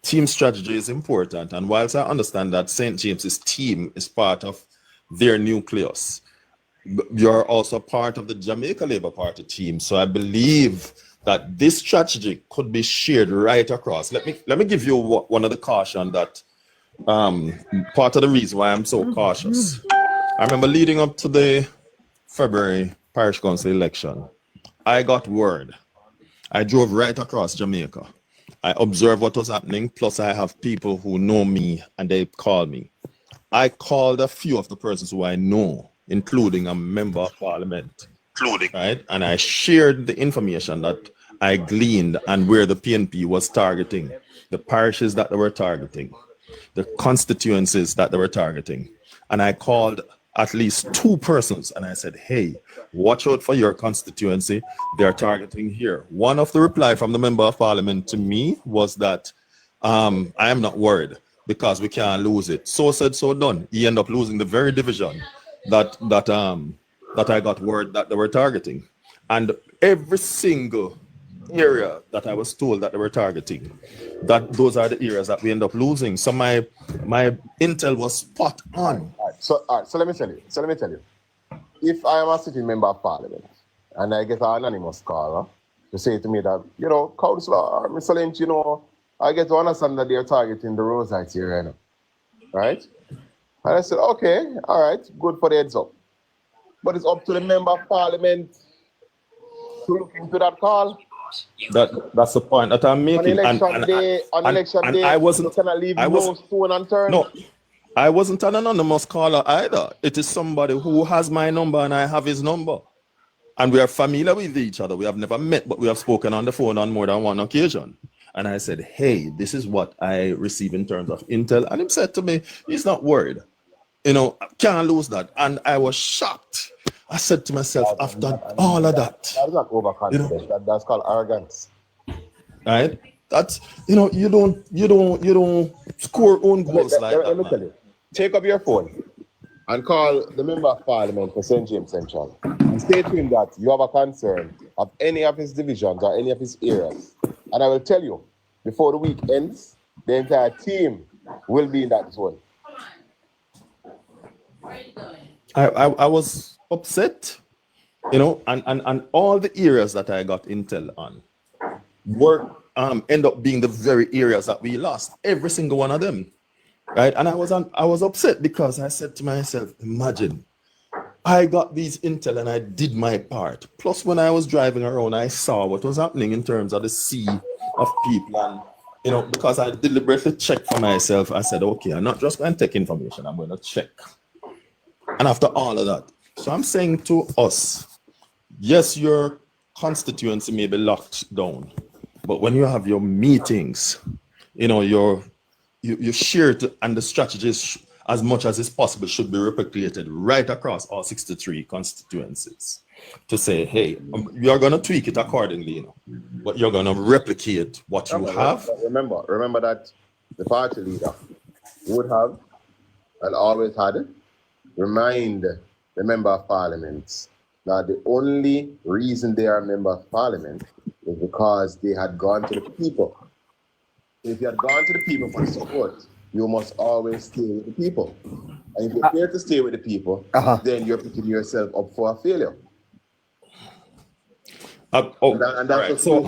strategy is important. And whilst I understand that St. James's team is part of their nucleus, you're also part of the Jamaica Labour Party team. So I believe that this strategy could be shared right across. Let me give you one of the caution that part of the reason why I'm so cautious. I remember leading up to the February parish council election, I got word. I drove right across Jamaica. I observed what was happening, plus I have people who know me and they call me. I called a few of the persons who I know, including a member of parliament, right? And I shared the information that I gleaned and where the PNP was targeting, the parishes that they were targeting, the constituencies that they were targeting. And I called at least 2 persons and I said, hey, watch out for your constituency. They're targeting here. One of the reply from the member of parliament to me was that I am not worried because we can't lose it. So said, so done. He ended up losing the very division that I got word that they were targeting. And every single area that I was told that they were targeting, that those are the areas that we end up losing. So my intel was spot on. So let me tell you. If I am a sitting member of parliament and I get an anonymous caller to say to me that, Councillor, Mr. Lynch, I get to understand that they're targeting the Rosites area, right? And I said, okay, all right, good for the heads up. But it's up to the member of parliament to look into that call. That's the point that I'm making. On election day, I wasn't. you cannot leave no stone unturned. No, I wasn't an anonymous caller either. It is somebody who has my number and I have his number. And we are familiar with each other. We have never met, but we have spoken on the phone on more than one occasion. And I said, hey, this is what I receive in terms of intel. And he said to me, he's not worried. Can't lose that. And I was shocked. I said to myself, after all of that. That's not overconfidence. That's called arrogance. Right? That's, you don't score own goals like that. Let me tell you. Take up your phone and call the member of parliament for St. James Central and say to him that you have a concern of any of his divisions or any of his areas. And I will tell you, before the week ends, the entire team will be in that zone. I was upset, and all the areas that I got intel on were end up being the very areas that we lost, every single one of them. Right, and I was upset because I said to myself, imagine, I got these intel and I did my part. Plus, when I was driving around, I saw what was happening in terms of the sea of people, and because I deliberately checked for myself, I said, okay, I'm not just going to take information, I'm going to check. And after all of that, so I'm saying to us, yes, your constituency may be locked down, but when you have your meetings, you share it, and the strategies, as much as is possible, should be replicated right across all 63 constituencies to say, hey, you're going to tweak it accordingly, but you're going to replicate what you have. Remember that the party leader would have and always had remind the member of parliament that the only reason they are a member of parliament is because they had gone to the people. If you had gone to the people for support, you must always stay with the people. And if you're here to stay with the people, then you're putting yourself up for a failure. Right. So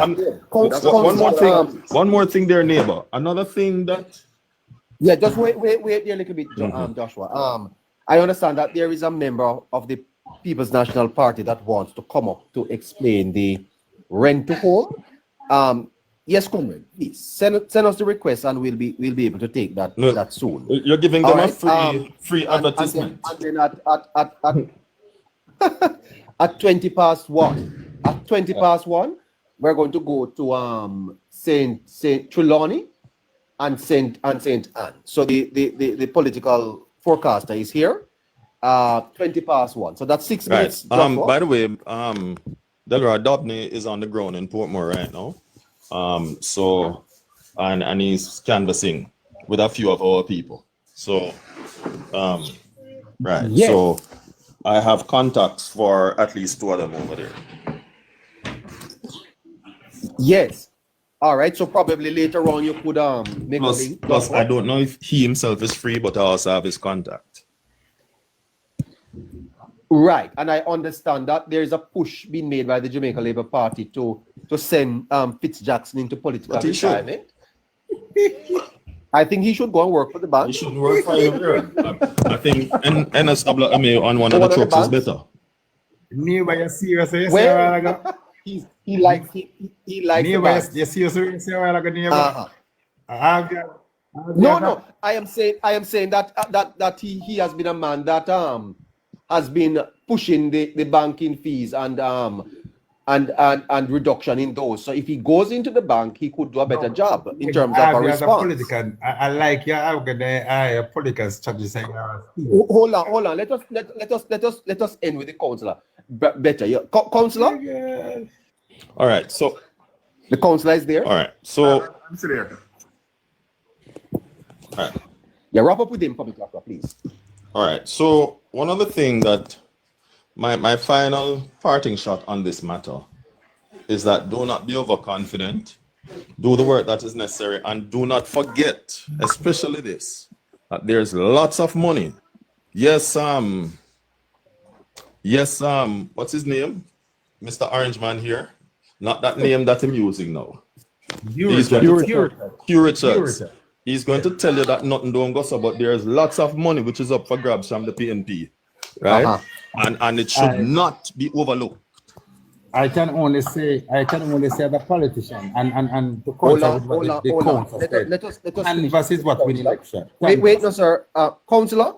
one more thing there, neighbor. Another thing that... Yeah, just wait there a little bit, Joshua. I understand that there is a member of the People's National Party that wants to come up to explain the rent to home. Yes, comrade, please send us the request and we'll be able to take that soon. You're giving them a free advertisement. And then at 20 past 1. At 20 past 1, we're going to go to Saint Trelawney and Saint Anne. So the political forecaster is here. 20 past 1. So that's 6 minutes. By the way, Delroy Dobney is on the ground in Portmore right now. So and he's canvassing with a few of our people. So right. Yes. So I have contacts for at least 2 of them over there. Yes. All right. So probably later on you could make a link. Plus I don't know if he himself is free, but I also have his contact. Right, and I understand that there is a push being made by the Jamaica Labour Party to send Fitzjackson into political retirement. I think he should go and work for the bank. He should work for him. I think NSWMA on one of the trucks is better. Nobody serious. He likes No. I am saying that he has been a man that has been pushing the banking fees and reduction in those. So if he goes into the bank, he could do a better job in terms of a response. I like your political strategy. Hold on. Let us end with the councillor. Better, councillor. Yeah. All right. So the councillor is there. All right. So I'm still here. All right. Yeah, wrap up with him, public doctor, please. All right. So one other thing that my final parting shot on this matter is that do not be overconfident. Do the work that is necessary, and do not forget, especially this, that there's lots of money. Yes, what's his name? Mr. Orange Man here. Not that name that I'm using now. Richards. He's going to tell you that nothing don't go so, but there's lots of money which is up for grabs from the PNP, right? And it should not be overlooked. I can only say the politician and the Hold council on, with hold what on, the hold on. council Let said. us Canvas is what win election. Wait, no, sir. Councillor,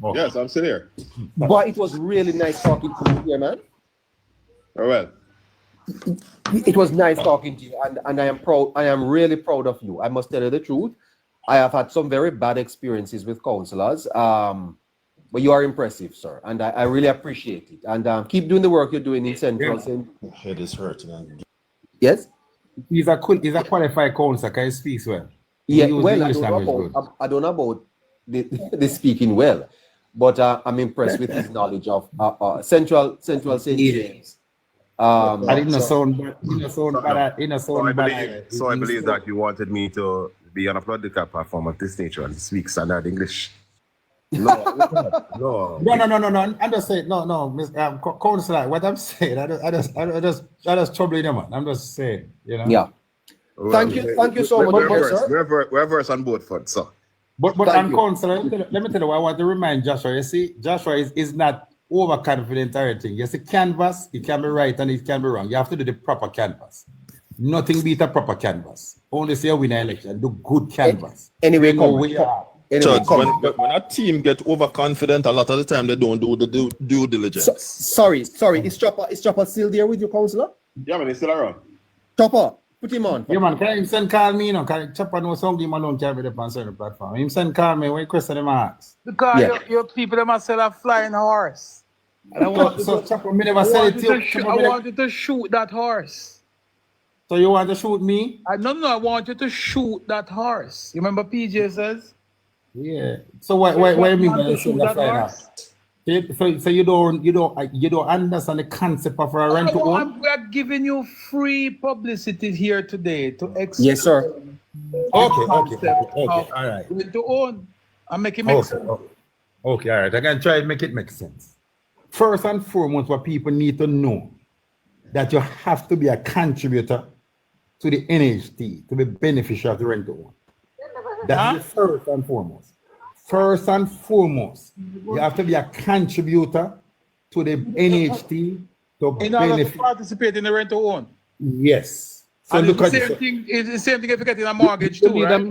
Okay. Yes, I'm still here. but it was really nice talking to you here, man. Very well. It was nice talking to you, and I am proud. I am really proud of you. I must tell you the truth. I have had some very bad experiences with councillors, but you are impressive, sir, and I really appreciate it. And keep doing the work you're doing in Central. Head is hurting. Yes. He's a qualified councillor. Can he speak well? Yeah. He use Well, English language good. I don't know about the speaking well, but I'm impressed with his knowledge of Central St. James. I didn't sound bad. So I believe that you wanted me to be on a political platform of this nature and speak standard English. No. I'm just saying, councillor. What I'm saying, I just troubling them, man. I'm just saying, you know. Yeah. Well, Thank you so much, sir. We're versed on both fronts, so. But councillor, let me tell you what I want to remind Joshua. You see, Joshua is not overconfident or anything. You see, canvas, it can be right and it can be wrong. You have to do the proper canvas. Nothing beat a proper canvas. Only say win an election, do good canvas. Anyway, Judge, when a team get overconfident, a lot of the time they don't do the due diligence. Sorry. Is Chopper still there with you, councillor? Yeah, man, he's still around. Chopper, put him on. Yeah, man, can him send call me, you know? Can Chopper know something alone can be the on the platform? Him send call me, when question them ask. Because your people them must sell a flying horse. And I want So Chopper, me never said it to you. I want you to shoot that horse. So you want to shoot me? No, I want you to shoot that horse. You remember PJ says? Yeah. So why you mean by shoot that horse? So you don't understand the concept of a rent to own? We are giving you free publicity here today to explain. Yes, sir. Okay. All right. Rent to own. I'm making make sense. Okay, all right. I can try to make it make sense. First and foremost, what people need to know that you have to be a contributor to the NHT to be beneficiary of the rent to own. That's the first and foremost. First and foremost, you have to be a contributor to the NHT to benefit. To participate in the rent to own. Yes. So look at it's the same thing if you get in a mortgage too, right?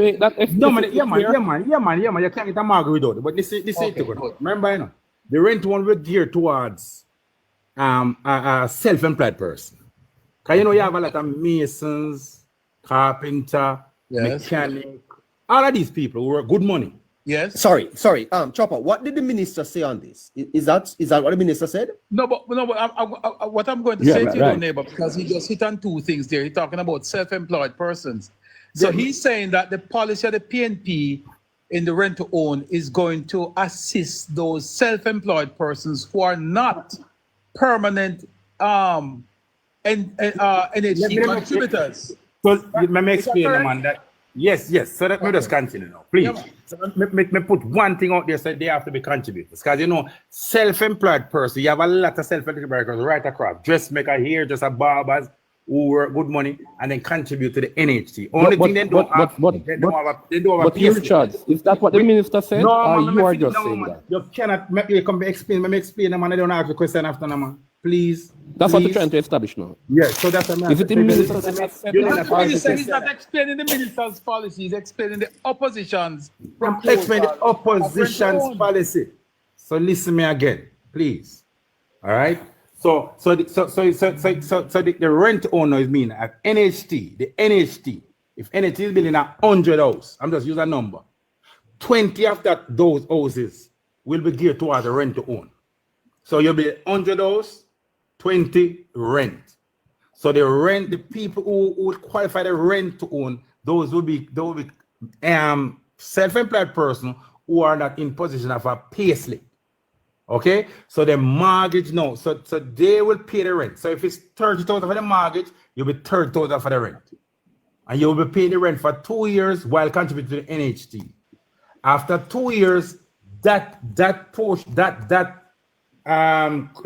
No, man. You can't get a mortgage without it. But this is it. Remember, you know, the rent to own will gear towards a self-employed person. Because you know you have a lot of masons, carpenter, mechanic, all of these people who work good money. Yes. Sorry. Chopper, what did the minister say on this? Is that what the minister said? No, but what I'm going to say to you, neighbor, because he just hit on two things there. He's talking about self-employed persons. So he's saying that the policy of the PNP in the rent to own is going to assist those self-employed persons who are not permanent NHT contributors. So let me explain, man, that. Yes. So let me just continue now, please. So let me put one thing out there, so they have to be contributors. Because, you know, self-employed person, you have a lot of self-employed persons right across. Dressmaker here, just a barbers who work good money and then contribute to the NHT. Only thing they don't have a Richard, is that what the minister said? No, or man, you are just saying man. that? You cannot make me explain, man. I don't ask the question after, man. Please. That's what you're trying to establish now. Yes, so that's a Is it the minister that He's not explaining the minister's policy, he's explaining the opposition's proposal. Explain the opposition's policy. So listen me again, please. All right. So the rent owner is mean at NHT, the NHT. If NHT is building 100 houses, I'm just using a number. 20 of those houses will be geared towards the rent to own. So you'll be 100 houses, 20 rent. So the people who would qualify the rent to own, those will be self-employed person who are not in position of a pay slip. Okay, so the mortgage no, so they will pay the rent. So if it's 30,000 for the mortgage, you'll be 30,000 for the rent, and you will be paying the rent for 2 years while contributing to the NHT. After 2 years, that portion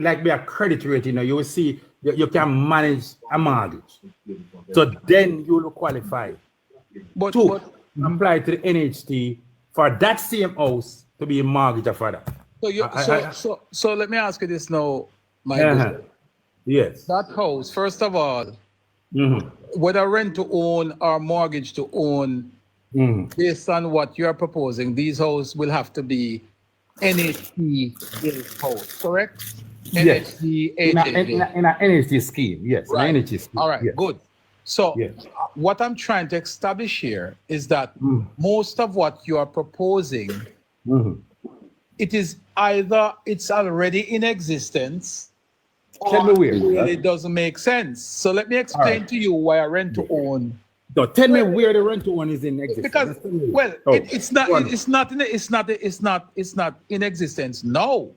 like be a credit rate, you know, you will see you can manage a mortgage. So then you will qualify to apply to the NHT for that same house to be a mortgage for that. So let me ask you this now, my Yes. That house, first of all, Mm-hmm. whether rent to own or mortgage to own, based on what you're proposing, these houses will have to be NHT built house, correct? Yes. NHT In HHA. an NHT scheme, yes. Right. In an NHT scheme. All right, yes. good. So Yes. what I'm trying to establish here is that most of what you are proposing, it is either it's already in existence, Tell me where. it really doesn't make sense. So let me explain to you why a rent to own. No, tell me where the rent to own is in existence. Because it's not in existence now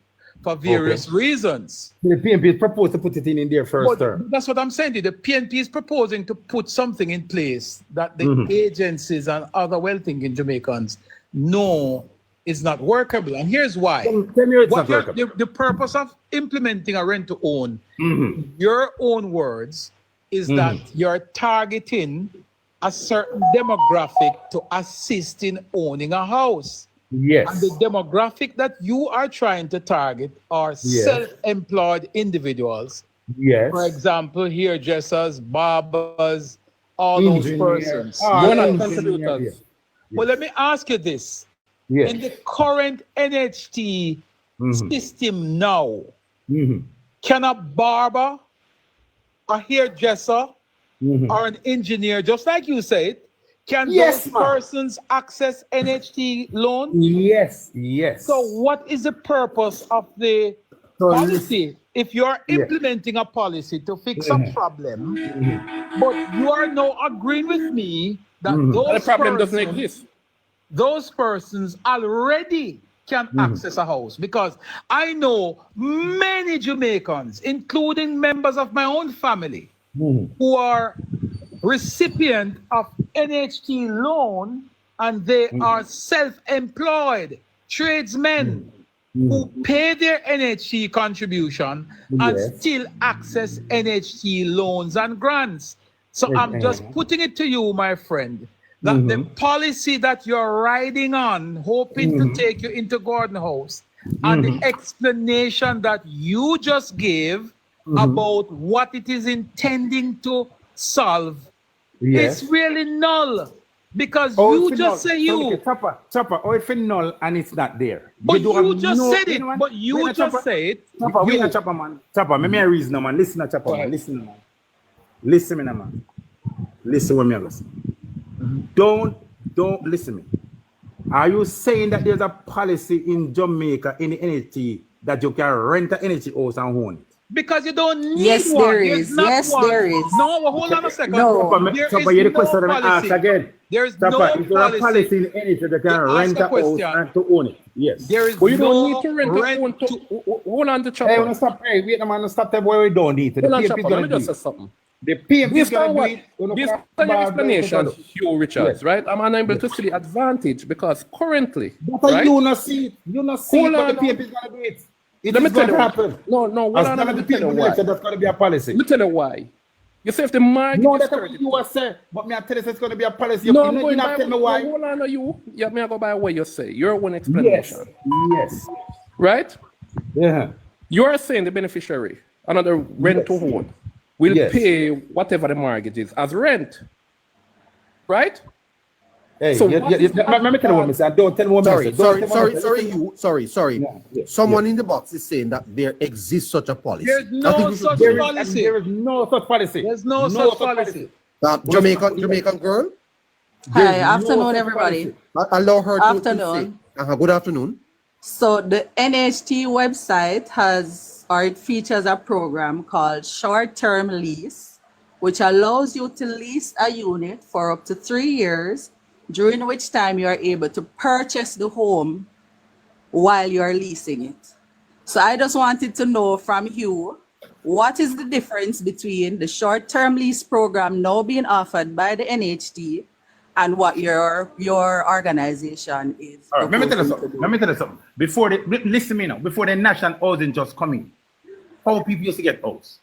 for various reasons. The PNP is proposed to put it in their first But term. that's what I'm saying to you. The PNP is proposing to put something in place that the agencies and other well-thinking Jamaicans know is not workable. And here's why. Tell me it's not workable. The purpose of implementing a rent to own, your own words, is that you're targeting a certain demographic to assist in owning a house. Yes. And the demographic that you are trying to target are self-employed individuals. Yes. For example, hairdressers, barbers, all those persons. Contributors. Well, let me ask you this. Yes. In the current NHT system now, can a barber, a hairdresser, or an engineer, just like you said, can those persons access NHT loan? Yes, yes. So what is the purpose of the policy? If you're implementing a policy to fix a problem, but you are now agreeing with me that those The problem doesn't persons, exist. those persons already can access a house, because I know many Jamaicans, including members of my own family, who are recipient of NHT loan, and they are self-employed tradesmen who pay their NHT contribution and still access NHT loans and grants. So I'm just putting it to you, my friend, that the policy that you're riding on, hoping to take you into Gordon House, and the explanation that you just gave about what it is intending to solve, it's really null. Because you just say you. Chopper, it's null and it's not there. But you just said it. But you just said it. Chopper, wait a Chopper, man. Chopper, let me reason, man. Listen to Chopper, man. Listen, man. Listen, man. Listen when me listen. Don't listen me. Are you saying that there's a policy in Jamaica in the NHT that you can rent an NHT house and own it? Because you don't need yes, one. There is. Yes, there is. No, well, hold on a second. No. Chopper, you're the question that I ask again. There's Chopper, no is there a policy in NHT that can rent a house and to own it? Yes. There is But you no don't need to rent hold on to Chopper. Hey, stop. Hey, wait a minute, stop that boy. We don't need to. Hold on, Chopper. Let me just say something. The PMP is going to do it. This is your explanation, Hugh Richards, right? I'm unable to see the advantage because currently, but you not see it. You not see it, but the PMP is going to do it. Let me tell you happen. No, hold on. Let me tell you why. That's going to be a policy. Let me tell you why. You say if the market no, is that's what you were saying. But me I tell you it's going to be a policy. No, you not tell me why. Hold on, you. Yeah, me I go by what you say. Your one explanation. Yes. Right? Yeah. You are saying the beneficiary, another rent to own, will pay whatever the mortgage is as rent. Right? Hey, So let me tell you what I said. Don't tell me what I said. Sorry. Someone in the box is saying that there exists such a policy. There's no such policy. There is no such policy. There's no such policy. Jamaican girl? Hi, afternoon, everybody. Allow her to Afternoon. say. Good afternoon. So the NHT website it features a program called short-term lease, which allows you to lease a unit for up to 3 years, during which time you are able to purchase the home while you are leasing it. So I just wanted to know from you, what is the difference between the short-term lease program now being offered by the NHT and what your organization is? All right, let me tell you something. Listen to me now. Before the national housing just come in, how people used to get house?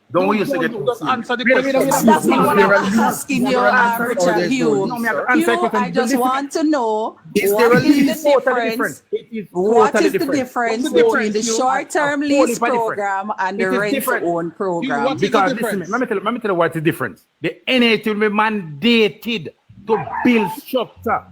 Don't use it. Just answer the Wait, question. That's not what I'm asking you, Richard Hugh. No, me have to answer Hugh, question. I just want to know Is what there a is the lease? Totally difference? different. It is What totally is the different. difference What's the between the difference, short-term Hugh? lease Totally different. program and the It is rent to different. own program? What is the Because difference? listen, let me tell you what is the difference. The NHT will be mandated to build structure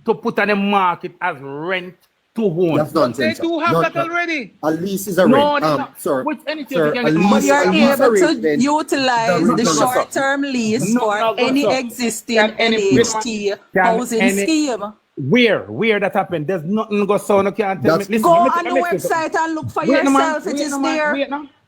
to put on the market as rent to own. That's nonsense. They do have No, that no. already. A lease is a No, rent. no, no. Sir, Which anything sir, you can a get the lease- But money. you're a lease able to arrangement- utilize No, the no, no, sir. short-term lease No, for no, no, any sir. existing Can any- NHT can housing any- scheme. Where that happened? There's nothing go so no can't tell me. That's- Listen, Go let me- on let the me explain something. website and look for Wait, no, man. yourself. It Wait, is no, man. there.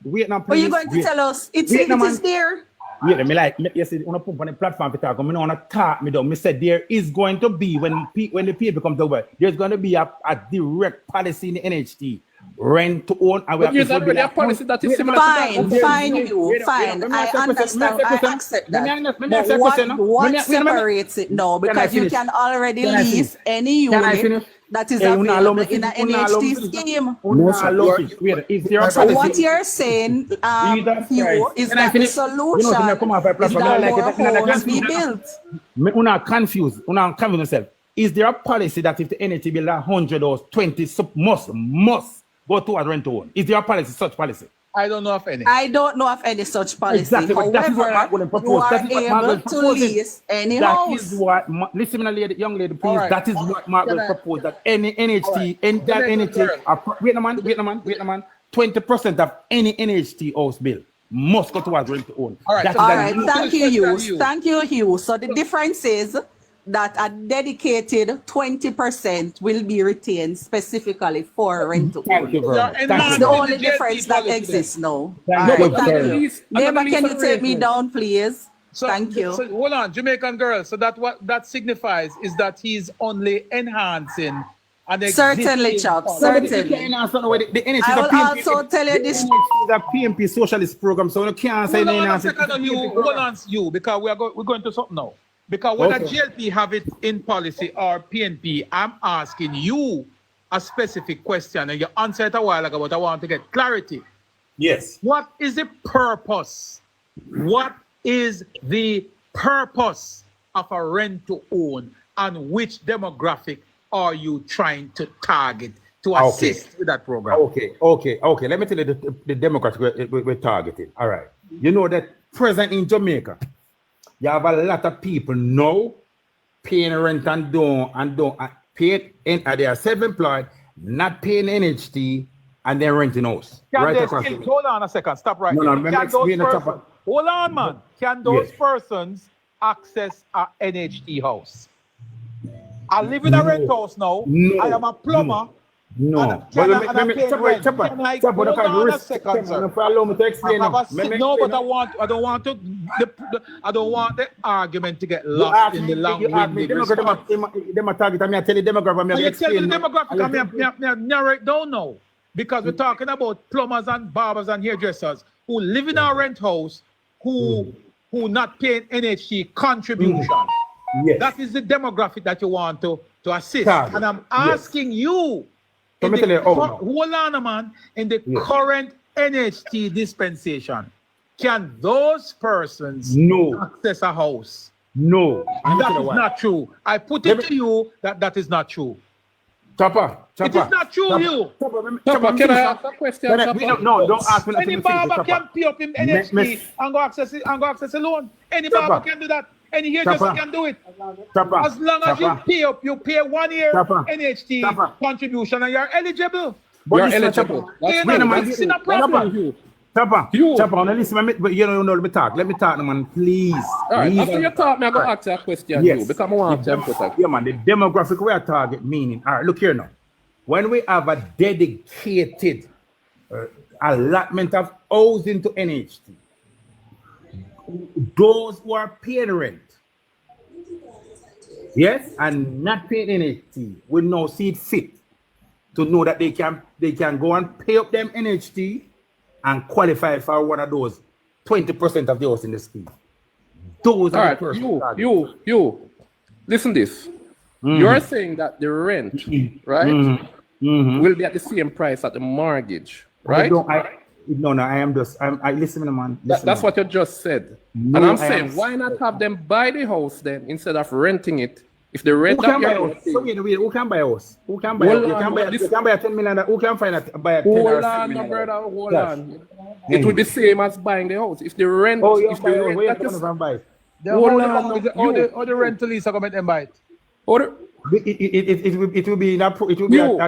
Wait now, Are please. you going to Wait. tell us? It Wait, no, man. is there. Wait, me like yes, on a pump on the platform to talk. I don't want to talk me down. Me said there is going to be when the people come to work, there's going to be a direct policy in the NHT rent to own. And we But have there's to already a policy that is similar to Fine, that. fine, you, fine. I understand. I accept that. But what separates it now? Because you can already Can I lease any Can I unit finish? that is Hey, una allow me available in an finish? Una allow me NHT finish? scheme. No, sir. Wait, is there a So policy? what you're saying, Jesus you, Christ. is Can I that the finish? solution You know, come off a is platform, that like more it, and I homes can't be do that. built? Una confused yourself. Is there a policy that if the NHT build 100 or 20 must go towards rent to own? Is there a policy, such policy? I don't know of any. I don't know of any such policy. Exactly, but that is what Mark However, will you propose. are That is what Mark able will to propose. lease any That house. is what, listen, young lady, please. All right. That is what Mark Can will I- propose. That any NHT, All right. any that Jamaican NHT, girl. wait a man. 20% of any NHT house bill must go towards rent to own. All right, That so is All the- right, thank you, Hugh. Thank you, Hugh. So the difference is that a dedicated 20% will be retained specifically for rent to Thank you own. very Yeah, much. and Thank That's you the very now- much. only JLP difference that politics. exists now. Thank All you right, very thank much. you. Neighbor, can you take me down, please? So, Thank you. So hold on, Jamaican girl. So that what that signifies is that he's only enhancing an Certainly, existing Chop, policy. certainly. The NHT I is a will PMP also tell you this. The NHT is a PMP socialist program, so you can't say Hold on a enhance it. second, you. Hold on, you, because we're going to something now. Because whether Okay. GLP have it in policy or PNP, I'm asking you a specific question, and you answered it a while ago, but I want to get clarity. Yes. What is the purpose? What is the purpose of a rent to own, and which demographic are you trying to target to assist with that program? Okay. Let me tell you the Democrats we're targeting. All right. You know that present in Jamaica, you have a lot of people now paying rent and don't pay in. They are self-employed, not paying NHT, and they're renting house. Can Right they across still, the- hold on a second, stop right No, there. no, let me Can those explain the persons, top- hold on, man. Can those Yes. persons access a NHT house? I live in a rent house now. No. I am a plumber. No. And I pay rent. Chopper, Can I- Chopper, hold look at on a risk. second, sir. Allow me to explain. I now. have a Let me no, explain but now. I don't want to. I don't want the argument to get You lost ask in me, the long you ask me, winded response. them a target, and me I tell you demographic, and me Can you tell me explain. the demographic? And I let- narrow it down now. Because we're talking about plumbers and barbers and hairdressers who live in our rent house, who not paying NHT contribution. Yes. That is the demographic that you want to assist. Target. And I'm asking you, So in me the tell you, oh, no. hold on, man, in the Yes. current NHT dispensation, can those persons No. access a house? No. Let me That tell you is why. not true. I put Let it to you that that is not true. Chopper. It is not true, you. Chopper, can I ask a question? Chopper? No, don't ask me. Any barber can pay up in NHT and go access it and go access a loan. Any barber Chopper. can do that. Any hairdresser Chopper. can do it. Chopper. As long as you pay up, you pay 1 year Chopper. NHT Chopper. contribution and you're eligible. You're listen, eligible. Chopper. That's Ain't Wait a no- minute. it's not a problem. Chopper. You. Chopper, now listen, but you know, let me talk. Let me talk, man, please. All right, Please. after you talk, I'm going to ask you a question, Yes. you, because I want to emphasize. Yeah, man, the demographic we are target meaning. All right, look here now. When we have a dedicated allotment of housing to NHT, those who are paying rent, yes, and not paying NHT will now see it fit to know that they can go and pay up them NHT and qualify for one of those 20% of the house in the scheme. Those All are right, the persons targeted. you, listen this. You're saying that the rent, right, will be at the same price at the mortgage, right? No, I am just. I listen, man. That's what you just said. No, and I'm saying, why not have them buy the house then instead of renting it? If they rent who can buy that, a house? So who can buy a house? Who can buy? You can buy a 10 million. Who can find buy a 10 hold or on, 6 no, million? brother, hold on. It will be the same as buying the house. If they rent, Oh, you if buy they a house. rent, Where that you is, can buy? Or the rental lease are going to buy it. or It will be at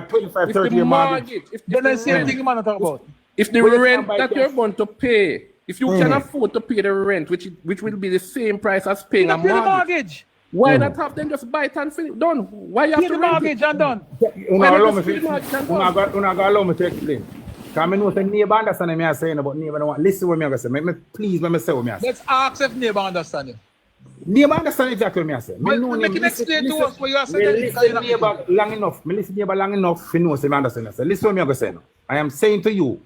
25, 30 year mortgage. if Then the the same rent, thing man talk about. if the Well, you rent can buy that cash. you're going to pay, if you can afford to pay the rent, which will be the same price as paying You a pay the mortgage, mortgage. why not have them just buy it and finish? Done. Why you have Pay to the rent mortgage it? and done. Why not Allow me just pay the mortgage and to done? allow me to explain. Because I know the neighbor understand me saying about neighbor don't want. Listen what me say. Please, let me say what me say. Let's ask if neighbor understand it. Neighbor understand exactly what me say. Well, make him explain to us what you are saying. Listen neighbor long enough. Me listen neighbor long enough to know say me understand. Listen what me go say now. I am saying to you,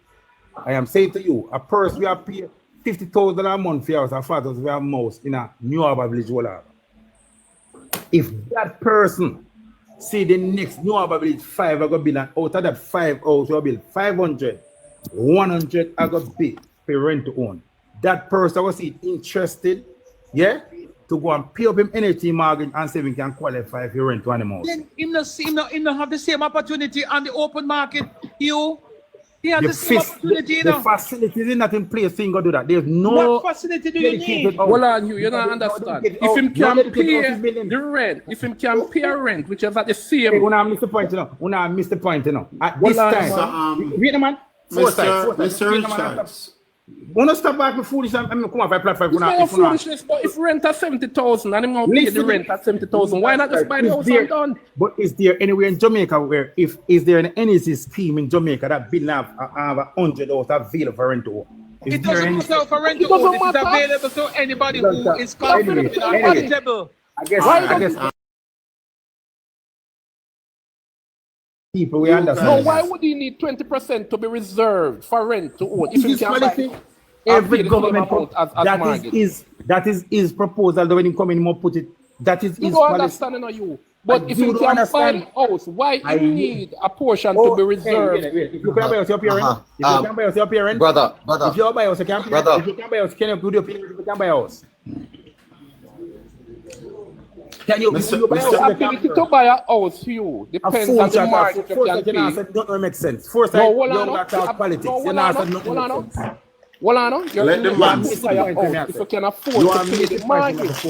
a person we have pay $50,000 a month for your house and $4,000 for your mouse in a New Harbour Village Wall. If that person see the next New Harbour Village 5 are going to be out of that 5 house will build 500, 100 are going to be for rent to own. That person was interested, yeah, to go and pay up him NFT mortgage and say we can qualify for rent to animals. Then him not have the same opportunity on the open market. He has the same opportunity. The facilities is not in place, so you go do that. There's no What facility do you dedicated need? house. Hold on, you don't understand. If him can pay the rent, if him can pay rent, which is at the Hey, same. when I miss the point, you know. When I miss the point, you know. At Well, this time, wait a man. Mr. Richards. When I stop back with foolish, I'm come off my platform. It's not foolishness, but if rent at 70,000 and him gonna pay the rent at 70,000, why not just buy the house and done? But is there anywhere in Jamaica where is there an NEC scheme in Jamaica that bill have 100 hours available for rent to? It doesn't matter for rent to own. It is available to anybody who is confident and knowledgeable. I guess people we understand. No, why would he need 20% to be reserved for rent to own? If he can buy every pay the government same amount as mortgage. that is his proposal. When he come in, more put it. That is You his don't policy. understand, no, you. But if you you don't can understand. buy the house, why you need a portion to be reserved? If you can buy us your parent, if you can buy us your parent, Brother. if you buy us, you can. Brother. If you can buy us, can you do your parent? If you can buy us. Can you, Mr. you buy Mr. us? Ability to buy a house for you depends on the market you can pay. Don't make sense. First, No, you hold don't on. got talk politics. No, You hold know, on. said nothing Hold on. makes sense. Well, I know. Let the man if you can afford You to are pay the missing the mortgage,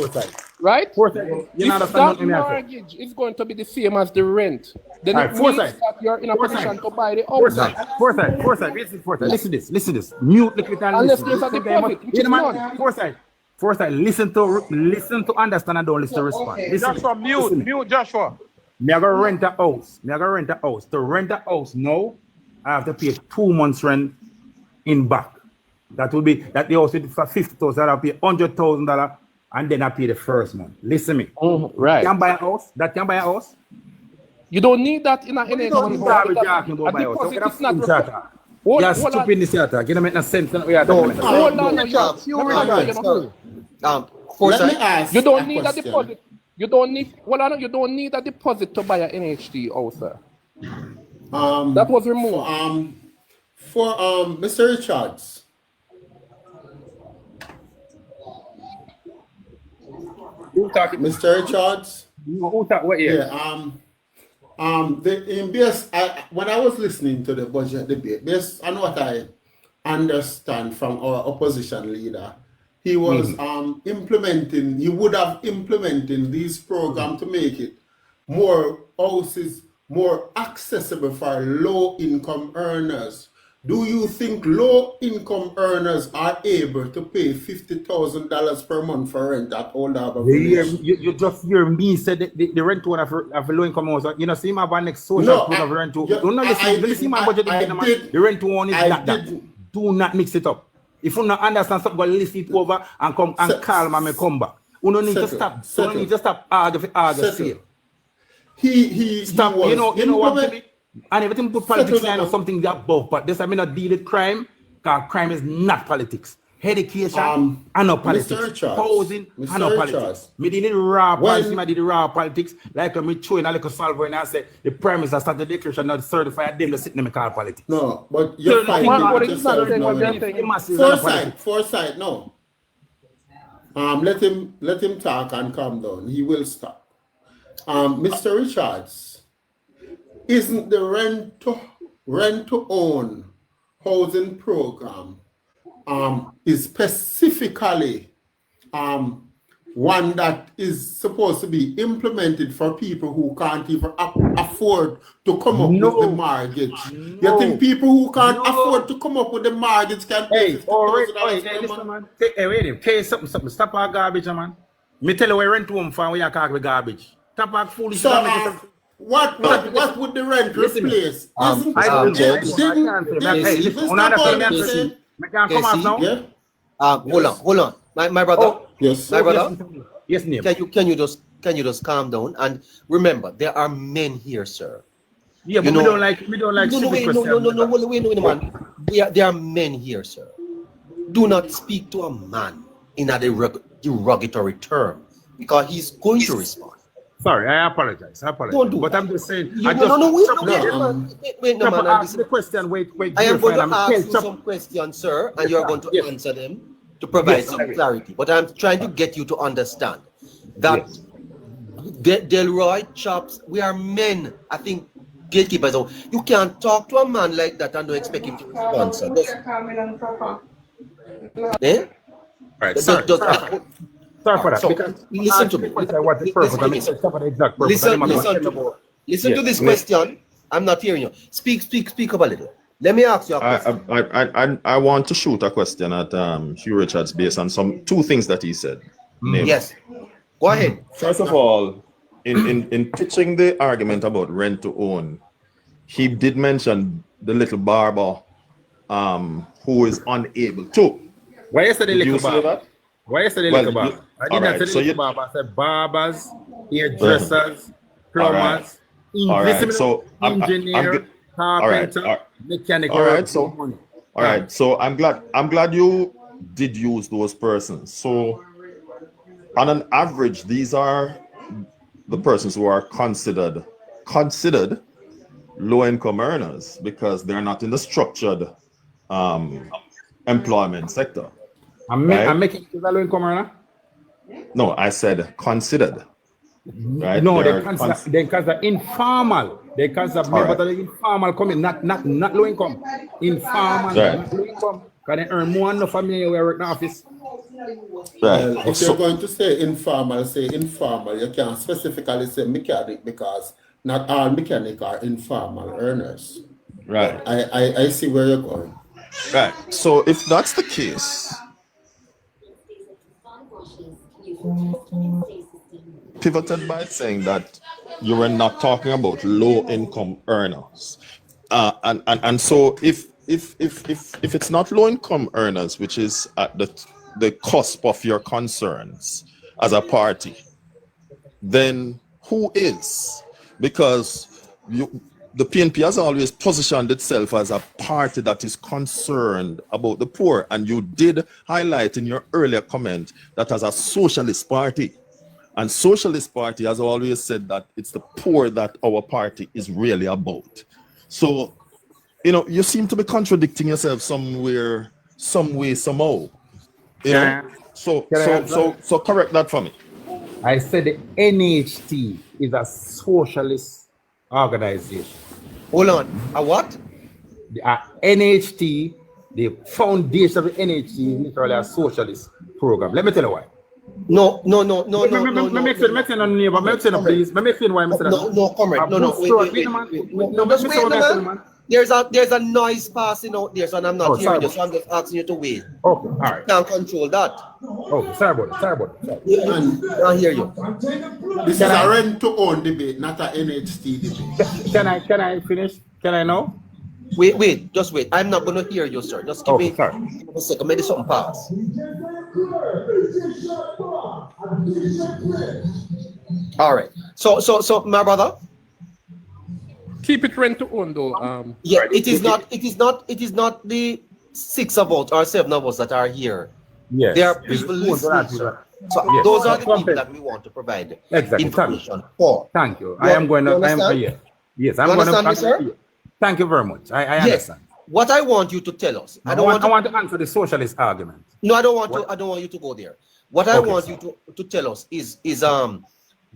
right? Foresight, you If know, that nothing mortgage is going to be the same as the rent, then Alright, it means foresight. that you're in a position to buy the Foresight, house. foresight. Listen to this. Mute, look at that. Unless there's a deposit, which is none. Foresight. Listen to understand and don't listen to respond. Listen. Joshua, mute Joshua. Me I go rent a house. To rent a house now, I have to pay 2 months rent in back. That will be that the house for $50,000. I'll pay $100,000 and then I pay the first month. Listen to me. Right. Can buy a house. That can buy a house. You don't need that in a You don't need that with talking about buy a house. deposit That's is not stupid. You're stupid in this theater. You don't make no sense. Hold on, Let me ask you don't a need a question. deposit. You don't need a deposit to buy an NHT house, sir. That was removed. For Mr. Richards. Who talking? Mr. Richards. Who talk? What year? When I was listening to the budget debate, based on what I understand from our opposition leader, he was he would have implemented these programs to make it more houses more accessible for low-income earners. Do you think low-income earners are able to pay $50,000 per month for rent at Old Harbour Village? You just hear me say the rent one of low-income house. You know, see my one next social program of rent to. Don't listen my budget. The rent one is not that. Do not mix it up. If you don't understand something, go list it over and come and call me and come back. You don't need to stop. You don't need to stop argue sale. He Stop. was You know what? implement- And everything put politics line or something above, but this I mean not deal with crime, because crime is not politics. education, and no politics. Mr. Richards, Housing, Mr. and no Richards. politics. Me did the raw Well- policy, I did the raw politics. Like me showing a little solver and I said, the premise I started the declaration, not certified them to sit in the call politics. No, but you're fighting with yourself now. Foresight, no. Let him talk and calm down. He will stop. Mr. Richards, isn't the rent to own housing program is specifically one that is supposed to be implemented for people who can't even afford to come up with the mortgage? You think people who can't afford to come up with the mortgage can pay listen, man. Tell you something. Stop our garbage, man. Me tell you where rent home for when you talk with garbage. Stop our foolish. So, what would the rent replace? Hold on. My brother. Yes. My brother. Yes, name. Can you just calm down and remember there are men here, sir. Yeah, but we don't like No, wait, man. There are men here, sir. Do not speak to a man in a derogatory term because he's going to respond. Sorry, I apologize. Don't do but that. I'm just saying. Wait, man. Ask the question. Wait. I am going to ask you some questions, sir, and you're going to answer them to provide some clarity. But I'm trying to get you to understand that Delroy, Chops, we are men. I think gatekeepers. So you can't talk to a man like that and don't expect him to respond. Sir. Eh? Right, sorry for that. So, because listen to me. Listen to this question. I'm not hearing you. Speak up a little. Let me ask you a question. I want to shoot a question at Hugh Richards based on two things that he said. Yes. Go ahead. First of all, in pitching the argument about rent to own, he did mention the little barber who is unable to. Why you say the little say barber? that? Why you say the little barber? I did not say the little barber. I said barbers, hairdressers, plumbers, engineer, carpenter, mechanical. All right. So I'm glad you did use those persons. So on an average, these are the persons who are considered low-income earners because they're not in the structured employment sector. I'm making a low-income earner? No, I said considered. Right? No, they're informal. Because the informal coming, not low income. Informal, not low income. Can they earn more than family where work in the office? Well, if you're going to say informal, say informal. You can't specifically say mechanic because not all mechanics are informal earners. Right. I see where you're going. Right. So if that's the case, pivoted by saying that you were not talking about low-income earners, and so if it's not low-income earners, which is at the cusp of your concerns as a party, then who is? Because the PNP has always positioned itself as a party that is concerned about the poor, and you did highlight in your earlier comment that as a socialist party. And Socialist Party has always said that it's the poor that our party is really about. So, you seem to be contradicting yourself somewhere, some way, somehow. So correct that for me. I said the NHT is a socialist organization. Hold on. A what? The NHT, the foundation of the NHT is literally a socialist program. Let me tell you why. No, comrade. There's a noise passing out there, so I'm not hearing you, so I'm just asking you to wait. Okay, all right. You can't control that. Oh, sorry about it. I hear you. This is a rent to own debate, not a NHT debate. Can I finish? Can I know? Wait, just wait. I'm not going to hear you, sir. Just give me a second. Maybe something pass. All right. So, my brother. Keep it rent to own, though. Yeah, it is not the 6 of us or 7 of us that are here, Yes. there are people listening, sir. So Yes. those are the people that we want to provide Exactly. information for. Thank you. I am going to. I am here. Yes, I'm going understand me, sir? to. Thank you very much. I Yes. understand. What I want you to tell us, I want to answer the socialist argument. No, I don't want you to go there. What I want you to tell us is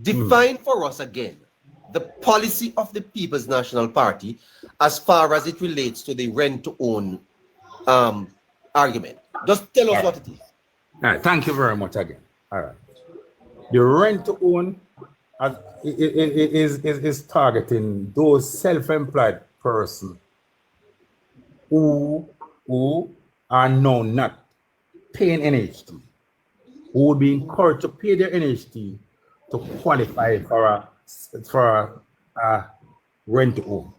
define for us again the policy of the People's National Party as far as it relates to the rent to own argument. Just tell us what it is. All right, thank you very much again. All right. The rent to own is targeting those self-employed persons who are now not paying NHT, who would be encouraged to pay their NHT to qualify for a rent to own.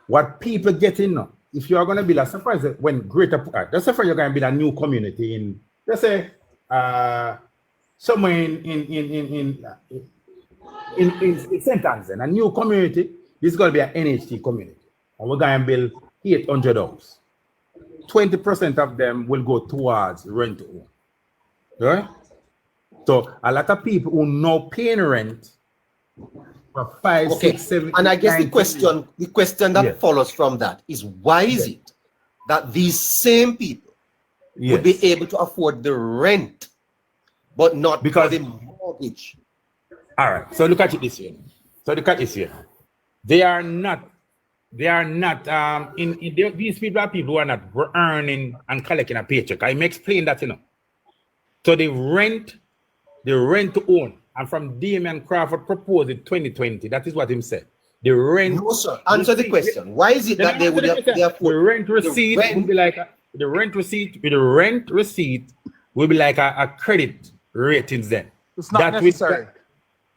What people get in now, if you are going to build a surprise when let's say you're going to build a new community in, let's say, somewhere in St. Anselm, a new community, this is going to be an NHT community. And we're going to build 800 homes. 20% of them will go towards rent to own. Right? So a lot of people who now paying rent for 5, 6, 7. And I guess the question that follows from that is why is it that these same people would be able to afford the rent, but not because the mortgage? All right. So look at it this way. They are not. These people are people who are not earning and collecting a paycheck. I may explain that, So the rent to own, and from Damian Crawford proposed in 2020. That is what him said. The rent. No, sir. Answer the question. Why is it that they would have the rent receipt would be like the rent receipt will be like a credit ratings then. It's not necessary.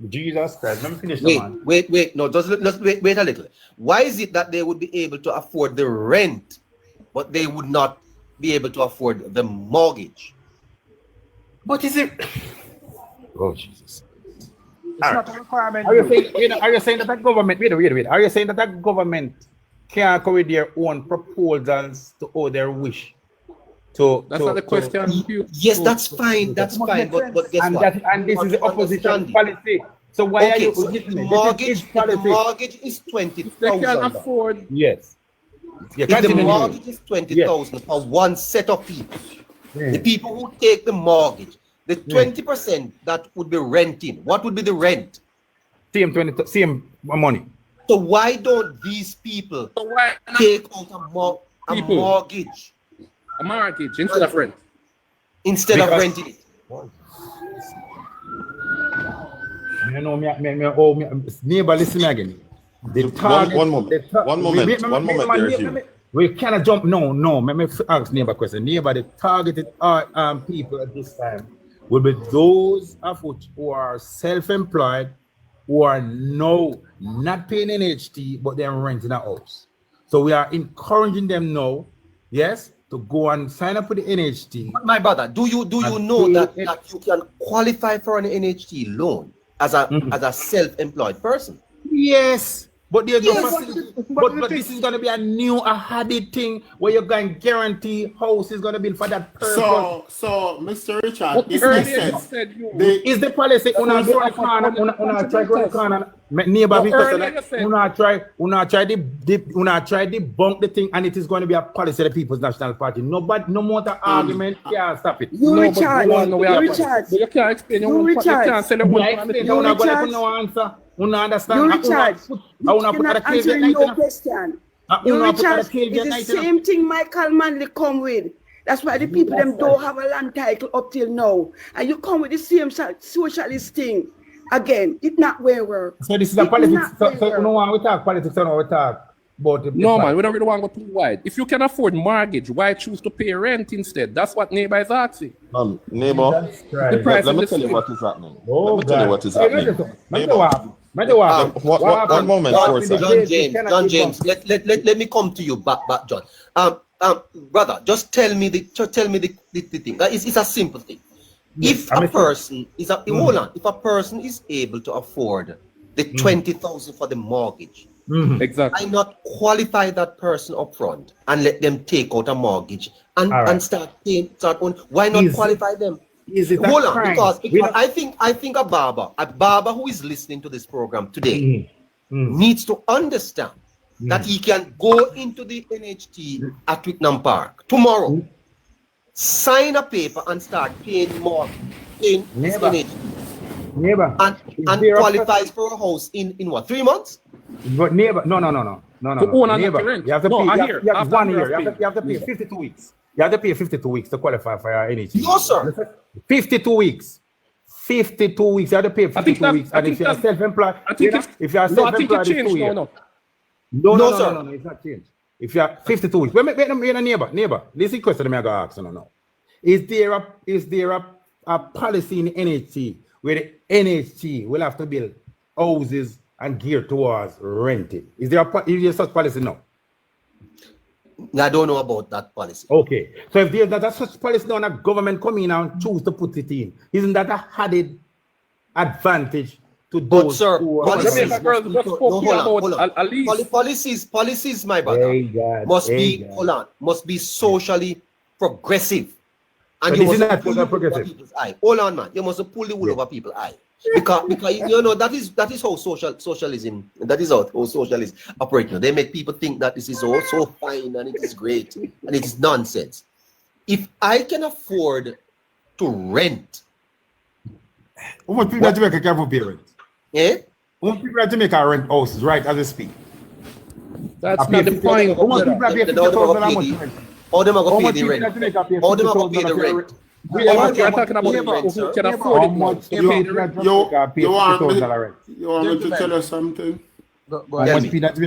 Jesus Christ, let me finish. Wait. No, let's wait a little. Why is it that they would be able to afford the rent, but they would not be able to afford the mortgage? But is it? Oh Jesus! It's not a requirement. Are you saying that the government? Wait. Are you saying that the government can come with their own proposals to owe their wish? That's not the question. Yes, that's fine. That's fine. But guess what? And this is the opposition policy. So why are you? The mortgage is 20,000. They can afford. Yes. If the mortgage is 20,000 for one set of people, the people who take the mortgage, the 20% that would be renting, what would be the rent? Same money. So why don't these people take out a mortgage? A mortgage instead of rent. Instead of renting it. Neighbor, listen again. One moment there, Hugh. We cannot jump. No. Let me ask neighbor a question. Neighbor, the targeted people at this time will be those of which who are self-employed, who are now not paying NHT, but they're renting a house. So we are encouraging them now, yes, to go and sign up for the NHT. My brother, do you know that you can qualify for an NHT loan as a self-employed person? Yes. But there's no facility. But this is going to be a added thing where you're going to guarantee house is going to be for that person. So Mr. Richard, is the policy una try neighbor because una try debunk the thing, and it is going to be a policy of the People's National Party. No more the argument can stop it. You can't explain. You can't say no answer. You understand? You Richard, cannot answer no question. You Richard, it's the same thing Michael Manley come with. That's why the people them don't have a land title up till now. And you come with the same socialist thing. Again, it's not where we're. So this is a politics. So no one we talk politics or we talk about no man, we don't really want to go too wide. If you can afford mortgage, why choose to pay rent instead? That's what neighbor is asking. Neighbor, let me tell you what is happening. Let me tell you what is happening. One moment, John James. Let me come to you back, John. Brother, just tell me the thing. It's a simple thing. If a person is able to afford the 20,000 for the mortgage, Exactly. Why not qualify that person up front and let them take out a mortgage and start paying? Why not qualify them? Is it Hold on, because I think a barber who is listening to this program today needs to understand that he can go into the NHT at Twickenham Park tomorrow, sign a paper and start paying more in NHT. And qualifies for a house in what, 3 months? But neighbor, no. Neighbor, you have to pay. You have 1 year. You have to pay 52 weeks. You have to pay 52 weeks to qualify for your NHT. No, sir. 52 weeks. 52 weeks. You have to pay 52 weeks. And if you're self-employed, if you're self-employed, it's 2 years. No, sir. It's not changed. If you're 52 weeks. Wait, neighbor. This is the question I'm going to ask. No. Is there a policy in the NHT where the NHT will have to build houses and gear towards renting? Is there such policy? No. I don't know about that policy. Okay. So if there's not such policy now, a government come in and choose to put it in, isn't that a added advantage to those who are... Policies, my brother, must be socially progressive. And you must pull the wool over people's eye. Hold on, man. You must pull the wool over people's eye. Because you know that is how socialism, that is how socialists operate now. They make people think that this is all so fine and it is great and it is nonsense. If I can afford to rent, how much people in Jamaica can afford to rent? Eh? How much people in Jamaica rent houses right as they speak? That's not the point. How much people pay 50,000 a month? How them are going to pay the rent? How them are going to pay the rent? You're talking about who can afford it. You want me to tell you something?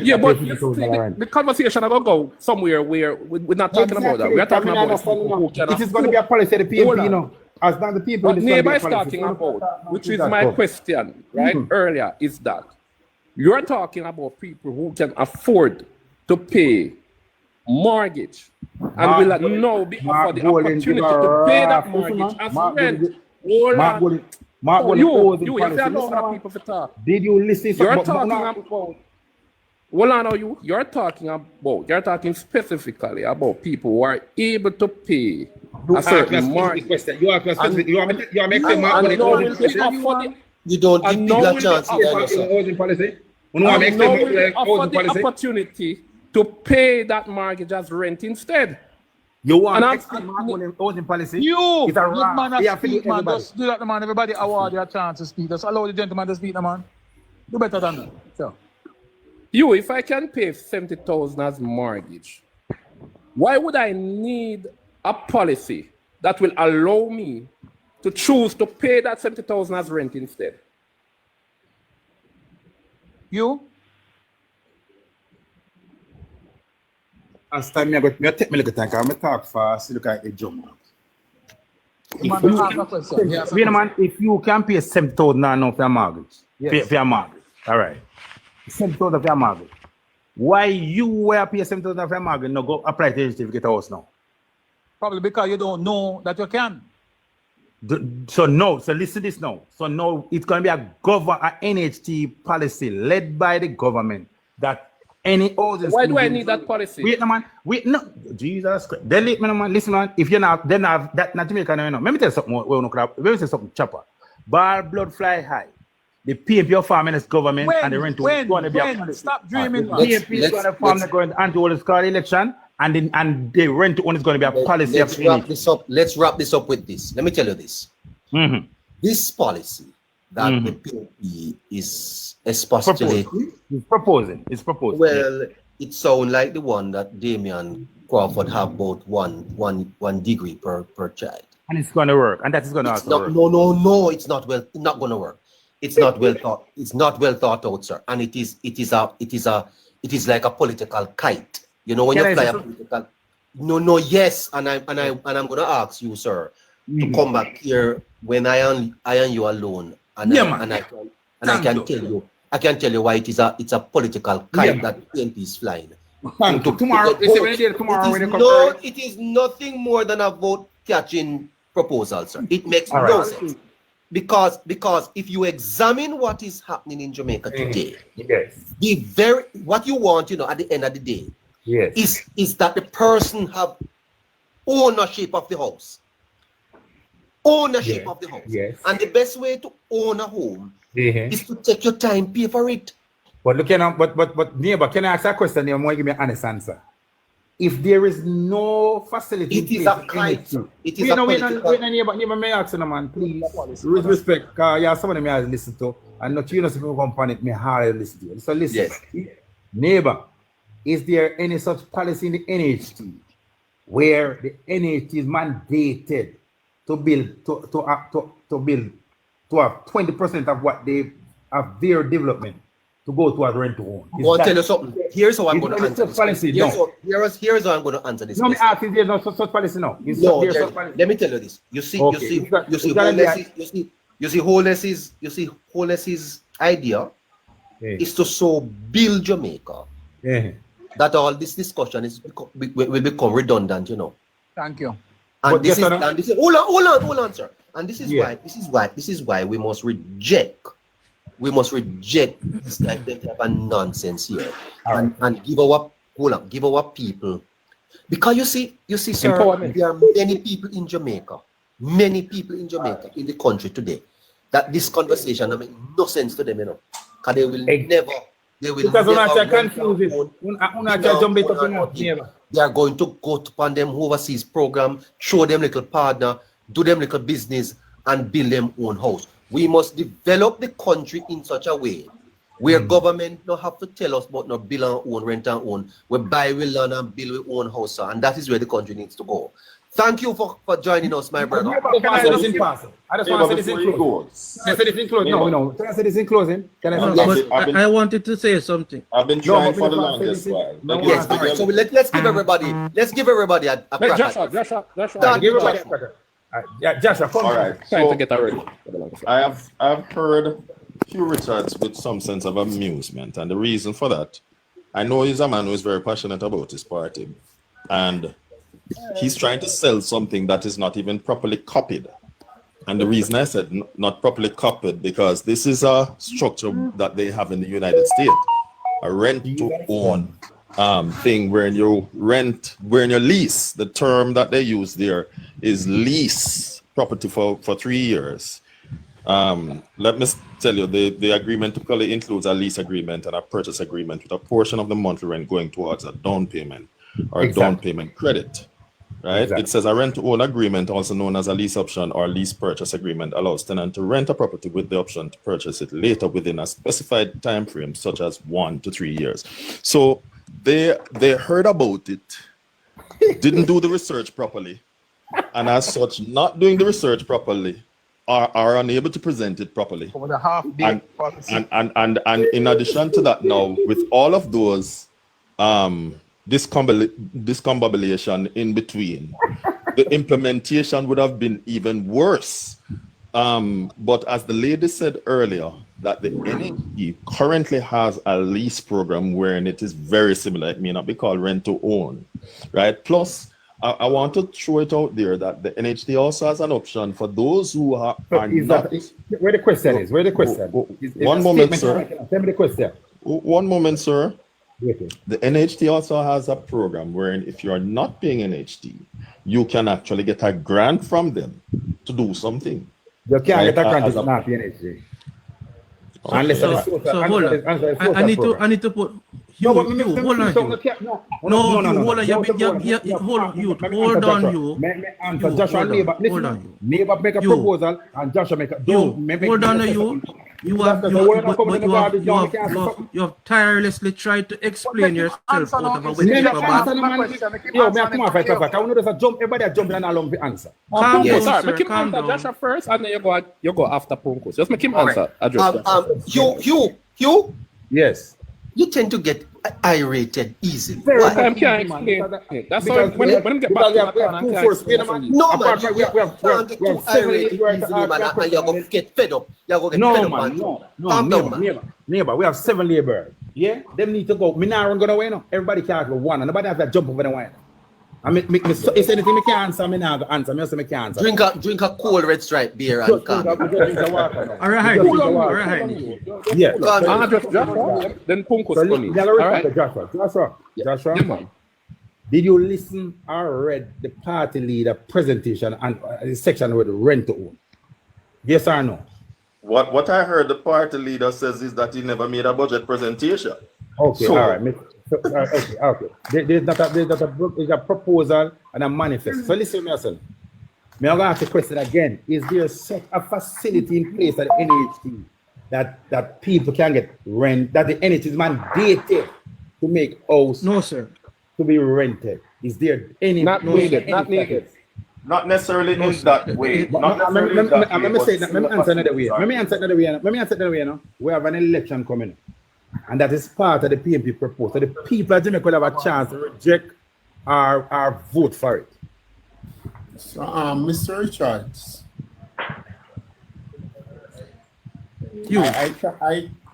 Yeah, but the conversation is going to go somewhere where we're not talking about that. We're talking about who can afford. It is going to be a policy of the PNP, you know. As not the people. What neighbor is talking about, which is my question, right, earlier, is that you're talking about people who can afford to pay mortgage and will now be offered the opportunity to pay that mortgage as rent. You have to know how people to talk. Did you listen? You're talking about. You're talking specifically about people who are able to pay a certain mortgage. You don't give people a chance. Offer the opportunity to pay that mortgage as rent instead. You want housing policy? You, good man, speak, man. Just do that, man. Everybody award you a chance to speak. Just allow the gentleman to speak, man. Do better than that. So. If I can pay 70,000 as mortgage, why would I need a policy that will allow me to choose to pay that 70,000 as rent instead? You? As time I take me look at time, I talk fast, look at the jump. If you can pay 7,000 now for your mortgage, for your mortgage, all right. 7,000 for your mortgage. Why you will pay 7,000 for your mortgage no go apply to HT to get a house now? Probably because you don't know that you can. So listen to this now. So now it's going to be a NHT policy led by the government that any others. Why do I need that policy? Wait, no, man. Wait, no. Jesus Christ. Then listen, man. If you're not, then have that not Jamaica, no. Let me tell you something. Let me say something, chopper. Bar blood fly high. The PNP farming this government and the rent is going to be a policy. Stop dreaming, man. PNP is going to farm the going anti-Holness card election, and the rent one is going to be a policy. Let's wrap this up with this. Let me tell you this. This policy that the PNP is postulating. It's proposing. Well, it sounds like the one that Damian Crawford have about one degree per child. And it's going to work. And that is going to also work. No, it's not going to work. It's not well thought. It's not well thought out, sir. And it is like a political kite. You know when you fly a political. No, yes. And I'm going to ask you, sir, to come back here when I and you alone, and I can tell you why it's a political kite that PNP is flying. Tomorrow, it is nothing more than a vote catching proposal, sir. It makes no sense. because if you examine what is happening in Jamaica today, Yes. what you want, at the end of the day, Yes. is that the person have ownership of the house. Ownership of the house. Yes. And the best way to own a home Yeah. is to take your time, pay for it. But look, but neighbor, can I ask a question? You want to give me an honest answer? If there is no facility, It is a kite. It is a political. Wait, neighbor, may I ask you, man, please, with respect, because you have someone me I listen to, and not you know, some people come on it, me hardly listen to you. So listen, neighbor, is there any such policy in the NHT where the NHT is mandated to build to have 20% of what they have their development to go towards rent to own? I want to tell you something. Here's how I'm going to answer this. Policy, Here's how I'm going to answer this. No, me ask if there's no such policy now. Let me tell you this. You see Holness's idea is to so build Jamaica that all this discussion will become redundant, Thank you. And this is hold on, sir. And this is why we must reject this type of nonsense here and give our people, because you see, sir, there are many people in Jamaica, in the country today, that this conversation makes no sense to them, because they will never. They are going to go upon them overseas program, show them little partner, do them little business, and build them own house. We must develop the country in such a way where government don't have to tell us about no build and own, rent and own. We buy, we learn, and build our own house, and that is where the country needs to go. Thank you for joining us, my brother. Can I say this in passing? I just want to say this in closing. Can I say this in closing? No. Can I say this in closing? I wanted to say something. I've been trying for the longest while. Yes, all right. So let's give everybody a crack. Joshua. Give everybody a crack. Yeah, Joshua, come. All right. Trying to get ready. I've heard Hugh Richards with some sense of amusement, and the reason for that, I know he's a man who is very passionate about his party, and he's trying to sell something that is not even properly copied. And the reason I said not properly copied, because this is a structure that they have in the United States, a rent to own thing where you lease. The term that they use there is lease property for 3 years. Let me tell you, the agreement typically includes a lease agreement and a purchase agreement with a portion of the monthly rent going towards a down payment or down payment credit. Right? Exactly. It says a rent-to-own agreement, also known as a lease option or lease purchase agreement, allows tenant to rent a property with the option to purchase it later within a specified time frame, such as 1 to 3 years. So they heard about it, didn't do the research properly, and as such, not doing the research properly, are unable to present it properly. Over the half-baked policy. And in addition to that, now with all of those discombobulation in between, the implementation would have been even worse. But as the lady said earlier, that the NHT currently has a lease program wherein it is very similar. It may not be called rent to own, right? Plus, I want to throw it out there that the NHT also has an option for those who are not. Where the question is? One moment, sir. Tell me the question. One moment, sir. The NHT also has a program wherein if you are not paying NHT, you can actually get a grant from them to do something. You can't get a grant if not paying NHT. Unless hold on. I need to put. Hold on. Hold on. Neighbor make a proposal and Joshua make a. Hold on, you. You have tirelessly tried to explain yourself out of a way. Everybody jumping along the answer. Make him answer Joshua first, and then you go after Punkus. Just make him answer. Hugh? Yes. You tend to get irated easily. I can't explain. That's why when I get back to my plan, I can't explain. No, man, you can't get too irate easily, man, and you're going to get fed up. You're going to get fed up, man. Neighbor, we have 7 laborers. Yeah? Them need to go. Me now I'm going to win. Everybody can't go one, and nobody has to jump over the wine. I mean, if anything, I can't answer. Me now answer. Me also me can't answer. Drink a cold red stripe beer and come. All right. Yeah. Joshua. Then Punkus coming. All right. Joshua. Yeah. Did you listen or read the party leader presentation and the section with rent to own? Yes or no? What I heard the party leader says is that he never made a budget presentation. Okay, So- all right. Okay. There's a proposal and a manifest. So listen to me, son. I'm going to ask the question again. Is there such a facility in place at the NHT that people can get rent, that the NHT is mandated to make house? No, sir. To be rented? Is there any? Not needed. Not necessarily in that way. Let me answer another way. We have an election coming, and that is part of the PNP proposal. So the people of Jamaica will have a chance to reject or vote for it. So, Mr. Richards,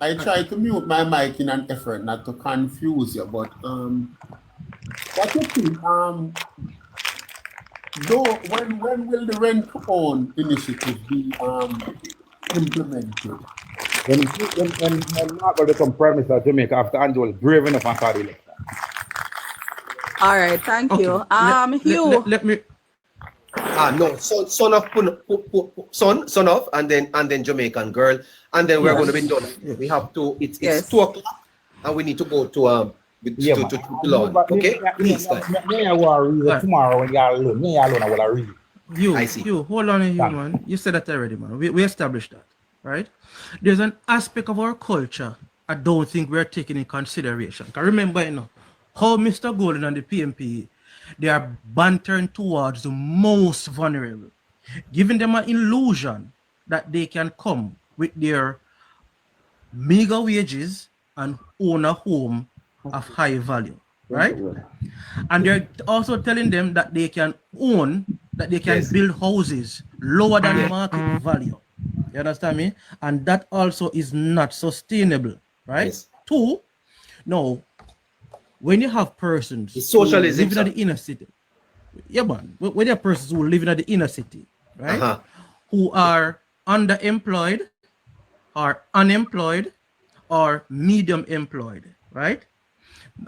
I try to mute my mic in an effort not to confuse you, but what do you think? When will the rent to own initiative be implemented? When Mark will become Prime Minister of Jamaica after Andrew was brave enough and called the election. All right, thank you. Hugh. Let me. No, son of, and then Jamaican girl, and then we're going to be done. We have to. It's 2:00, and we need to go to Lord. Okay, please. Tomorrow when you are alone, I will read. You hold on, man. You said that already, man. We established that, right? There's an aspect of our culture I don't think we're taking in consideration. Because remember, how Mr. Golden and the PNP, they are bantering towards the most vulnerable, giving them an illusion that they can come with their meager wages and own a home of high value, right? And they're also telling them that they can build houses lower than market value. You understand me? And that also is not sustainable, right? Yes. Two, no, when you have persons socialism living in the inner city, when you have persons who live in the inner city, right? Who are underemployed or unemployed or medium employed, right?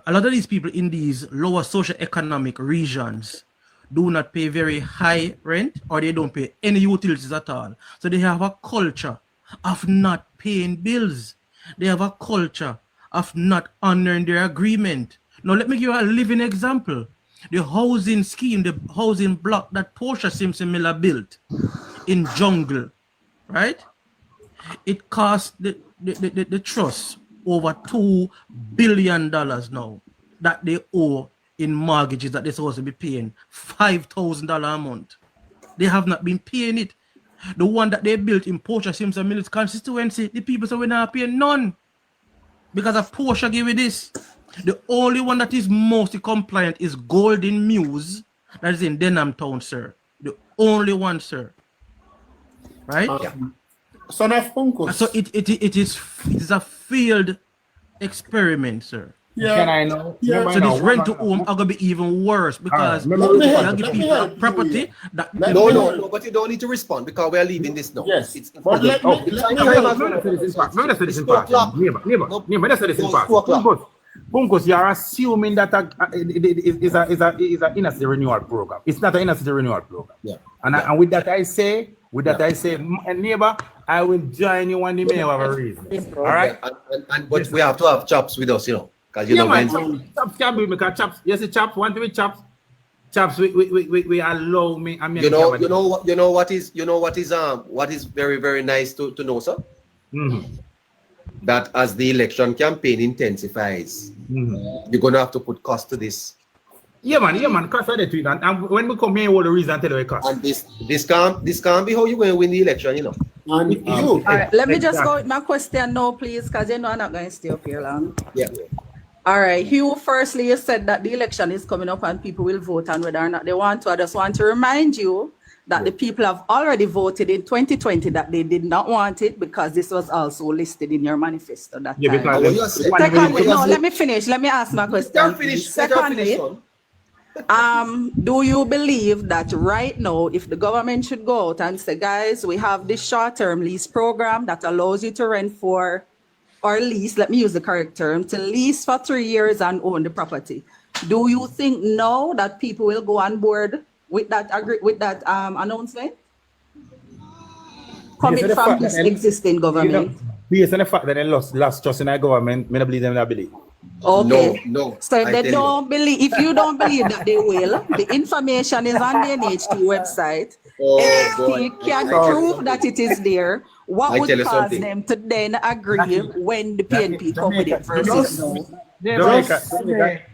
A lot of these people in these lower socioeconomic regions do not pay very high rent, or they don't pay any utilities at all. So they have a culture of not paying bills. They have a culture of not honoring their agreement. Now, let me give you a living example. The housing scheme, the housing block that Portia Simpson Miller built in Jungle, right? It cost the trust over $2 billion now that they owe in mortgages that they're supposed to be paying $5,000 a month. They have not been paying it. The one that they built in Portia Simpson Miller's constituency, the people say we're not paying none because of Portia gave it this. The only one that is mostly compliant is Golden Muse, that is in Denham Town, sir. The only one, sir. Right? Son of Punkus. So it is a failed experiment, sir. Yeah. Can I know? Yeah. So this rent to home are gonna be even worse because you give people property that No, but you don't need to respond because we are leaving this now. Yes. It's But let Punkus, you are assuming that is a inner city renewal program. It's not an inner city renewal program. Yeah. And with that I say, neighbor, I will join you when the mayor have a reason. All right. But we have to have chops with us, because chops can be because chops. Yes, the chops want to be chops. Chops, we allow me. I mean, what is very, very nice to know, sir. Mm-hmm. That as the election campaign intensifies, you're gonna have to put cost to this. Yeah, man, cost of the tweet. And when we come here, all the reason tell you the cost. And this can't be how you're going to win the election, All right, let me just go with my question now, please, because I'm not going to stay up here long. Yeah. All right, Hugh, firstly, you said that the election is coming up and people will vote on whether or not they want to. I just want to remind you that the people have already voted in 2020 that they did not want it because this was also listed in your manifesto that time. Because Secondly, no, let me finish. Let me ask my question. Finish. Do you believe that right now, if the government should go out and say, guys, we have this short-term lease program that allows you to rent for, or lease, let me use the correct term, to lease for 3 years and own the property. Do you think now that people will go on board with that announcement? Coming from this existing government? Based on the fact that they lost trust in our government, I don't believe them, I believe. Okay. No. So if they don't believe, if you don't believe that they will, the information is on the NHT website. NHT can prove that it is there. What would cause them to then agree when the PNP come with it versus no?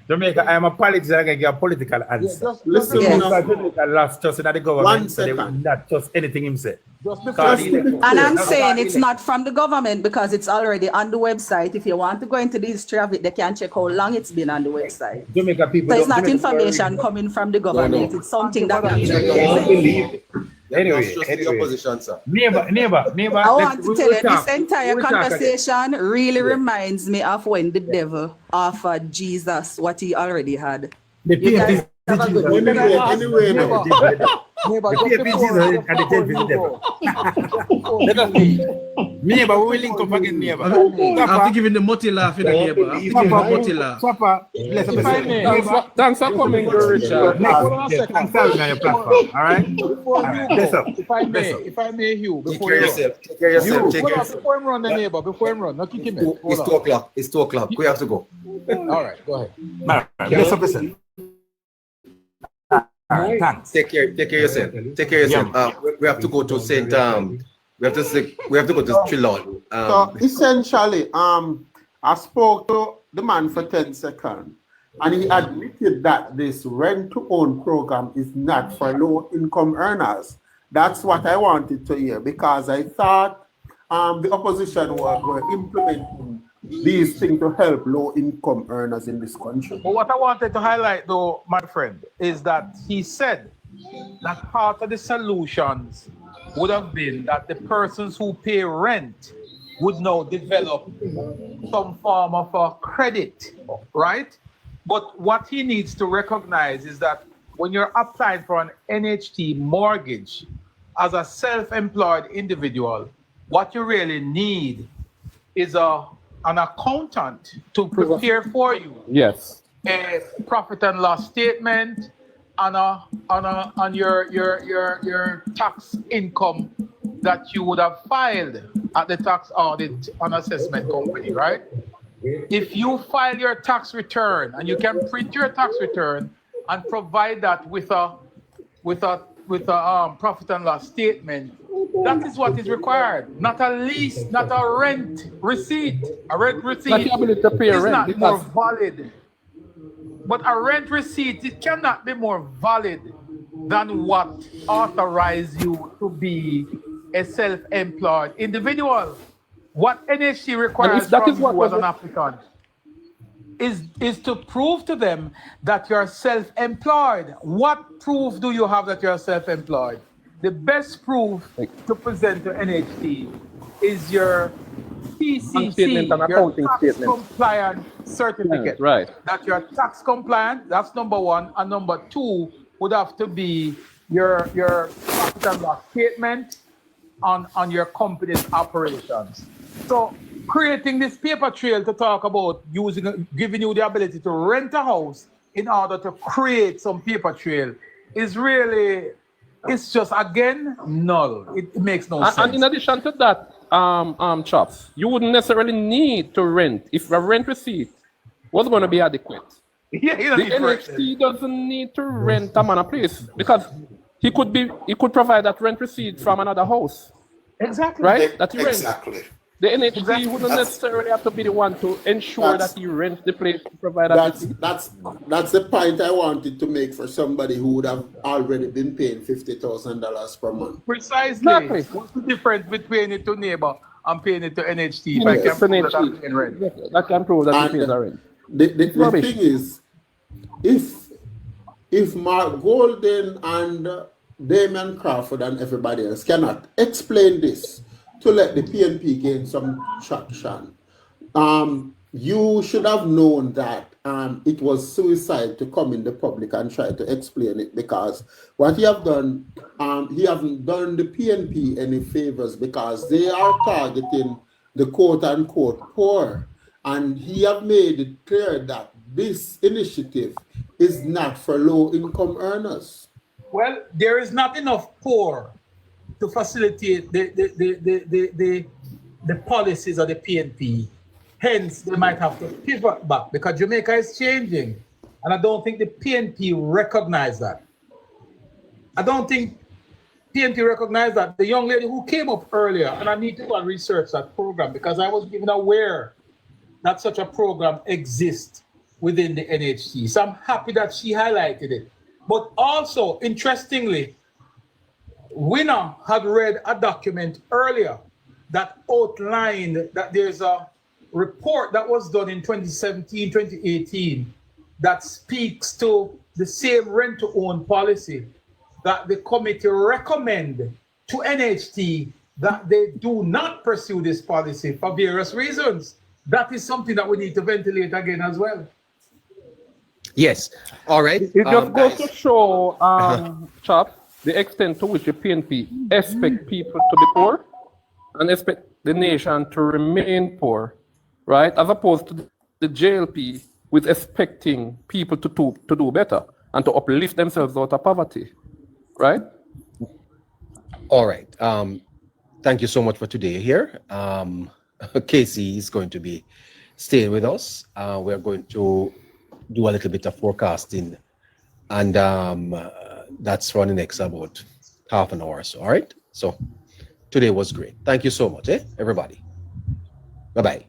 Jamaica, I am a politician, I can give a political answer. Listen, Jamaica lost trust in the government, 1 so they will second. not trust anything him said. And I'm saying it's not from the government because it's already on the website. If you want to go into the history of it, they can check how long it's been on the website. Jamaica people, so it's not information coming from the government. It's something that we believe. Anyway, the opposition, sir. Neighbor. I want to tell you, this entire conversation really reminds me of when the devil offered Jesus what he already had. The PNP anyway, no. Neighbor, we will link up again, neighbor. I have to give him the multi laugh in the neighbor. I have to give him the multi laugh. If I may, thanks for coming, Richard. Thanks for having me on your platform. All right? If I may, Hugh, Take care of yourself. before him run the neighbor, before him run, not kick him in. It's 2 o'clock. It's 2 o'clock. We have to go. All right, go ahead. Bless up yourself. Thanks. Take care of yourself. Take care of yourself. We have to go to St. We have to go to Trillon. So essentially, I spoke to the man for 10 seconds, and he admitted that this rent-to-own program is not for low-income earners. That's what I wanted to hear, because I thought the opposition were implementing these things to help low-income earners in this country. But what I wanted to highlight, though, my friend, is that he said that part of the solutions would have been that the persons who pay rent would now develop some form of a credit, right? But what he needs to recognize is that when you're applying for an NHT mortgage as a self-employed individual, what you really need is an accountant to prepare for you. Yes. A profit and loss statement on your tax income that you would have filed at the tax audit and assessment company, right? If you file your tax return and you can print your tax return and provide that with a profit and loss statement, that is what is required. Not a lease, not a rent receipt. A rent receipt is not more valid. But a rent receipt, it cannot be more valid than what authorizes you to be a self-employed individual. What NHC requires from you as an applicant is to prove to them that you're self-employed. What proof do you have that you're self-employed? The best proof to present to NHC is your TCC, your tax compliant certificate. Right. That you're tax compliant, that's number one. And number two would have to be your profit and loss statement on your company's operations. So creating this paper trail to talk about giving you the ability to rent a house in order to create some paper trail is really, it's just, again, null. It makes no sense. And in addition to that, Chops, you wouldn't necessarily need to rent if a rent receipt was going to be adequate. Yeah, the NHT doesn't need to rent a man a place because he could provide that rent receipt from another house. Exactly. Right? That he rents. Exactly. The NHT wouldn't necessarily have to be the one to ensure that he rents the place to provide that receipt. That's the point I wanted to make for somebody who would have already been paying $50,000 per month. Precisely. Exactly. What's the difference between it to neighbor and paying it to NHT? If I can prove that I'm paying rent. That can prove that he pays the rent. The thing is, if Mark Golden and Damien Crawford and everybody else cannot explain this to let the PNP gain some traction, you should have known that it was suicide to come in the public and try to explain it, because what he have done, he haven't done the PNP any favors, because they are targeting the quote-unquote poor. And he have made it clear that this initiative is not for low-income earners. Well, there is not enough poor to facilitate the policies of the PNP. Hence, they might have to pivot back because Jamaica is changing. And I don't think the PNP recognize that. I don't think PNP recognize that. The young lady who came up earlier, and I need to go and research that program because I wasn't even aware that such a program exists within the NHT. So I'm happy that she highlighted it. But also, interestingly, Winner had read a document earlier that outlined that there's a report that was done in 2017, 2018 that speaks to the same rent-to-own policy that the committee recommend to NHT that they do not pursue this policy for various reasons. That is something that we need to ventilate again as well. Yes. All right. It just goes to show, Chap, the extent to which the PNP expect people to be poor and expect the nation to remain poor, right? As opposed to the JLP with expecting people to do better and to uplift themselves out of poverty, right? All right. Thank you so much for today here. Casey is going to be staying with us. We're going to do a little bit of forecasting, and that's for the next about half an hour or so. All right. So today was great. Thank you so much, everybody. Bye-bye.